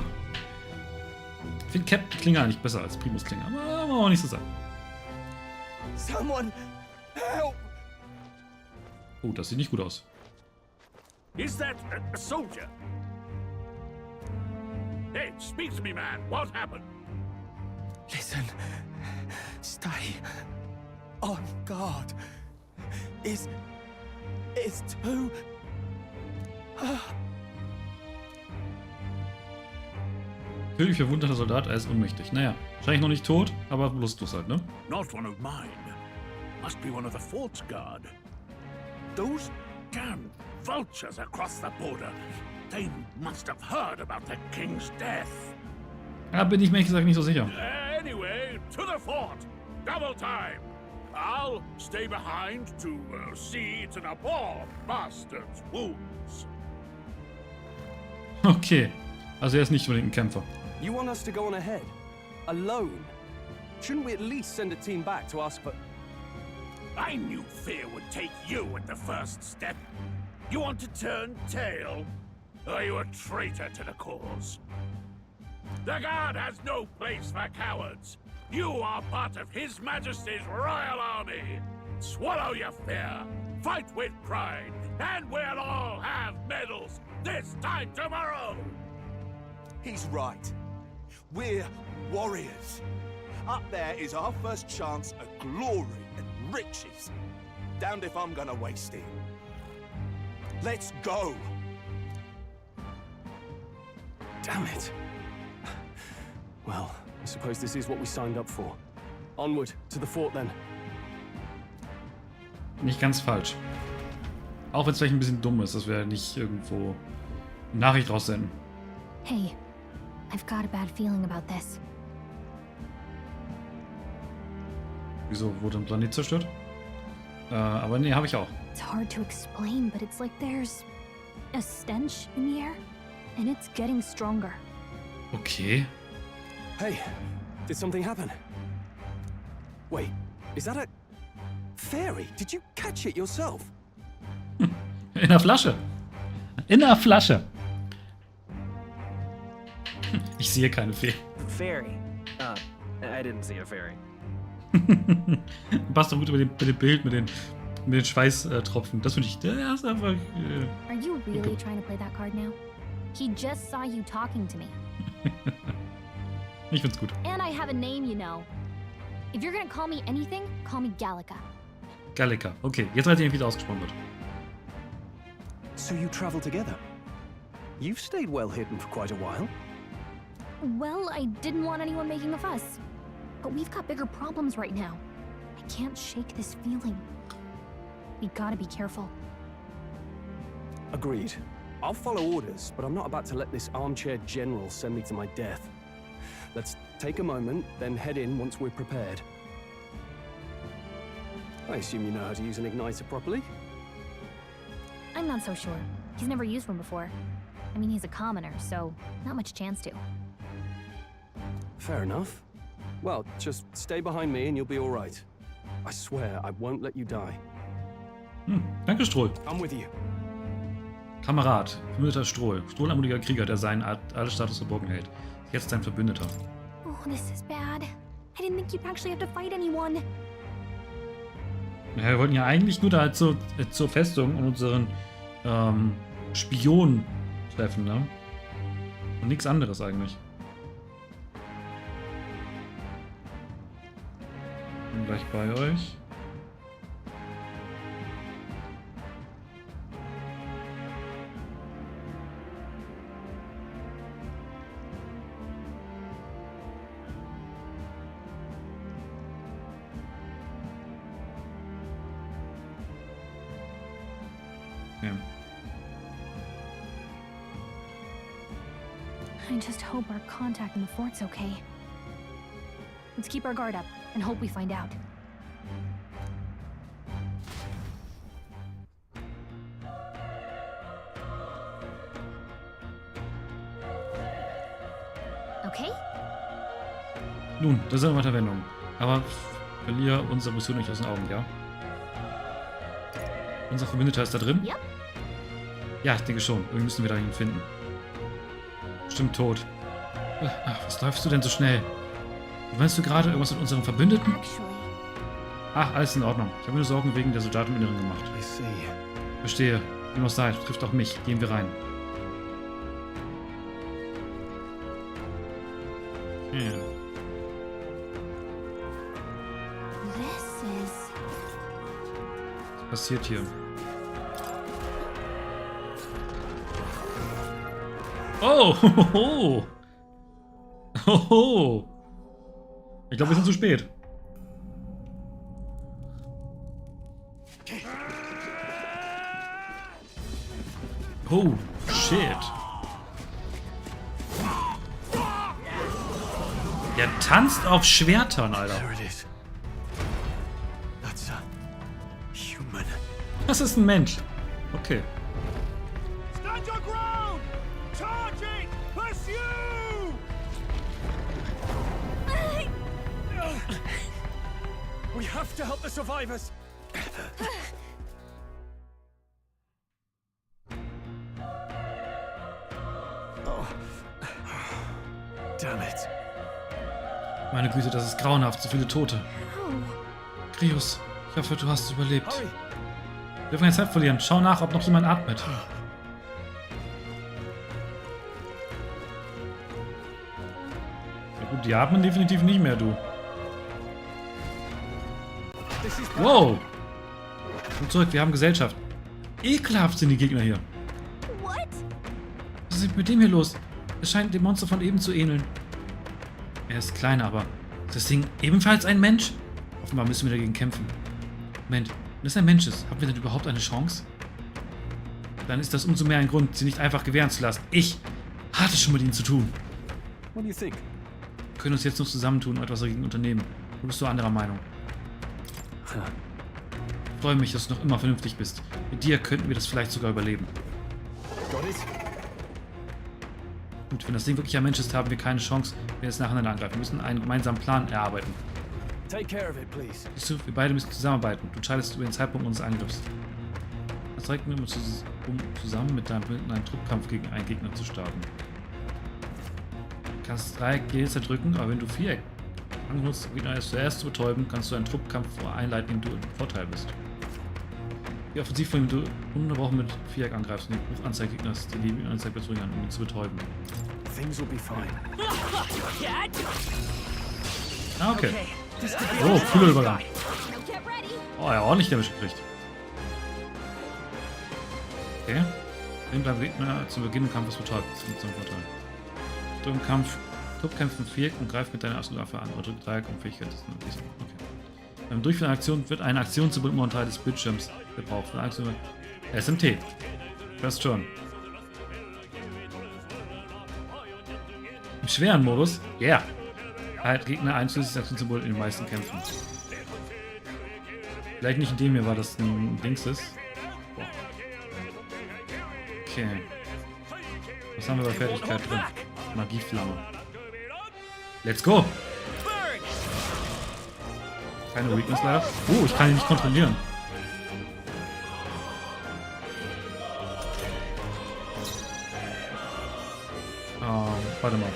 Ich finde Captain Klinger eigentlich besser als Primus Klinger, aber muss auch nicht so sein. Someone help! Oh, das sieht nicht gut aus. Is that a soldier? Hey, speak to me, man. What happened? Listen. Stay on guard. It's too... Natürlich verwundeter Soldat, er ist ohnmächtig. Naja, wahrscheinlich noch nicht tot, aber lustlos halt, ne? Not one of mine. Must be one of the Fort's guard. Those damn vultures across the border. They must have heard about the king's death. Da bin ich mir ehrlich gesagt nicht so sicher. Anyway, to the fort. Double time. I'll stay behind to see to the poor bastard's wounds. Okay, also er ist nicht unbedingt ein Kämpfer. You want us to go on ahead? Alone? Shouldn't we at least send a team back to ask for... I knew fear would take you at the first step. You want to turn tail? Are you a traitor to the cause? The Guard has no place for cowards. You are part of His Majesty's Royal Army. Swallow your fear, fight with pride, and we'll all have medals this time tomorrow. He's right. We're warriors. Up there is our first chance at glory and riches. Damned if I'm gonna waste it. Let's go! Damn it. Well, I suppose this is what we signed up for. Onward, to the fort then. Nicht ganz falsch. Auch wenn es vielleicht ein bisschen dumm ist, dass wir nicht irgendwo eine Nachricht raussenden. Hey, I've got a bad feeling about this. Wieso wurde ein Planet zerstört? Aber nee, habe ich auch. It's hard to explain, but it's like there's a stench in the air, and it's getting stronger. Okay. Hey, did something happen? Wait, is that a... fairy? Did you catch it yourself? In der Flasche. In der Flasche. Ich sehe keine Fee. Fairy? I didn't see a fairy. Passt doch gut mit dem Bild, mit den Schweißtropfen. Das finde ich, der ist einfach... Are you really trying to play that card now? He just saw you talking to me. Ich find's gut. And I have a name, you know. If you're gonna call me anything, call me Gallica. Gallica. Okay, jetzt weiß ich, wie das ausgesprochen wird. So you travel together? You've stayed well hidden for quite a while. Well, I didn't want anyone making a fuss. But we've got bigger problems right now. I can't shake this feeling. We gotta be careful. Agreed. I'll follow orders, but I'm not about to let this armchair general send me to my death. Let's take a moment, then head in once we're prepared. I assume you know how to use an igniter properly? I'm not so sure. He's never used one before. I mean, he's a commoner, so not much chance to. Fair enough. Well, just stay behind me and you'll be all right. I swear I won't let you die. Danke, Strohl. I'm with you. Kamerad, Verbündeter Strohl. Strohl, ein mutiger Krieger, der seinen Adelsstatus verborgen hält. Jetzt sein Verbündeter. Oh, this is bad. I didn't think you'd actually have to fight anyone. Ja, wir wollten ja eigentlich nur da zur Festung und unseren Spion treffen, ne? Und nichts anderes eigentlich. Bin gleich bei euch. Okay. I just hope our contact in the fort's okay. Let's keep our guard up and hope we find out. Okay? Nun, das ist eine Weiterwendung. Aber verliere unsere Mission nicht aus den Augen, ja? Unser Verbündeter ist da drin? Yep. Ja, ich denke schon. Irgendwie müssen wir da ihn finden. Bestimmt tot. Ach, was läufst du denn so schnell? Meinst du gerade irgendwas mit unseren Verbündeten? Ach, alles in Ordnung. Ich habe mir nur Sorgen wegen der Soldaten im Inneren gemacht. Verstehe. Wie noch sei, trifft auch mich. Gehen wir rein. Yeah. Was passiert hier? Oh! Hoho! Hoho! Ich glaube, wir sind zu spät. Oh, shit. Der tanzt auf Schwertern, Alter. Das ist ein Mensch. Okay. Stand your ground! Charging! Pursue! We have to help the survivors. Damn it. Meine Güte, das ist grauenhaft. So viele Tote. Grius, ich hoffe, du hast es überlebt. Wir dürfen keine Zeit verlieren. Schau nach, ob noch jemand atmet. Ja gut, die atmen definitiv nicht mehr, du. Wow! Komm zurück, wir haben Gesellschaft. Ekelhaft sind die Gegner hier. Was ist mit dem hier los? Es scheint dem Monster von eben zu ähneln. Er ist kleiner, aber ist das Ding ebenfalls ein Mensch? Offenbar müssen wir dagegen kämpfen. Moment, wenn es ein Mensch ist, haben wir denn überhaupt eine Chance? Dann ist das umso mehr ein Grund, sie nicht einfach gewähren zu lassen. Ich hatte schon mit ihnen zu tun. What do you think? Wir können uns jetzt noch zusammentun und etwas dagegen unternehmen. Du bist so anderer Meinung. Ich freue mich, dass du noch immer vernünftig bist. Mit dir könnten wir das vielleicht sogar überleben. Gut, wenn das Ding wirklich ein Mensch ist, haben wir keine Chance, wenn wir es nacheinander angreifen. Wir müssen einen gemeinsamen Plan erarbeiten. Take care of it, please. Siehst du, wir beide müssen zusammenarbeiten. Du entscheidest über den Zeitpunkt unseres Angriffs. Das zeigt mir, um zusammen mit deinem Bündnis einen Truppkampf gegen einen Gegner zu starten. Du kannst Dreieck jederzeit drücken, aber wenn du Viereck angenutzt, Gegner erst zuerst zu betäuben, kannst du einen Truppkampf einleiten, in dem du im Vorteil bist. Die offensiv von dem du ununterbrochen mit Viereck angreifst und den Buch anzeigt Gegners, die Leben in Anzeige bezwingen, um ihn zu betäuben. Things will be fine. Ah, okay. Oh, cooler Übergang. Oh, er hat ordentlich Damage gekriegt. Okay. Nimm beim Gegner zu Beginn des Kampfes betäubt. Das ist zum Vorteil. Drück Kampf, Truppkämpfen Viereck und greif mit deiner Waffe an. Oder drück Dreieck um Fähigkeit. Okay. Beim Durchführen einer Aktion wird eine Aktionssymbol im Teil des Bildschirms gebraucht. Eine Aktion SMT. Fast schon. Im schweren Modus, yeah. Halt Gegner ein zusätzliches Aktionssymbol in den meisten Kämpfen. Vielleicht nicht in dem hier, weil das ein Dings ist. Boah. Okay. Was haben wir bei Fertigkeit drin? Magieflamme. Let's go! Keine Weakness leider. Oh, ich kann ihn nicht kontrollieren. Oh, warte mal.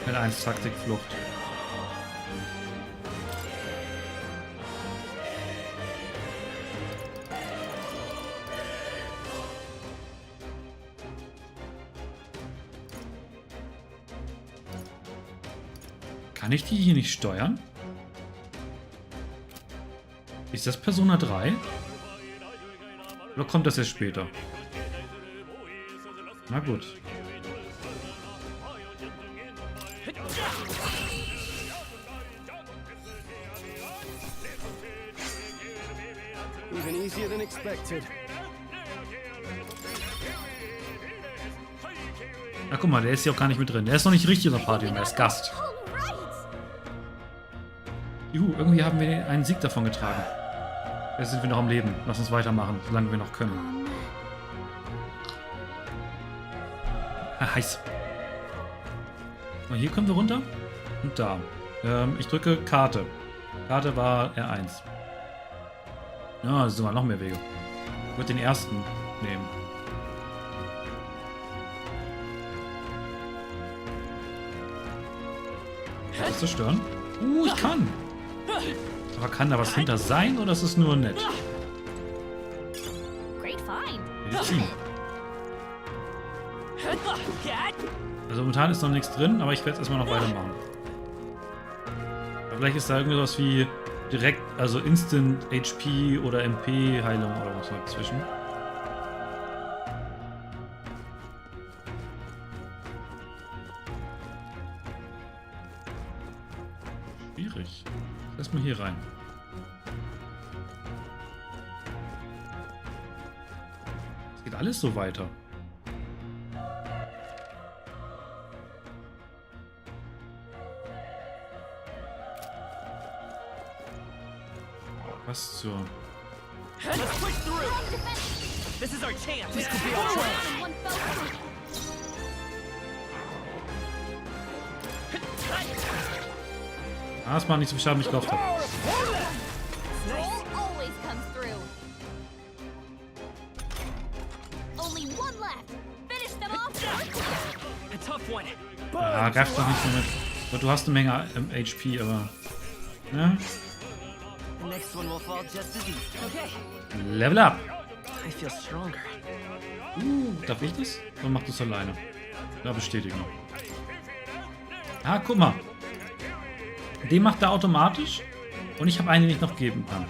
Mit 1 Taktik Flucht. Kann ich die hier nicht steuern? Ist das Persona 3? Oder kommt das erst später? Na gut. Even easier busier than expected. Na guck mal, der ist hier auch gar nicht mit drin. Der ist noch nicht richtig in der Party, er ist Gast. Juhu, irgendwie haben wir einen Sieg davon getragen. Jetzt sind wir noch am Leben. Lass uns weitermachen, solange wir noch können. Heiß. Und hier kommen wir runter. Und da. Ich drücke Karte. Karte war R1. Ja, das sind mal noch mehr Wege. Ich würde den ersten nehmen. Kann ich das zerstören? Ich kann! Aber kann da was hinter sein oder ist es nur nett? Medizin. Also momentan ist noch nichts drin, aber ich werde es erstmal noch weitermachen. Aber vielleicht ist da irgendwas wie direkt, also Instant HP oder MP Heilung oder was dazwischen. Schwierig. Erstmal hier rein. Es geht alles so weiter. Was zur... Let's push through. This is our chance. This could be our chance. Ah, das macht nicht so viel Schaden, wie ich gehofft habe. Ah, greif doch nicht so mit. Du hast eine Menge HP, aber... Ja. Level up! Darf ich das? Oder macht das alleine? Da bestätigen. Ah, guck mal. Den macht er automatisch und ich habe einen, den ich noch geben kann.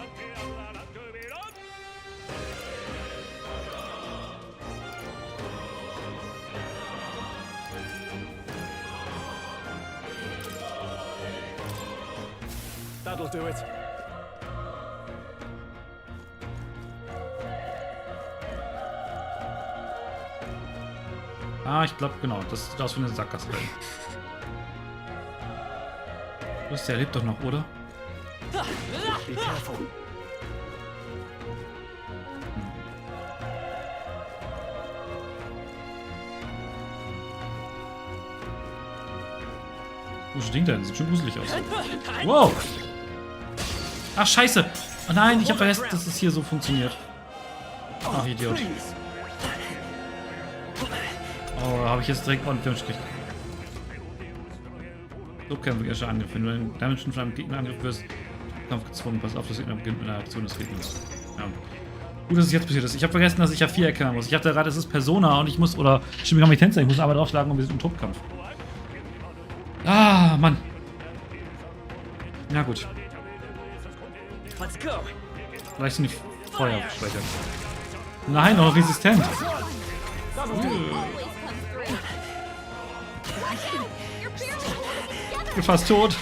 That'll do it. Ah, ich glaube, genau. Das sieht aus wie eine Sackgasse. Der lebt doch noch, oder? Be careful. Wo steht der? Sieht schon gruselig aus. Wow! Ach, scheiße! Oh nein, ich habe vergessen, dass es hier so funktioniert. Ach, Idiot. Oh, da habe ich jetzt direkt ordentlich gekriegt. Lobkämpferischer Angriff. Wenn du in Damage von einem Gegner angegriffen wirst, Kampf gezwungen. Pass auf, das Gegner beginnt mit einer Aktion des Gegners. Ja. Gut, dass es jetzt passiert ist. Ich habe vergessen, dass ich ja 4 erkennen muss. Ich dachte gerade, es ist Persona und ich muss, oder Shin Megami Tensei, ich muss aber draufschlagen und wir sind im Topkampf. Ah, Mann. Ja, gut. Vielleicht sind die Feuerschwäche. Nein, noch resistent. Ich bin fast tot.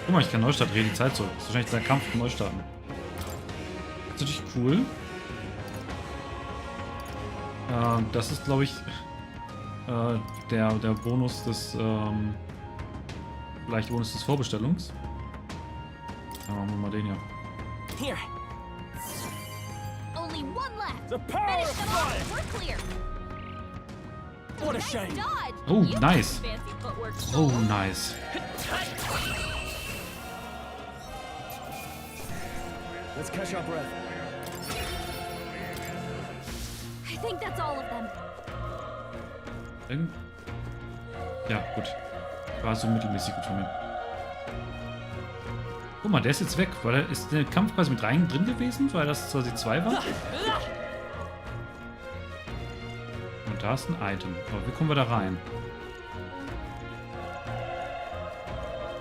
Guck mal, ich kann Neustart drehen, die Zeit zurück. Das ist wahrscheinlich der Kampf vom Neustarten. Das ist natürlich cool. Das ist, glaube ich, der Bonus des, vielleicht Bonus des Vorbestellungs. Ja, machen wir mal den hier. Here. Only one left. The power of fire. We're clear. What a shame. Oh, nice. Oh, nice. Let's catch our breath. I think that's all of them. Ja, gut. War so mittelmäßig gut von mir. Guck mal, der ist jetzt weg. Ist der Kampf quasi mit rein drin gewesen, weil das quasi 2 war? Und da ist ein Item. Aber wie kommen wir da rein?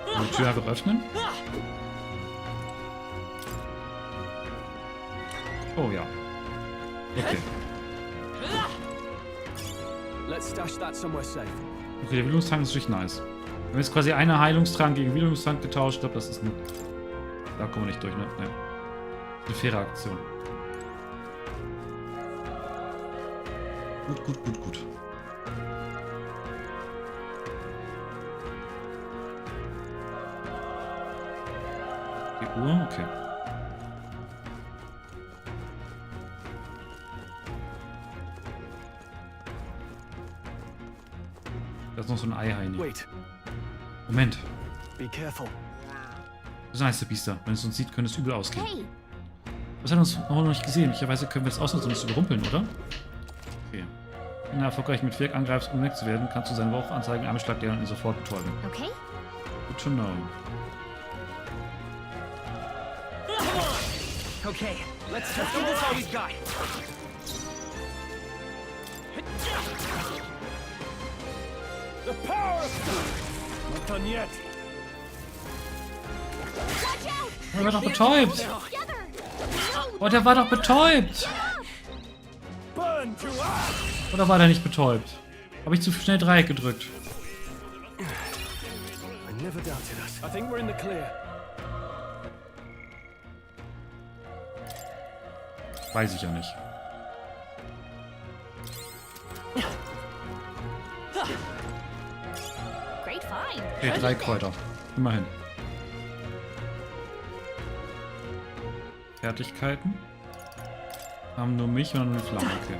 Die Tür einfach öffnen? Oh ja. Okay. Let's stash that somewhere safe. Okay, der Bildungstrank ist richtig nice. haben jetzt quasi eine Heilungstrank gegen Wiederholungstrank getauscht. Ich glaube, das ist ein... Da kommen wir nicht durch, ne? Nein. Eine faire Aktion. Gut. Die Uhr? Okay. Da ist noch so ein Eiheini. Moment. Be careful. Das ist ein Biester. Wenn es uns sieht, könnte es übel ausgehen. Hey. Das hat uns noch nicht gesehen. Möglicherweise können wir es ausnutzen, um es zu überrumpeln, oder? Okay. Wenn er erfolgreich mit Werk angreifst, um wegzuwerden, kannst du seine Rauchanzeige einem Schlag deren ihn sofort betäuben. Okay. Good to know. Okay, let's do this all we've got. The power of not done yet. Oh, der war doch betäubt. Oh, der war doch betäubt. Oder war der nicht betäubt? Habe ich zu schnell Dreieck gedrückt? I never doubted us. I think we're in the clear. Weiß ich ja nicht. Okay, 3 Kräuter. Immerhin. Fertigkeiten. Haben nur mich und nur die Flamme. Okay.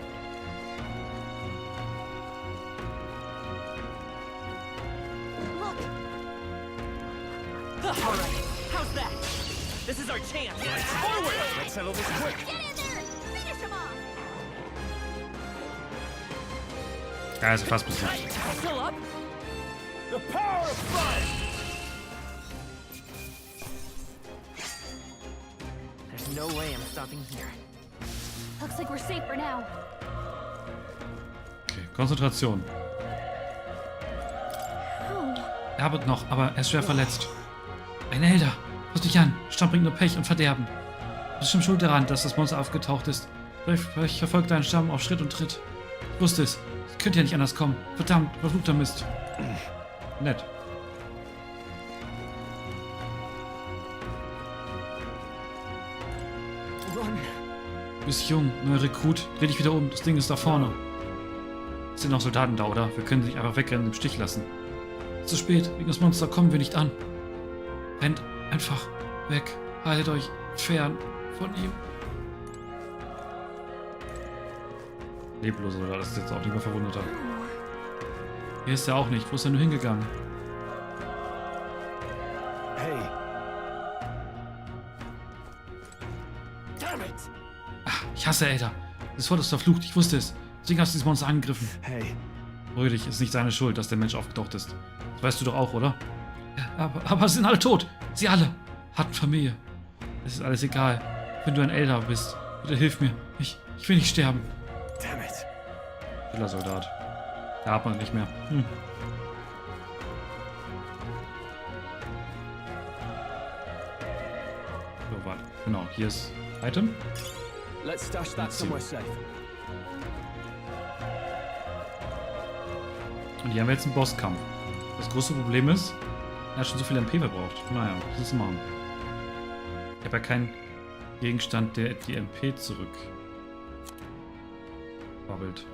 How's that? This is our chance. Forward! Let's settle this quick. Ja, ist fast besiegt. Still up? The power of fire! There's no way I'm stopping here. Looks like we're safe for now. Okay, Konzentration. Er arbeitet noch, aber er ist schwer verletzt. Ein Elder! Fass dich an! Stamm bringt nur Pech und Verderben. Du bist schon schuld daran, dass das Monster aufgetaucht ist. Vielleicht verfolgt deinen Stamm auf Schritt und Tritt. Ich wusste es. Es könnte ja nicht anders kommen. Verdammt, verfluchter Mist. Nett. Du bist jung, neuer Rekrut. Dreh dich wieder um. Das Ding ist da vorne. Es sind noch Soldaten da, oder? Wir können sie nicht einfach wegrennen und im Stich lassen. Zu spät. Wegen des Monsters kommen wir nicht an. Rennt einfach weg. Haltet euch fern von ihm. Leblos, oder? Das ist jetzt auch nicht mehr verwundeter. Hier ist er auch nicht. Wo ist er nur hingegangen? Hey. Ach, ich hasse Elder. Das Wort ist verflucht. Ich wusste es. Deswegen hast du dieses Monster angegriffen. Hey. Beruhig dich, ist nicht seine Schuld, dass der Mensch aufgetaucht ist. Das weißt du doch auch, oder? Ja, aber sie sind alle tot. Sie alle. Hatten Familie. Es ist alles egal. Wenn du ein Elder bist, bitte hilf mir. Ich will nicht sterben. Damn it. Stiller Soldat. Da hat man nicht mehr. Hm. So, warte. Genau, hier ist Item. Let's stash that somewhere safe. Und hier haben wir jetzt einen Bosskampf. Das große Problem ist, er hat schon so viel MP verbraucht. Naja, was ist machen? Ich habe ja keinen Gegenstand, der die MP zurück babbelt.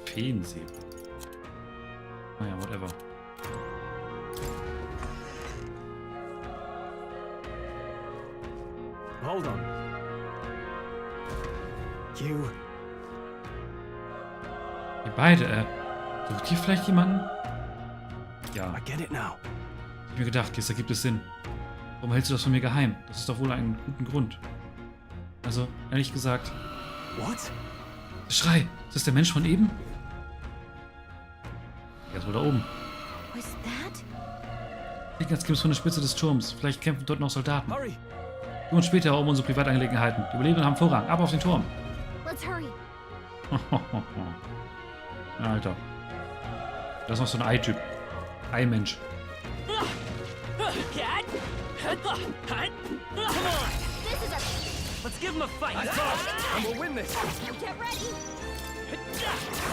Feensäbel. Naja, whatever. Hold on. You. Ihr beide, sucht ihr vielleicht jemanden? Ja. I get it now. Ich hab mir gedacht, jetzt ergibt es Sinn. Warum hältst du das von mir geheim? Das ist doch wohl einen guten Grund. Also, ehrlich gesagt. What? Schrei! Ist das der Mensch von eben? Er ist wohl da oben. Was that? Klingt, als käme es von der Spitze des Turms. Vielleicht kämpfen dort noch Soldaten. Hurry! Wir uns später um unsere Privatangelegenheiten. Die Überlebenden haben Vorrang. Ab auf den Turm. Let's hurry. Alter. Das ist noch so ein Ei-Typ. Ei-Mensch. Let's give him a fight. And we'll win this. Get ready.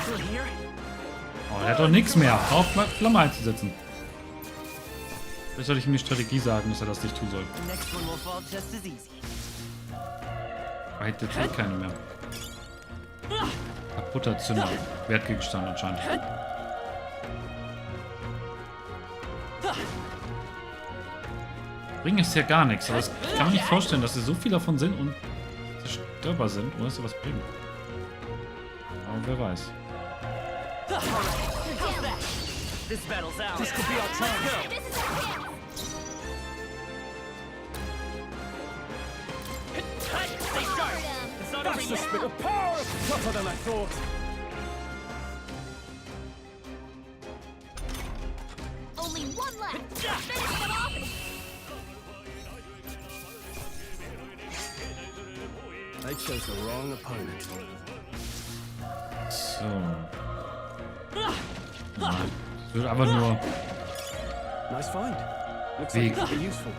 Still here? Oh, der hat doch nichts mehr. Auf Flamme einzusetzen. Vielleicht sollte ich ihm die Strategie sagen, dass er das nicht tun soll. Er hätte jetzt eh keine mehr. Kaputter Zünder. Wertgegenstand anscheinend. Bringen ist ja gar nichts, aber ich kann mir nicht vorstellen, dass sie so viele davon sind und zerstörbar sind, ohne dass sie was bringen. Aber wer weiß. This battle's ours. This could be our time. Stay sharp. It's not over yet. The power is tougher than I thought. Only one left. Finish them off. They chose the wrong opponent. So. Nein. Es wird einfach nur Nice find. Looks like Weg. it could be useful.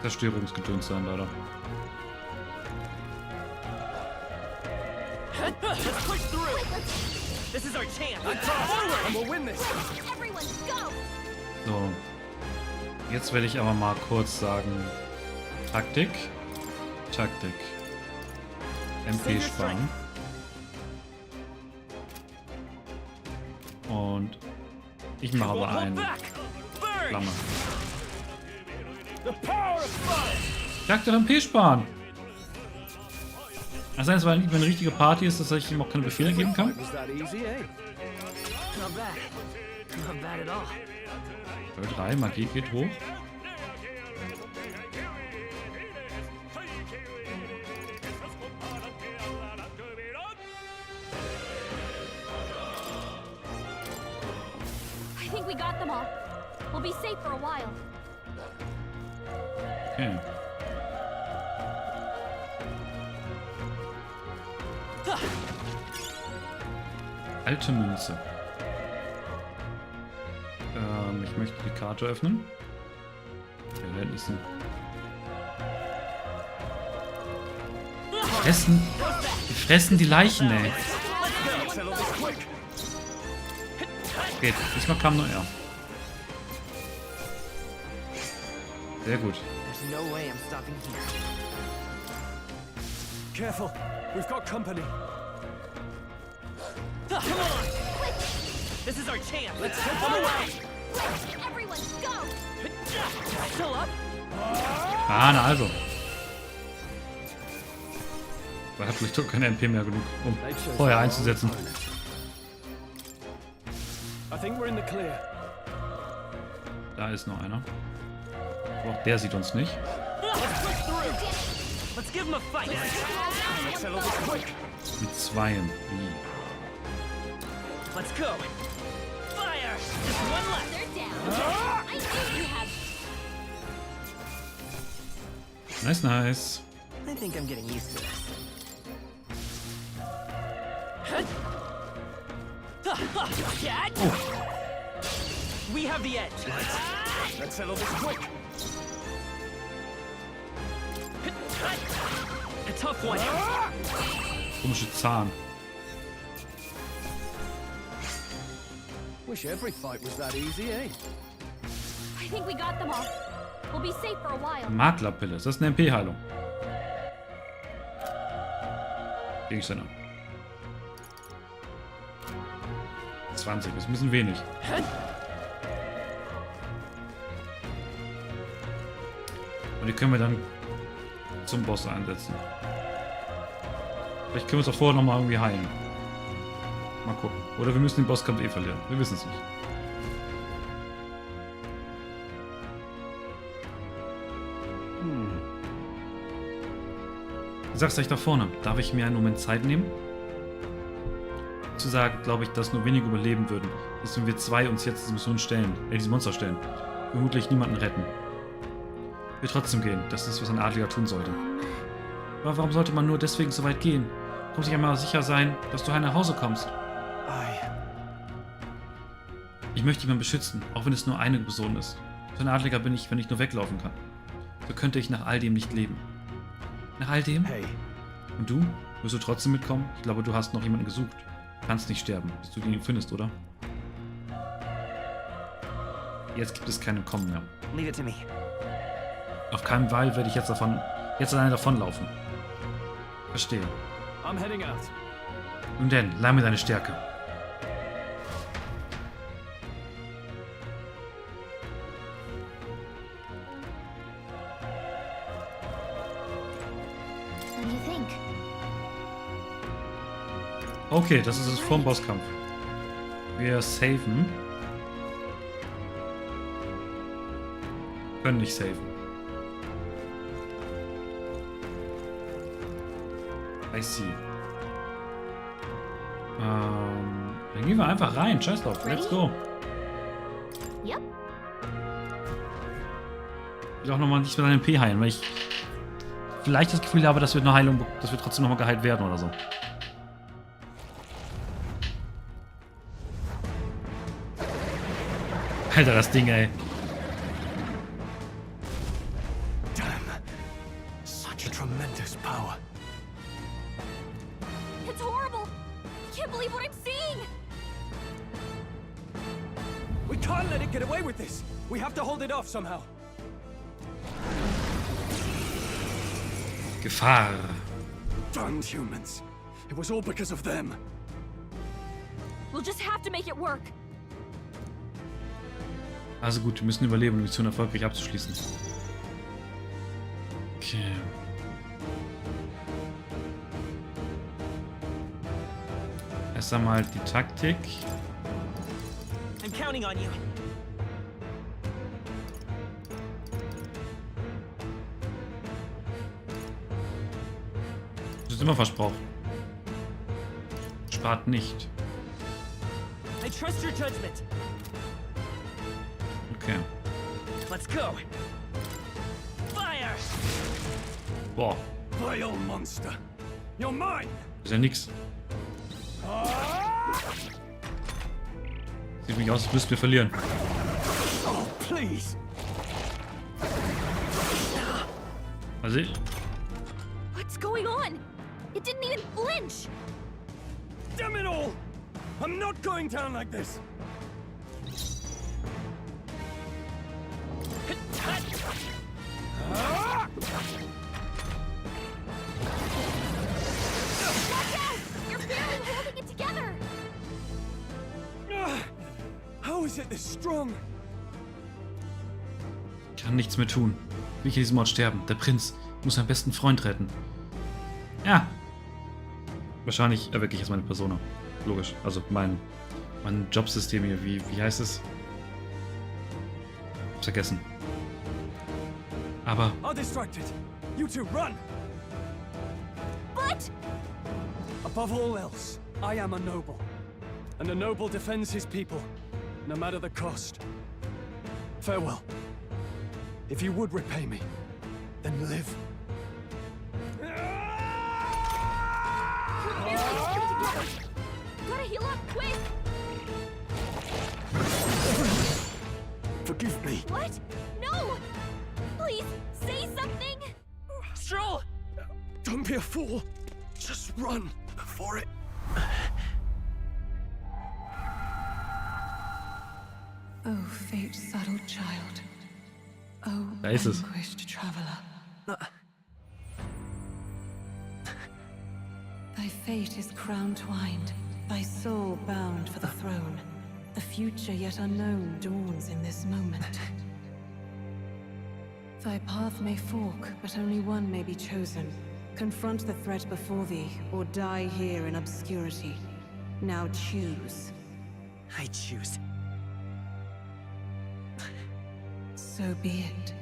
Zerstörungsgedöns sein, leider. Let's push through. This is our chance. And we'll win this. Everyone, go. So. Jetzt werde ich aber mal kurz sagen: Taktik. Taktik. MP sparen. Und ich mache aber eine Flamme. Ich dachte MP sparen. Das heißt, weil nicht mehr eine richtige Party ist, dass ich ihm auch keine Befehle geben kann. Not bad. Not bad at all. Level 3, Magie geht hoch. I think we got them all. We'll be safe for a while. Okay. Alte Münze. Ich möchte die Karte öffnen. Okay, da hinten ist ein... Die fressen die Leichen, ey. Geht. Diesmal kam nur er. Sehr gut. There's no way I'm stopping here. Careful. We've got company. Come on. This is our chance. Let's take them away. Everyone, go. Still up? Ah, na also. Er hat vielleicht doch keine MP mehr genug, um Feuer einzusetzen. I think we're in the clear. Da ist noch einer. Aber auch der sieht uns nicht. Let's give him a fight. Let's settle this quick. Mit zweien. Let's go. Fire. Just one left. They're down. I knew you had. Nice, nice. I think I'm getting used to this. We have the edge. Let's settle this quick. A tough one. Komische Zahn. Wish every fight was that easy, eh? I think we got them all. We'll be safe for a while. Maklerpille. Das ist eine MP-Heilung. Gegenstände. 20. Das ist ein bisschen wenig. Und die können wir dann zum Boss einsetzen. Vielleicht können wir uns auch vorher nochmal irgendwie heilen. Mal gucken. Oder wir müssen den Bosskampf eh verlieren. Wir wissen es nicht. Du sagst gleich da vorne. Darf ich mir einen Moment Zeit nehmen? Zu sagen, glaube ich, dass nur wenige überleben würden. Dass wenn wir zwei uns jetzt diese Mission stellen, diese Monster stellen, vermutlich niemanden retten. Wir trotzdem gehen. Das ist, was ein Adliger tun sollte. Aber warum sollte man nur deswegen so weit gehen? Du musst dich einmal sicher sein, dass du heil nach Hause kommst. Ich möchte jemanden beschützen, auch wenn es nur eine Person ist. So ein Adliger bin ich, wenn ich nur weglaufen kann. So könnte ich nach all dem nicht leben. Nach all dem? Hey. Und du? Wirst du trotzdem mitkommen? Ich glaube, du hast noch jemanden gesucht. Du kannst nicht sterben, bis du ihn findest, oder? Jetzt gibt es keine Kommen mehr. Leave it to me. Auf keinen Fall werde ich jetzt alleine davonlaufen. Verstehe. I'm heading out. Nun denn, leih mir deine Stärke. What do you think? Okay, das ist es vorm Bosskampf. Wir saven. Können nicht saven. I see. Dann gehen wir einfach rein. Scheiß drauf. Let's go. Yep. Ich will auch nochmal nicht mit einem P heilen, weil ich vielleicht das Gefühl habe, dass wir eine Heilung, dass wir trotzdem nochmal geheilt werden oder so. Alter, das Ding, ey. Damn. Such a tremendous power. It's horrible. I can't believe what I'm seeing. We can't let it get away with this. We have to hold it off somehow. Gefahr. Damned humans. It was all because of them. We'll just have to make it work. Also gut, wir müssen überleben, um die Mission erfolgreich abzuschließen. Okay. Erst einmal die Taktik. I'm counting on you. Das ist immer versprochen. Spart nicht. I trust your judgment. Okay. Let's go. Fire! Boah. Vile monster. You're mine. Ist ja nix. Sieht mich aus, als müssten wir verlieren. Oh, please. Also, What's going on? It didn't even flinch. Damn it all! I'm not going down like this. You're barely holding it together. How is it this strong? ich kann nichts mehr tun. Will ich in diesem Ort sterben? Der Prinz muss seinen besten Freund retten. Ja. Wahrscheinlich erwecke ich jetzt meine Persona. Logisch. Also mein Jobsystem hier. Wie heißt es? Hab's vergessen. Aber I'll distract it. You two run! But Above all else, I am a noble. And a noble defends his people, no matter the cost. Farewell. If you would repay me, then live. you're barely holding it together. Gotta heal up quick. Forgive me. What? No! Please, say something! Stroll! Don't be a fool. Just run before it. Oh, fate subtle child. Oh, Da ist es. vanquished traveler. Thy fate is crown-twined, thy soul bound for the throne. The future yet unknown dawns in this moment. Thy path may fork, but only one may be chosen. Confront the threat before thee, or die here in obscurity. Now choose. I choose. So be it.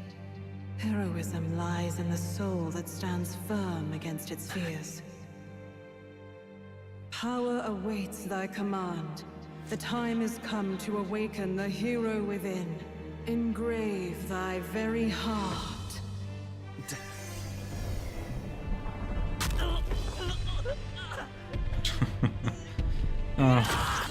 Heroism lies in the soul that stands firm against its fears. Power awaits thy command. The time is come to awaken the hero within. Engrave thy very heart. Ah.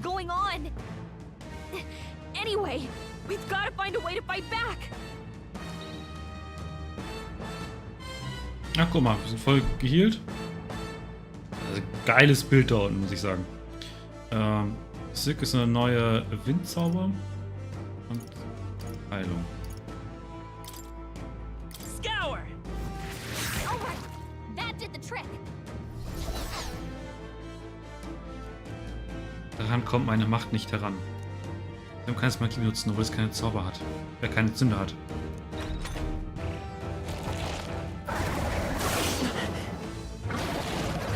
going on? Anyway, we've got to find a way to fight back. Ach, guck mal, wir sind voll gehealt. Also, geiles Bild da unten, muss ich sagen. Sick ist eine neue Windzauber und Heilung. Scour. Alright, that did the trick. Daran kommt meine Macht nicht heran. Wir haben keine Magie benutzen, obwohl es keine Zauber hat. Wer keine Zünder hat.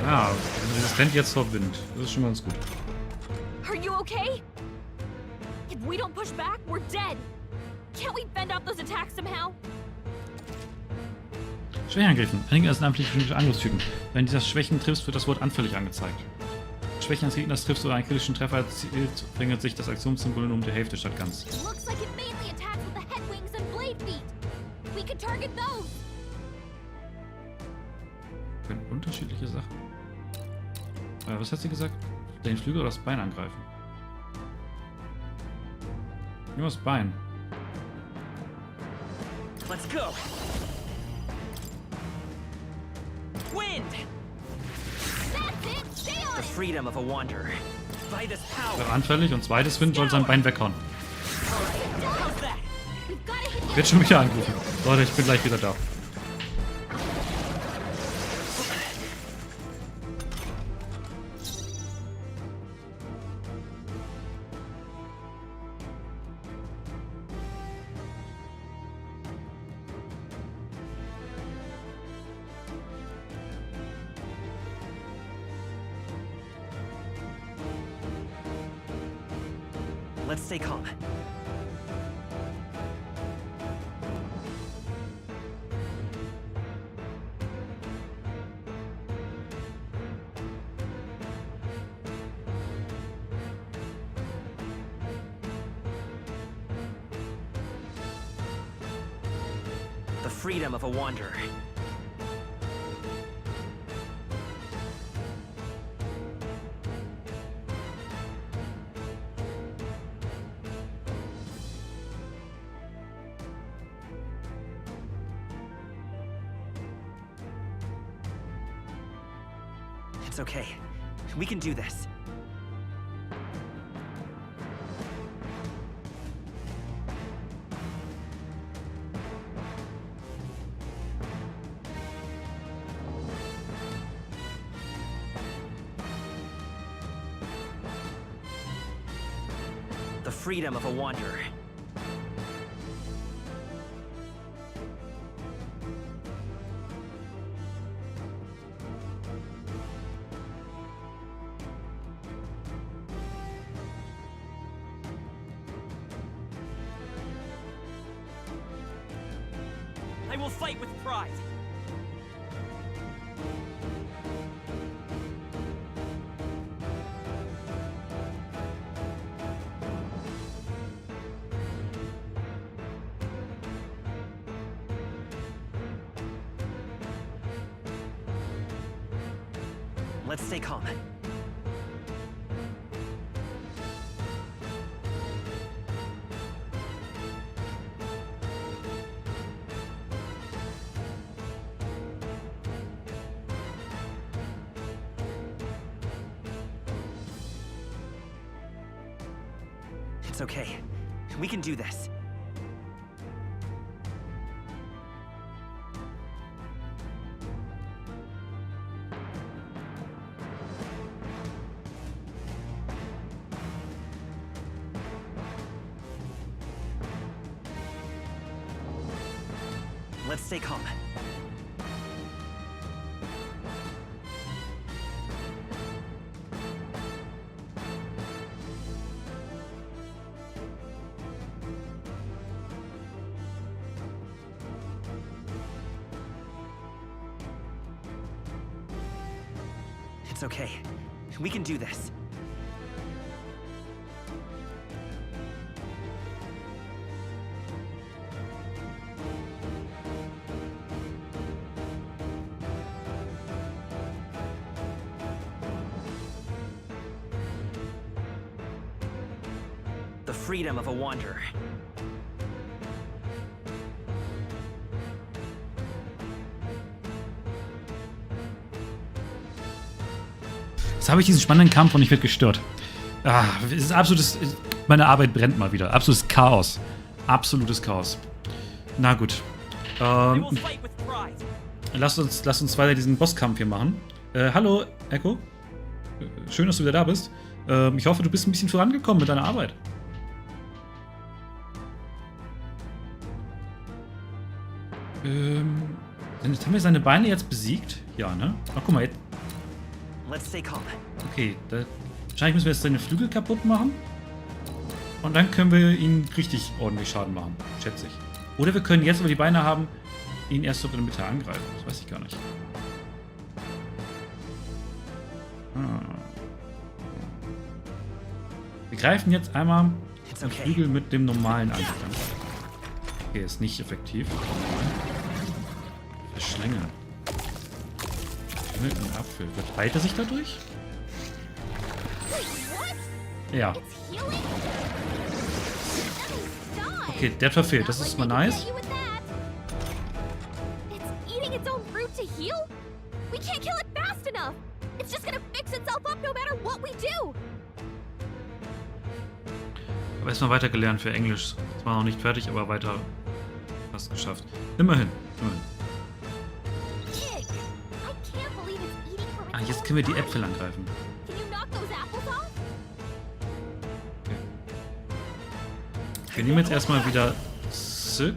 Ja, wir sind resistent jetzt vor Wind. Das ist schon ganz gut. Are you okay? If we don't push back, we're dead. Can't we fend off those attacks somehow? Schwächeangriffen. Einige ersten amtliche Angriffstypen. Wenn du das Schwächen triffst, wird das Wort anfällig angezeigt. Schwächen des Gegners triffst oder einen kritischen Treffer erzielt, verringert sich das Aktionssymbol um die Hälfte statt ganz. Looks like it mainly attacks with the head wings and blade feet. We could target those. Können unterschiedliche Sachen. Was hat sie gesagt? Den Flügel oder das Bein angreifen? Nur das Bein. Let's go. Wind. The freedom of a wanderer. By this power. Wäre anfällig und zweites Wind soll sein Bein weghauen. Wird schon wieder angerufen. Leute, ich bin gleich wieder da. Let's stay calm. The freedom of a wanderer. It's okay. We can do this. The freedom of a wanderer. I will fight with pride. Let's stay calm. It's okay. We can do this. Let's stay calm. It's okay. We can do this. The freedom of a wanderer. Jetzt habe ich diesen spannenden Kampf und ich werde gestört. Es ist absolutes... Meine Arbeit brennt mal wieder. Absolutes Chaos. Absolutes Chaos. Na gut. Lasst uns weiter diesen Bosskampf hier machen. Hallo, Echo. Schön, dass du wieder da bist. Ich hoffe, du bist ein bisschen vorangekommen mit deiner Arbeit. Haben wir seine Beine jetzt besiegt? Ja, ne? Ach, guck mal, jetzt. Okay, wahrscheinlich müssen wir jetzt seine Flügel kaputt machen. Und dann können wir ihn richtig ordentlich Schaden machen, schätze ich. Oder wir können jetzt, weil wir die Beine haben, ihn erst in der Mitte angreifen. Das weiß ich gar nicht. Wir greifen jetzt einmal den Flügel mit dem normalen Angriff an. Okay, ist nicht effektiv. Verschlängeln. Mit einem Apfel. Verteilt er sich dadurch? Ja. Okay, der hat verfehlt. Das ist mal nice. Aber erstmal weitergelernt für Englisch. Zwar noch nicht fertig, aber weiter fast geschafft. Immerhin. Ah, jetzt können wir die Äpfel angreifen. Okay. Wir nehmen jetzt erstmal wieder zurück.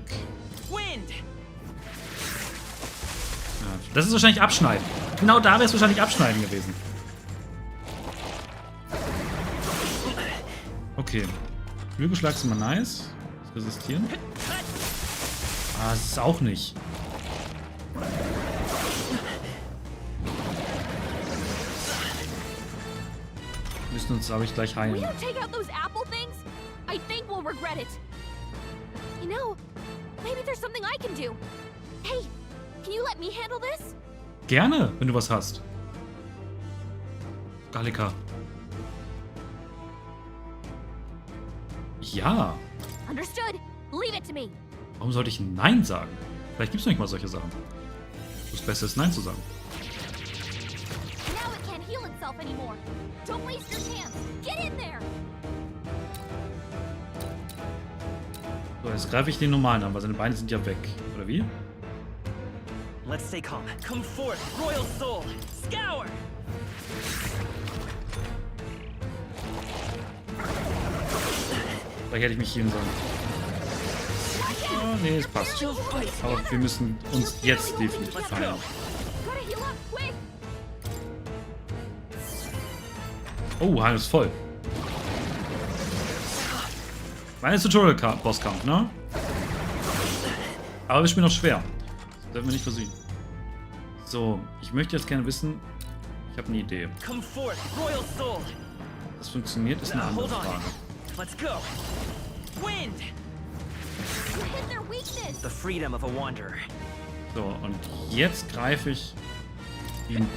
Ja, das ist wahrscheinlich Abschneiden. Genau da wäre es wahrscheinlich Abschneiden gewesen. Okay. Flügelschlag ist immer nice. Das Resistieren. Ah, das ist auch nicht. Wir müssen uns, glaube ich, gleich heilen. Gerne, wenn du was hast. Gallica. Ja. Warum sollte ich Nein sagen? Vielleicht gibt es noch nicht mal solche Sachen. Das Beste ist, Nein zu sagen. So, jetzt greife ich den normalen an, weil seine Beine sind ja weg. Oder wie? Let's stay calm. Come forth, royal soul. Scour. Vielleicht hätte ich mich healen sollen. Oh, nee, es passt. Aber wir müssen uns jetzt definitiv heilen. Oh, Heil ist voll. Meines Tutorial-Bosskampf, ne? Aber wir spielen noch schwer. Das werden wir nicht versehen. So, ich möchte jetzt gerne wissen. Ich habe eine Idee. Das funktioniert, ist eine andere Frage. Let's go. Wind. The freedom of a wanderer. So, und jetzt greife ich ihn.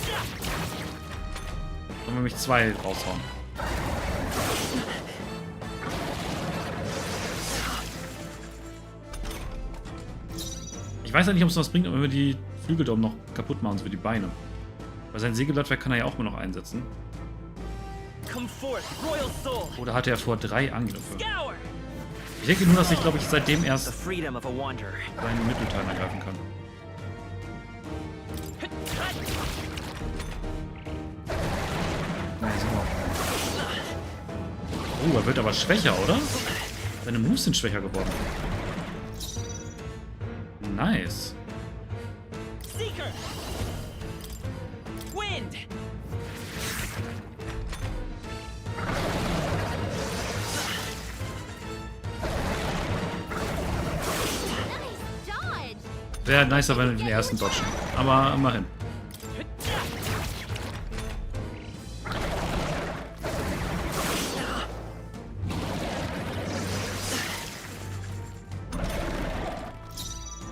Sollen wir mich zwei raushauen? Ich weiß ja nicht, ob es was bringt, wenn wir die Flügel da oben noch kaputt machen, so wie die Beine. Weil sein Sägeblattwerk kann er ja auch immer noch einsetzen. Oder hatte er vor 3 Angriffe? Ich denke nur, dass ich, glaube ich, seitdem erst seinen Mittelteil angreifen kann. Oh, er wird aber schwächer, oder? Seine Moves sind schwächer geworden. Nice. Wäre nicer, wenn wir den ersten dodgen. Aber immerhin.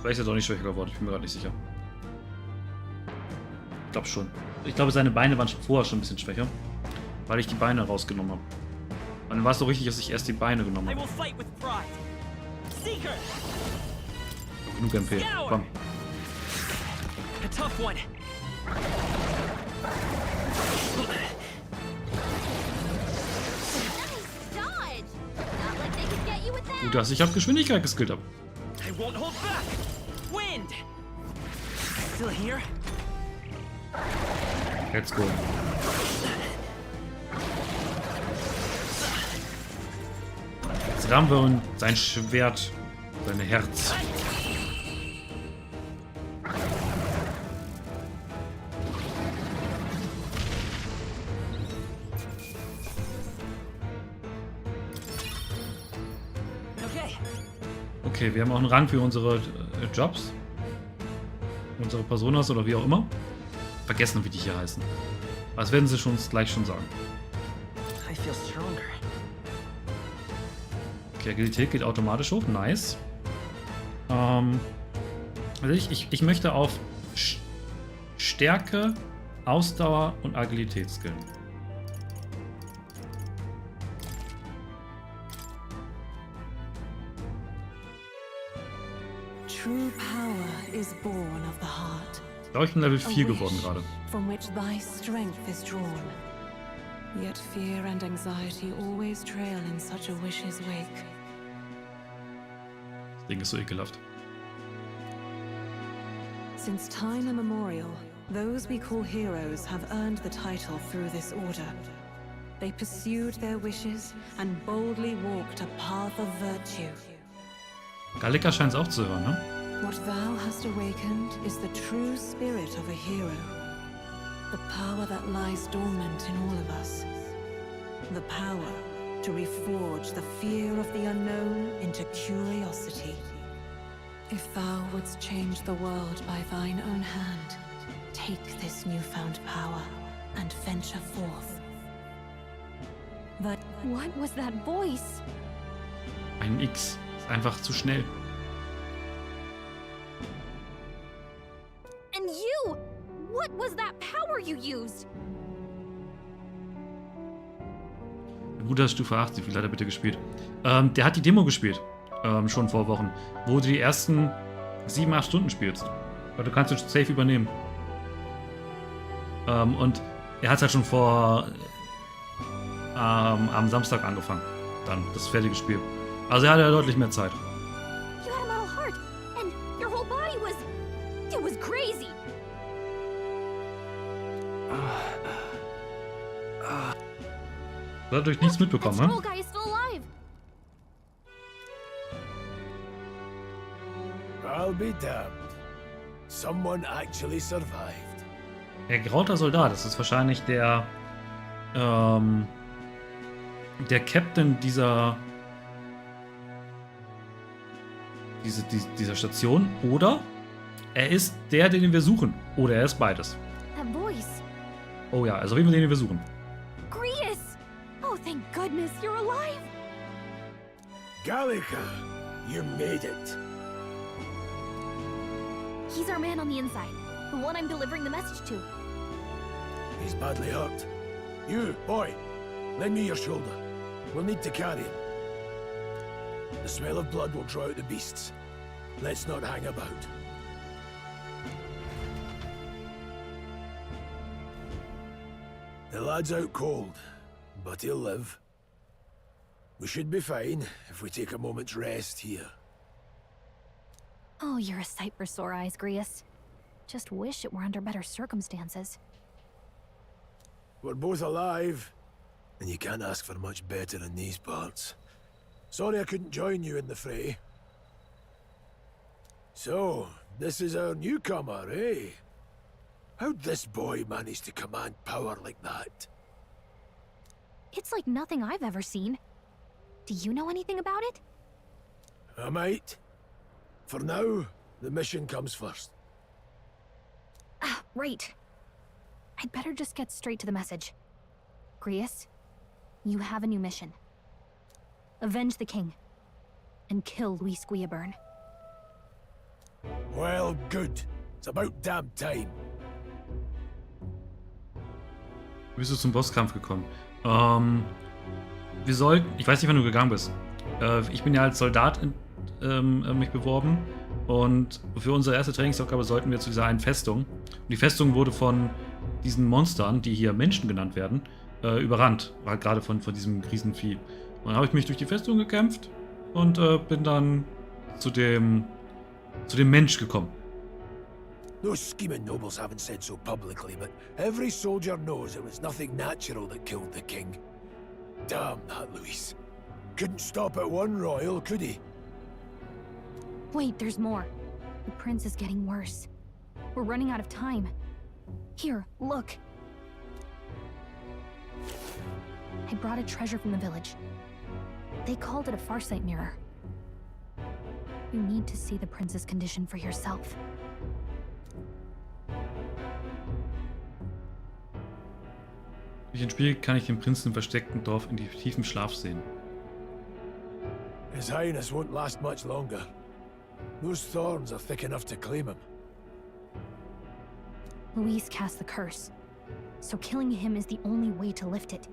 Vielleicht ist er doch nicht schwächer geworden, ich bin mir gerade nicht sicher. Ich glaube schon. Ich glaube, seine Beine waren vorher schon ein bisschen schwächer. Weil ich die Beine rausgenommen habe. Und dann war es so richtig, dass ich erst die Beine genommen habe. Genug MP. Komm. A tough one. Gut, dass ich auf Geschwindigkeit geskillt habe. I won't hold back. Wind. Still here? Let's go. Jetzt rammen wir uns sein Schwert, sein Herz. Okay, wir haben auch einen Rang für unsere Jobs. Unsere Personas oder wie auch immer. Vergessen, wie die hier heißen. Aber das werden sie gleich schon sagen. I feel stronger. Okay, Agilität geht automatisch hoch. Nice. Also ich möchte auf Stärke, Ausdauer und Agilität skillen. True power is born of the heart. Ich glaube, ich bin Level 4 geworden gerade. From which thy strength is drawn. Yet fear and anxiety always trail in such a wish's wake. Das Ding ist so ekelhaft. Since time immemorial, those we call heroes have earned the title through this order. They pursued their wishes and boldly walked a path of virtue. Gallica scheint es auch zu hören, ne? What thou hast awakened is the true spirit of a hero. The power that lies dormant in all of us. The power to reforge the fear of the unknown into curiosity. If thou wouldst change the world by thine own hand, take this newfound power and venture forth. But what was that voice? Ein X. Ist einfach zu schnell. And you! What was that power you used? Bruder Stufe 8, wie viel hat er bitte gespielt? Der hat die Demo gespielt. Schon vor Wochen. Wo du die ersten 7-8 Stunden spielst. Weil du kannst den safe übernehmen. Und er hat halt schon am Samstag angefangen. Dann das fertige Spiel. Also er hatte ja deutlich mehr Zeit. You had a metal heart, and your whole body was... it was crazy. Du hast durch nichts mitbekommen, That ne? troll guy is still alive. I'll be damned. Someone actually survived. Der Grauter Soldat, das ist wahrscheinlich der Captain dieser Station. Oder er ist der, den wir suchen. Oder er ist beides. That voice. Oh ja, also auf jeden Fall den wir suchen. Grius! Oh, thank goodness you're alive. Gallica, you made it. He's our man on the inside. The one I'm delivering the message to. He's badly hurt. You, boy, lend me your shoulder. We'll need to carry him. The smell of blood will draw out the beasts. Let's not hang about. The lad's out cold, but he'll live. We should be fine if we take a moment's rest here. Oh, you're a sight for sore eyes, Grius. Just wish it were under better circumstances. We're both alive, and you can't ask for much better in these parts. Sorry I couldn't join you in the fray. So, this is our newcomer, eh? How'd this boy manage to command power like that? It's like nothing I've ever seen. Do you know anything about it? I might. For now, the mission comes first. Ah, right. I'd better just get straight to the message. Grius, you have a new mission. Avenge the king. And kill Luis Guillaburn. Well, good. It's about damn time. Wie bist du zum Bosskampf gekommen? wir sollten, ich weiß nicht, wann du gegangen bist. Ich bin ja als Soldat mich beworben und für unsere erste Trainingsaufgabe sollten wir zu dieser einen Festung. Und die Festung wurde von diesen Monstern, die hier Menschen genannt werden, überrannt. War gerade von diesem Riesenvieh. Und dann habe ich mich durch die Festung gekämpft und bin dann zu dem Mensch gekommen. Those scheming nobles haven't said so publicly, but every soldier knows it was nothing natural that killed the king. Damn that Luis. Couldn't stop at one royal, could he? Wait, there's more. The prince is getting worse. We're running out of time. Here, look. I brought a treasure from the village. They called it a farsight mirror. You need to see the prince's condition for yourself. Durch den Spiel kann ich den Prinzen im versteckten Dorf in die tiefen Schlaf sehen. His Highness won't last much longer. Those thorns are thick enough to claim him. Luis cast the curse, so killing him is the only way to lift it.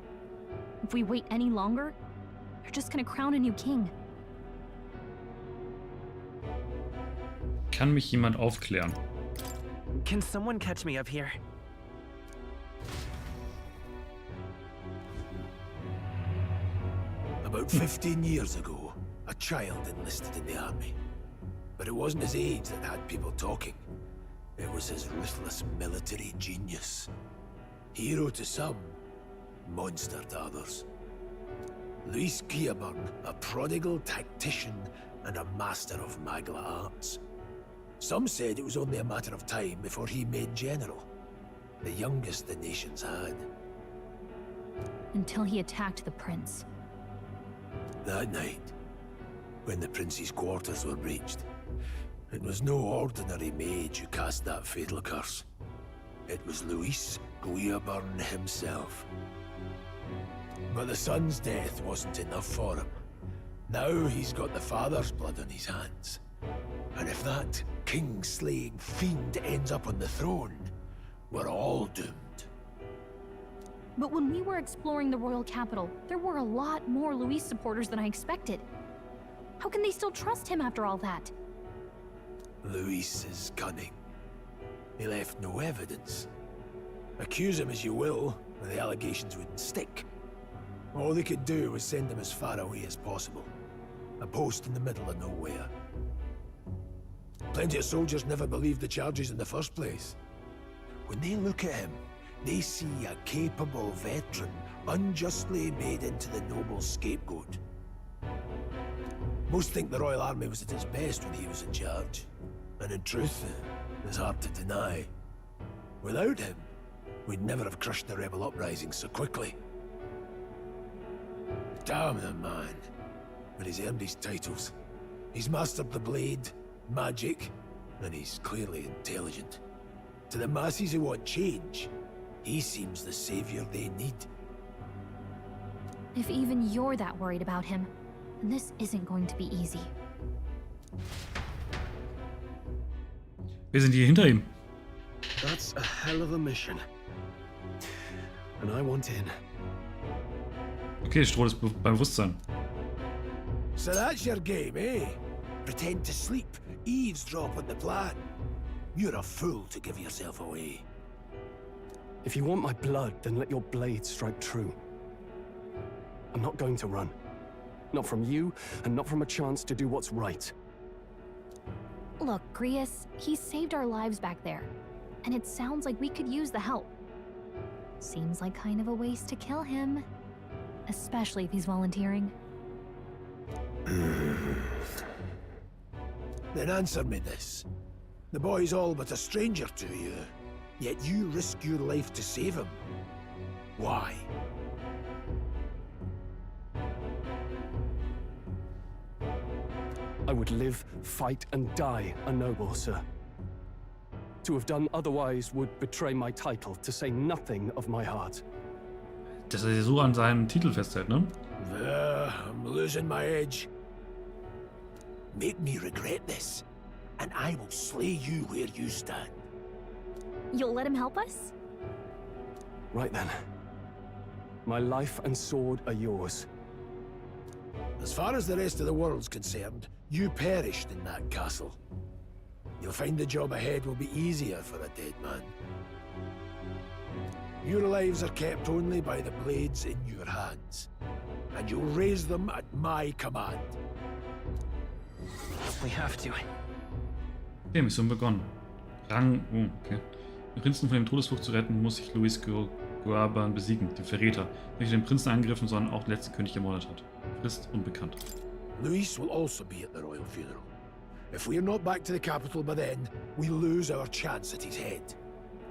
If we wait any longer, they're just gonna crown a new king. Kann mich jemand aufklären? Can someone catch me up here? About 15 years ago, a child enlisted in the army. But it wasn't his age that had people talking. It was his ruthless military genius. Hero to some, monster to others. Luis Guillaburn, a prodigal tactician and a master of magla arts. Some said it was only a matter of time before he made general, the youngest the nations had. Until he attacked the prince. That night, when the prince's quarters were breached, it was no ordinary mage who cast that fatal curse. It was Luis Guillaburn himself. But the son's death wasn't enough for him. Now he's got the father's blood on his hands. And if that king-slaying fiend ends up on the throne, we're all doomed. But when we were exploring the royal capital, there were a lot more Luis supporters than I expected. How can they still trust him after all that? Luis is cunning. He left no evidence. Accuse him as you will, the allegations wouldn't stick. All they could do was send him as far away as possible. A post in the middle of nowhere. Plenty of soldiers never believed the charges in the first place. When they look at him, they see a capable veteran unjustly made into the noble scapegoat. Most think the Royal Army was at its best when he was in charge. And in truth, it's hard to deny. Without him, we'd never have crushed the rebel uprising so quickly. Damn the man. But he's earned his titles. He's mastered the blade, magic, and he's clearly intelligent. To the masses who want change, he seems the savior they need. If even you're that worried about him, then this isn't going to be easy. Wir sind hier hinter ihm. That's a hell of a mission. And I want in. Okay, Stroh ist beim Bewusstsein. So that's your game, eh? Pretend to sleep, eavesdrop on the plan. You're a fool to give yourself away. If you want my blood, then let your blade strike true. I'm not going to run. Not from you, and not from a chance to do what's right. Look, Grius, he saved our lives back there. And it sounds like we could use the help. Seems like kind of a waste to kill him. Especially if he's volunteering. Then answer me this. The boy's all but a stranger to you, yet you risk your life to save him. Why? I would live, fight, and die a noble, sir. To have done otherwise would betray my title, to say nothing of my heart. Dass er sich so an seinem Titel festhält, ne? I'm losing my edge. Make me regret this, and I will slay you where you stand. You'll let him help us? Right then. My life and sword are yours. As far as the rest of the world's concerned, you perished in that castle. You'll find the job ahead will be easier for a dead man. Your lives are kept only by the blades in your hands, and you'll raise them at my command. We have to. Okay, Mission begonnen. Rang, oh, okay. Den Prinzen von dem Todesfluch zu retten, muss sich Luis Guaban besiegen, den Verräter, der nicht den Prinzen angegriffen, sondern auch den letzten König ermordet hat. Frist unbekannt. Luis will also be at the royal funeral. If we're not back to the capital by then, we lose our chance at his head.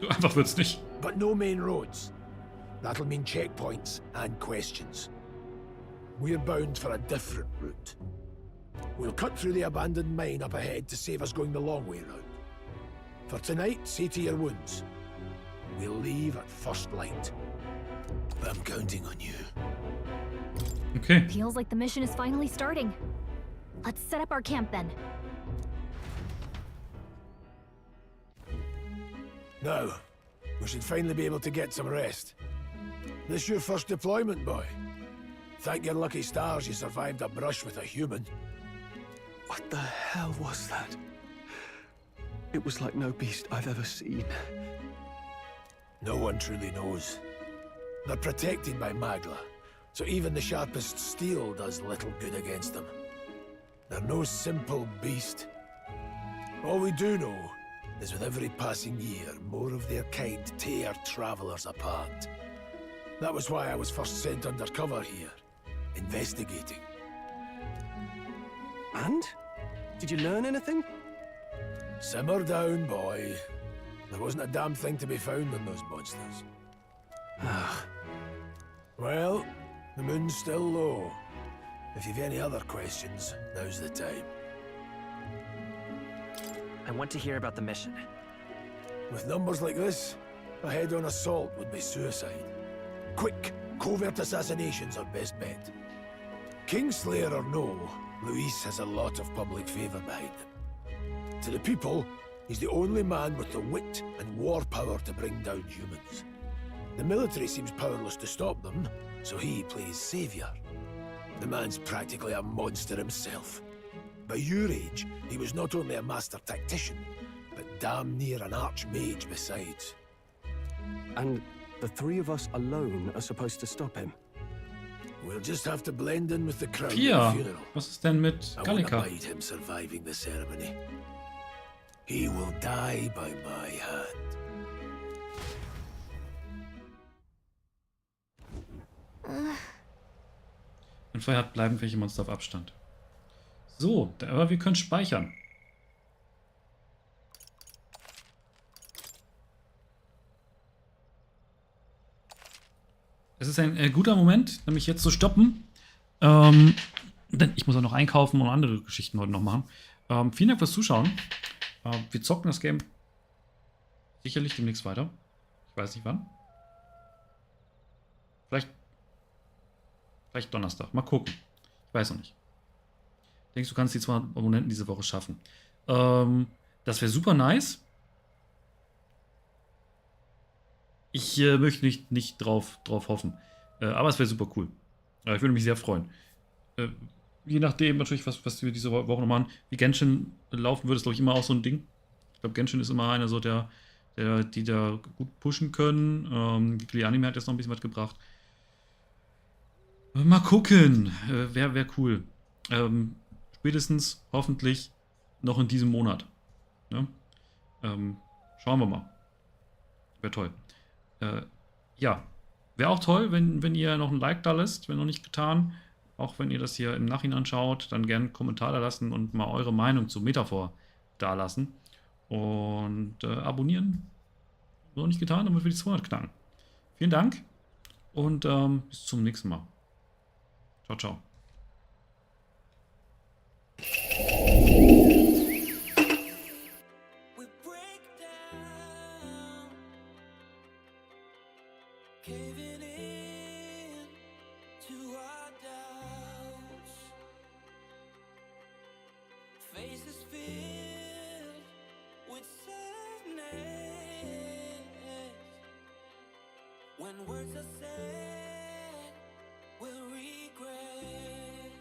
So einfach wird's nicht. But no main roads. That'll mean checkpoints and questions. We're bound for a different route. We'll cut through the abandoned mine up ahead to save us going the long way round. For tonight, see to your wounds. We'll leave at first light. I'm counting on you. Okay. Feels like the mission is finally starting. Let's set up our camp then. Now, we should finally be able to get some rest. This your first deployment, boy? Thank your lucky stars you survived a brush with a human. What the hell was that? It was like no beast I've ever seen. No one truly knows. They're protected by Magla, so even the sharpest steel does little good against them. They're no simple beast. All we do know is with every passing year, more of their kind tear travelers apart. That was why I was first sent undercover here, investigating. And? Did you learn anything? Simmer down, boy. There wasn't a damn thing to be found on those monsters. Well, the moon's still low. If you've any other questions, now's the time. I want to hear about the mission. With numbers like this, a head-on assault would be suicide. Quick, covert assassinations are best bet. Kingslayer or no, Luis has a lot of public favor behind him. To the people, he's the only man with the wit and war power to bring down humans. The military seems powerless to stop them, so he plays savior. The man's practically a monster himself. By your age, he was not only a master tactician, but damn near an archmage besides. And the three of us alone are supposed to stop him? We'll just have to blend in with the crowd at Pia, the funeral. was ist denn mit I won't Gallica? abide him surviving the ceremony. He will die by my hand. Und vorher bleiben welche Monster auf Abstand. So, aber wir können speichern. Es ist ein guter Moment, nämlich jetzt zu stoppen. Denn ich muss auch noch einkaufen und andere Geschichten heute noch machen. Vielen Dank fürs Zuschauen. Wir zocken das Game sicherlich demnächst weiter. Ich weiß nicht wann. Vielleicht Donnerstag. Mal gucken. Ich weiß noch nicht. Denkst du, kannst die 2 Abonnenten diese Woche schaffen? Das wäre super nice. Ich möchte nicht drauf hoffen. Aber es wäre super cool. Ich würde mich sehr freuen. Je nachdem natürlich, was wir diese Woche noch machen. Wie Genshin laufen würde, ist glaube ich immer auch so ein Ding. Ich glaube, Genshin ist immer einer so, die da gut pushen können. Die Anime hat jetzt noch ein bisschen was gebracht. Mal gucken. Wäre cool. Spätestens hoffentlich noch in diesem Monat. Ne? Schauen wir mal. Wäre toll. Ja. Wäre auch toll, wenn ihr noch ein Like da lässt, wenn noch nicht getan. Auch wenn ihr das hier im Nachhinein schaut, dann gerne einen Kommentar da lassen und mal eure Meinung zu Metaphor da lassen. Und abonnieren. Noch nicht getan, damit wir die 200 knacken. Vielen Dank und bis zum nächsten Mal. Ciao, ciao. Caving in to our doubts, faces filled with sadness. When words are said, we'll regret.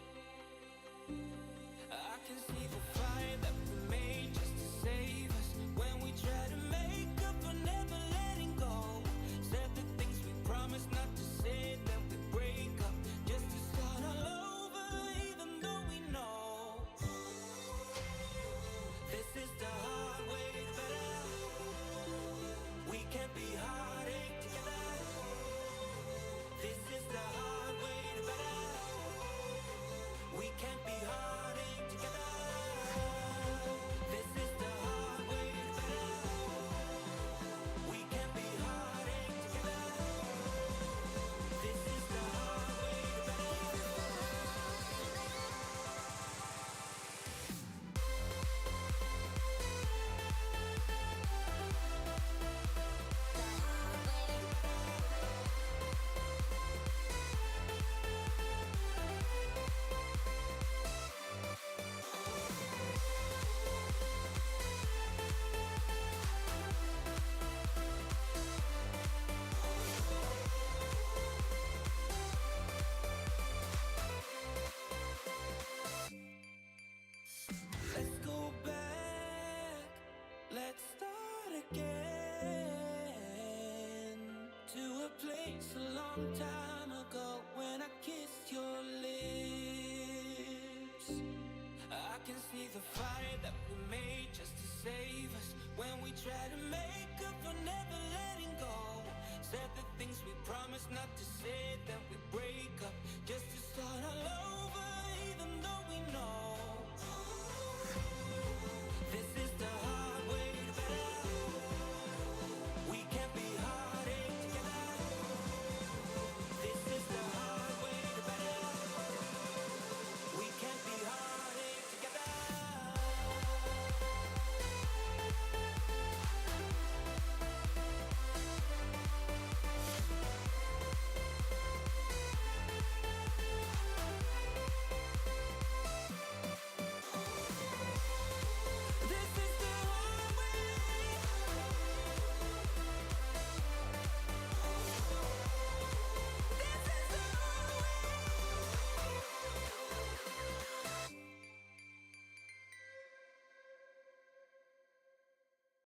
the fight that we made just to save us. When we try to make up for never letting go. Said the things we promised not to say, then we break up just to start all over, even though we know